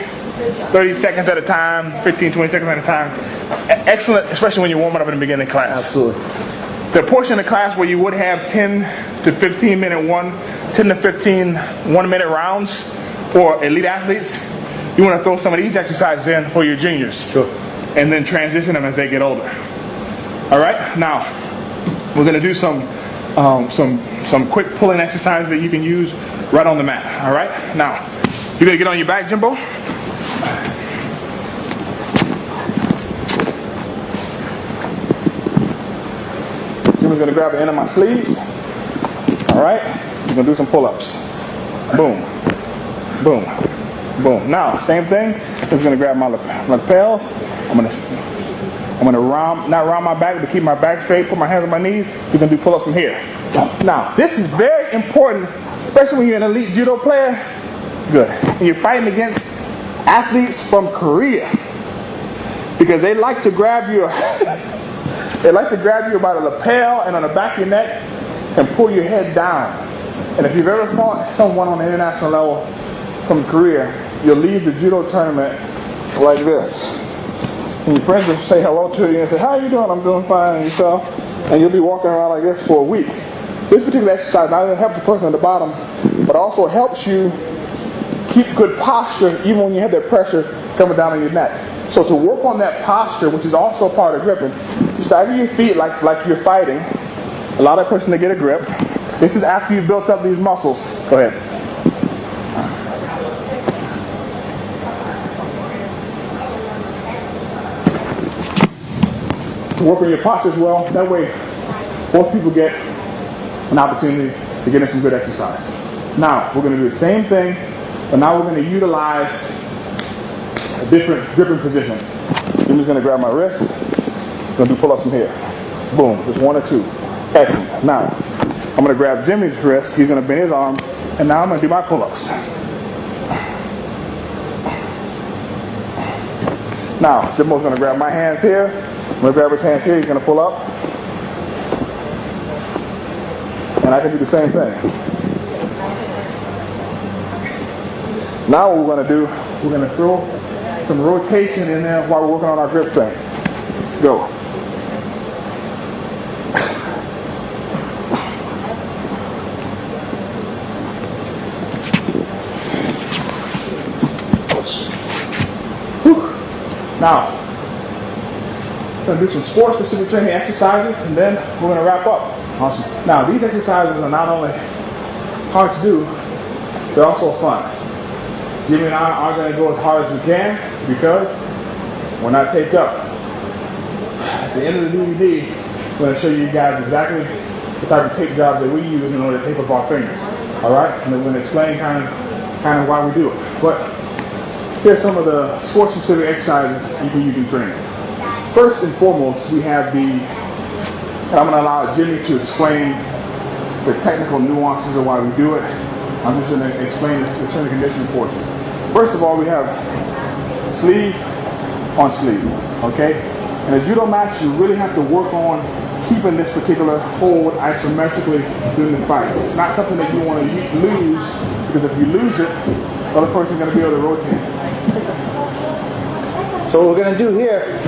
seconds at a time, 15, 20 seconds at a time. Excellent, especially when you're warming up in the beginning class. Absolutely. The portion of the class where you would have 10 to 15 minute 10 to 15 1-minute rounds for elite athletes, you want to throw some of these exercises in for your juniors. Sure. And then transition them as they get older. All right, now we're going to do some quick pulling exercises that you can use right on the mat. All right, now you're going to get on your back, Jimbo. Jimmy's going to grab the end of my sleeves. All right, we're going to do some pull-ups. Boom, boom, boom. Now, same thing. I'm going to grab my lapels. I'm going to not round my back, but keep my back straight. Put my hands on my knees. We're going to do pull-ups from here. Now, this is very important, especially when you're an elite judo player. Good. And you're fighting against athletes from Korea, because they like to grab you. They like to grab you by the lapel and on the back of your neck and pull your head down. And if you've ever fought someone on the international level from Korea, you'll leave the judo tournament like this. And your friends will say hello to you and say, "How are you doing?" "I'm doing fine." And yourself, and you'll be walking around like this for a week. This particular exercise not only helps the person at the bottom, but also helps you keep good posture even when you have that pressure coming down on your neck. So to work on that posture, which is also a part of gripping, stagger your feet like you're fighting. Allow that person to get a grip. This is after you've built up these muscles. Go ahead. Work on your posture as well. That way, most people get an opportunity to get in some good exercise. Now, we're going to do the same thing, but now we're going to utilize a different gripping position. I'm just going to grab my wrist. I'm going to do pull-ups from here. Boom. Just 1 or 2. Excellent. Now, I'm going to grab Jimmy's wrist. He's going to bend his arm. And now I'm going to do my pull-ups. Now, Jimbo's going to grab my hands here. I'm going to grab his hands here. He's going to pull up. And I can do the same thing. Now what we're going to do, we're going to throw some rotation in there while we're working on our grip strength. Go. Whew. Now, we're going to do some sport-specific training exercises, and then we're going to wrap up. Awesome. Now, these exercises are not only hard to do, they're also fun. Jimmy and I are going to go as hard as we can because we're not taped up. At the end of the DVD, we're going to show you guys exactly the type of tape jobs that we use in order to tape up our fingers. All right? And then we're going to explain kind of why we do it. But here's some of the sport-specific exercises you can use in training. First and foremost, we have and I'm going to allow Jimmy to explain the technical nuances of why we do it. I'm just going to explain the strength and conditioning portion. First of all, we have sleeve on sleeve, okay? In a judo match, you really have to work on keeping this particular hold isometrically during the fight. It's not something that you want to lose, because if you lose it, the other person's going to be able to rotate. So what we're going to do here,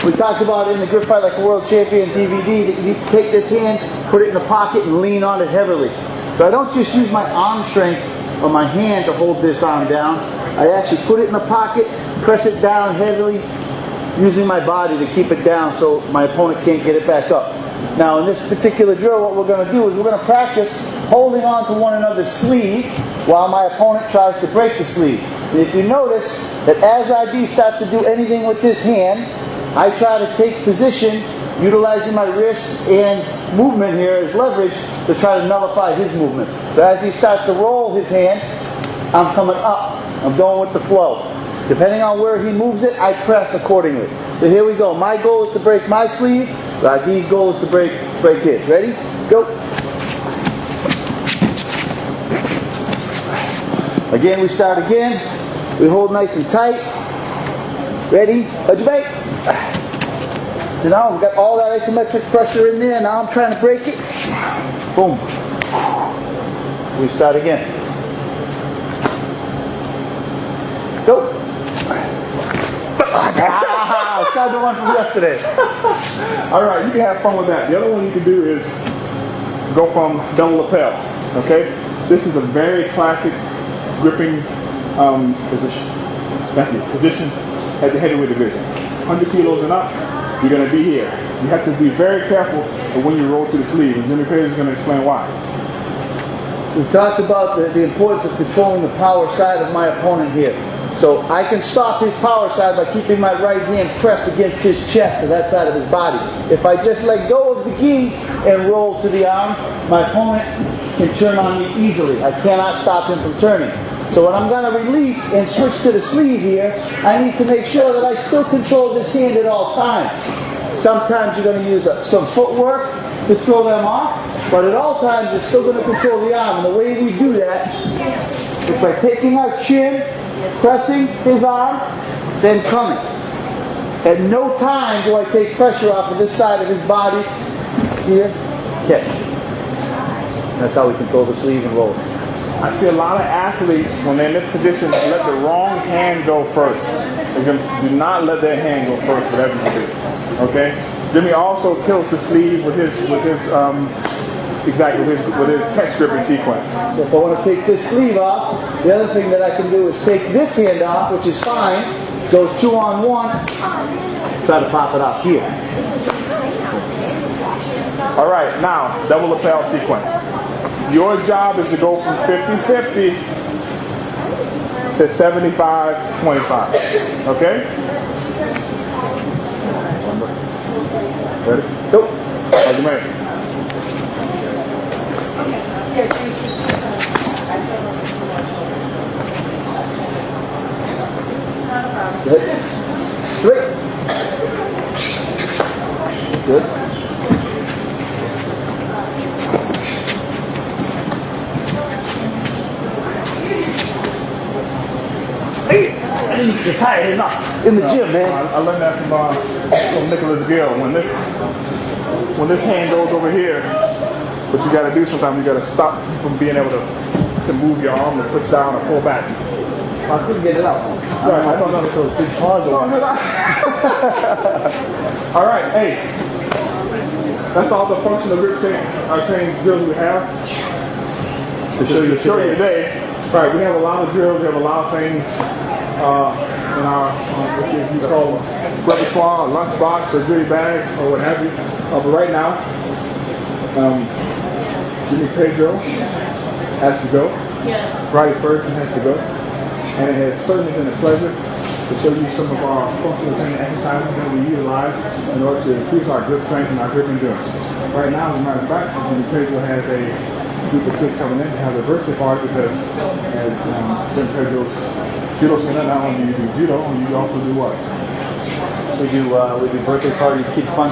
we talked about in the Grip Fight Like a World Champion DVD that you take this hand, put it in the pocket, and lean on it heavily. So I don't just use my arm strength or my hand to hold this arm down. I actually put it in the pocket, press it down heavily, using my body to keep it down so my opponent can't get it back up. Now in this particular drill, what we're going to do is we're going to practice holding on to one another's sleeve while my opponent tries to break the sleeve. And if you notice that as I start to do anything with this hand, I try to take position utilizing my wrist and movement here as leverage to try to nullify his movements. So as he starts to roll his hand, I'm coming up. I'm going with the flow. Depending on where he moves it, I press accordingly. So here we go. My goal is to break my sleeve. Raji's goal is to break his. Ready? Go. Again, we start again. We hold nice and tight. Ready? Ajibay. So now we've got all that isometric pressure in there. Now I'm trying to break it. Boom. We start again. Go. Tried the one from yesterday. All right, you can have fun with that. The other one you can do is go from double lapel. Okay, this is a very classic gripping position. Thank you. Position at the heavyweight division. 100 kilos and up, you're going to be here. You have to be very careful of when you roll to the sleeve, and Jimmy Page is going to explain why. We talked about the importance of controlling the power side of my opponent here. So I can stop his power side by keeping my right hand pressed against his chest to that side of his body. If I just let go of the gi and roll to the arm, my opponent can turn on me easily. I cannot stop him from turning. So when I'm going to release and switch to the sleeve here, I need to make sure that I still control this hand at all times. Sometimes you're going to use some footwork to throw them off, but at all times you're still going to control the arm. And the way we do that is by taking our chin, pressing his arm, then coming. At no time do I take pressure off of this side of his body. Here, catch. That's how we control the sleeve and roll. I see a lot of athletes, when they're in this position, let the wrong hand go first. Do not let their hand go first, whatever you do. Okay? Jimmy also tilts the sleeve with his catch gripping sequence. So if I want to take this sleeve off, the other thing that I can do is take this hand off, which is fine, go 2-on-1, try to pop it off here. All right, now, double lapel sequence. Your job is to go from 50-50 to 75-25. Okay? Ready? Go. How's your man? Good. Straight. Good. You're tired enough in the gym, man. I learned that from Nicholas Gill. When this hand goes over here, what you got to do sometimes, you got to stop from being able to move your arm and push down or pull back. I couldn't get it out. Right, I don't know if those big paws are. All right, hey, that's all the functional grip training drills we have to show you today. Right, we have a lot of drills. We have a lot of things in our what you call repertoire, a lunchbox, or goodie bag, or what have you. But right now, Jimmy Pedro has to go. Friday first, he has to go. And it has certainly been a pleasure to show you some of our functional training exercises that we utilize in order to increase our grip strength and our grip endurance. Right now, as a matter of fact, Jimmy Pedro has a group of kids coming in to have a birthday party because as Jim Pedro's judo center, not only do you do judo, you also do what? We do birthday party, kids fun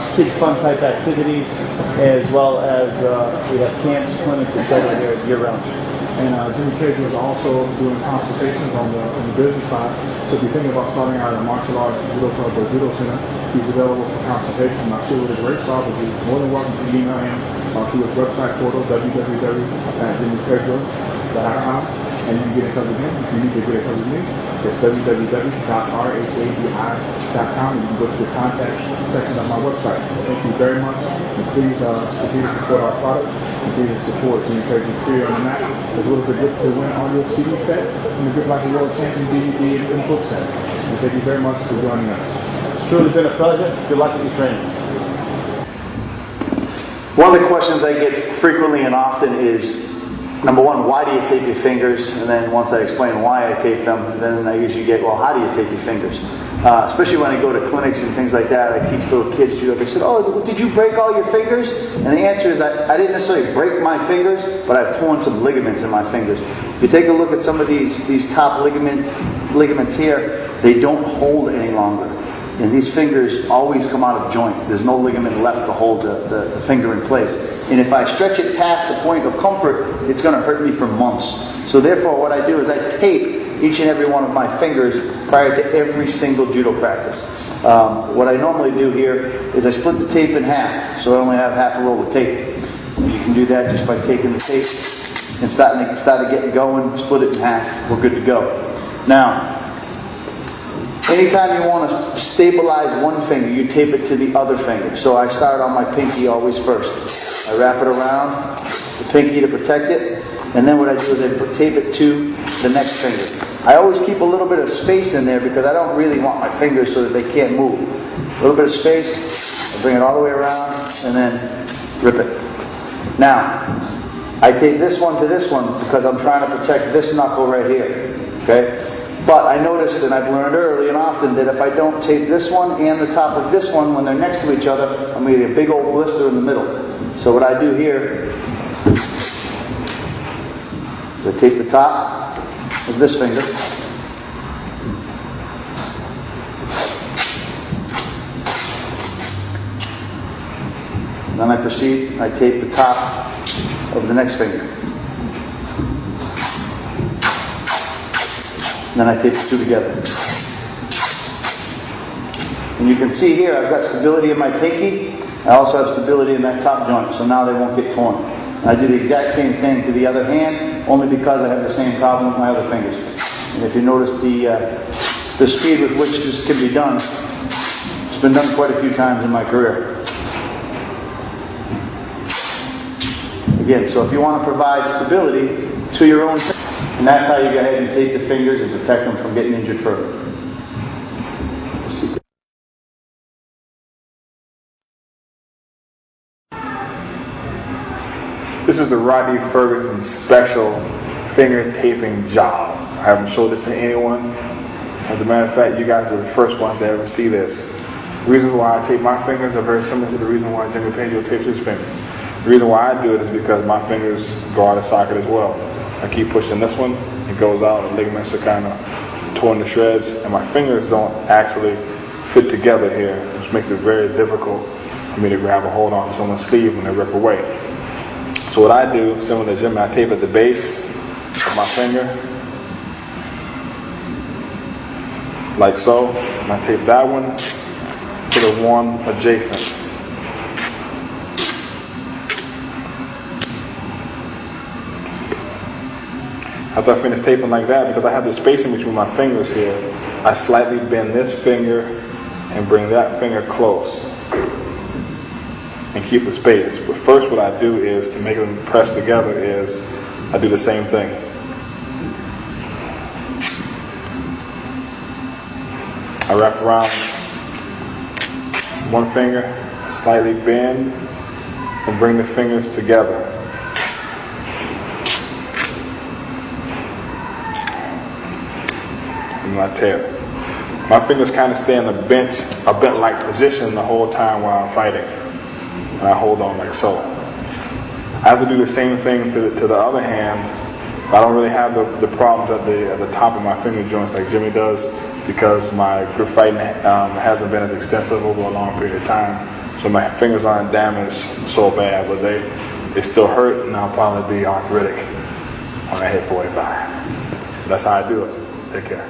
type activities, as well as we have camps, clinics, etc. here year round. And Jimmy Pedro is also doing consultations on the business side. So if you're thinking about starting out a martial arts judo club or judo center, he's available for consultation. I'm sure with a great job, but you're more than welcome to email him through his website portal, www.jimmypedro.com, and you can get in touch with him. If you need to get in touch with me, it's www.rhadi.com, and you can go to the contact section of my website. Thank you very much, and please continue to support our products, continue to support Jimmy Pedro's career on the mat, as well as the Grip to Win audio CD set, and the Grip Like a World Champion DVD and book set. And thank you very much for joining us. It's truly been a pleasure. Good luck with your training. One of the questions I get frequently and often is, number one, why do you tape your fingers? And then once I explain why I tape them, then I usually get, well, how do you tape your fingers? especially when I go to clinics and things like that. I teach little kids judo. They said, "Oh, did you break all your fingers?" And the answer is, I didn't necessarily break my fingers, but I've torn some ligaments in my fingers. If you take a look at some of these top ligaments here, they don't hold any longer. And these fingers always come out of joint. There's no ligament left to hold the finger in place. And if I stretch it past the point of comfort, it's going to hurt me for months. So therefore, what I do is I tape each and every one of my fingers prior to every single judo practice. What I normally do here is I split the tape in half, so I only have half a roll of tape. And you can do that just by taking the tape and starting getting going, split it in half, we're good to go. Now, anytime you want to stabilize one finger, you tape it to the other finger. So I start on my pinky always first. I wrap it around the pinky to protect it, and then what I do is I tape it to the next finger. I always keep a little bit of space in there because I don't really want my fingers so that they can't move. A little bit of space, I bring it all the way around, and then rip it. Now, I tape this one to this one because I'm trying to protect this knuckle right here. Okay? But I noticed, and I've learned early and often, that if I don't tape this one and the top of this one when they're next to each other, I'm going to get a big old blister in the middle. So what I do here is I tape the top of this finger. Then I proceed, I tape the top of the next finger. Then I tape the two together. And you can see here I've got stability in my pinky. I also have stability in that top joint, so now they won't get torn. And I do the exact same thing to the other hand, only because I have the same problem with my other fingers. And if you notice the speed with which this can be done, it's been done quite a few times in my career. Again, so if you want to provide stability to your own finger, and that's how you go ahead and tape the fingers and protect them from getting injured further. This is the Rodney Ferguson special finger taping job. I haven't showed this to anyone. As a matter of fact, you guys are the first ones to ever see this. The reason why I tape my fingers are very similar to the reason why Jimmy Pedro tapes his fingers. The reason why I do it is because my fingers go out of socket as well. I keep pushing this one, it goes out, the ligaments are kind of torn to shreds, and my fingers don't actually fit together here, which makes it very difficult for me to grab a hold on someone's sleeve when they rip away. So what I do, similar to Jimmy, I tape at the base of my finger, like so, and I tape that one to the one adjacent. After I finish taping like that, because I have the spacing between my fingers here, I slightly bend this finger and bring that finger close and keep the space. But first what I do is, to make them press together, is I do the same thing. I wrap around one finger, slightly bend, and bring the fingers together. My tail. My fingers kind of stay in a bent-like position the whole time while I'm fighting. And I hold on like so. I have to do the same thing to the other hand. I don't really have the problems at the top of my finger joints like Jimmy does, because my grip fighting hasn't been as extensive over a long period of time. So my fingers aren't damaged so bad, but they still hurt, and I'll probably be arthritic when I hit 45. That's how I do it. Take care.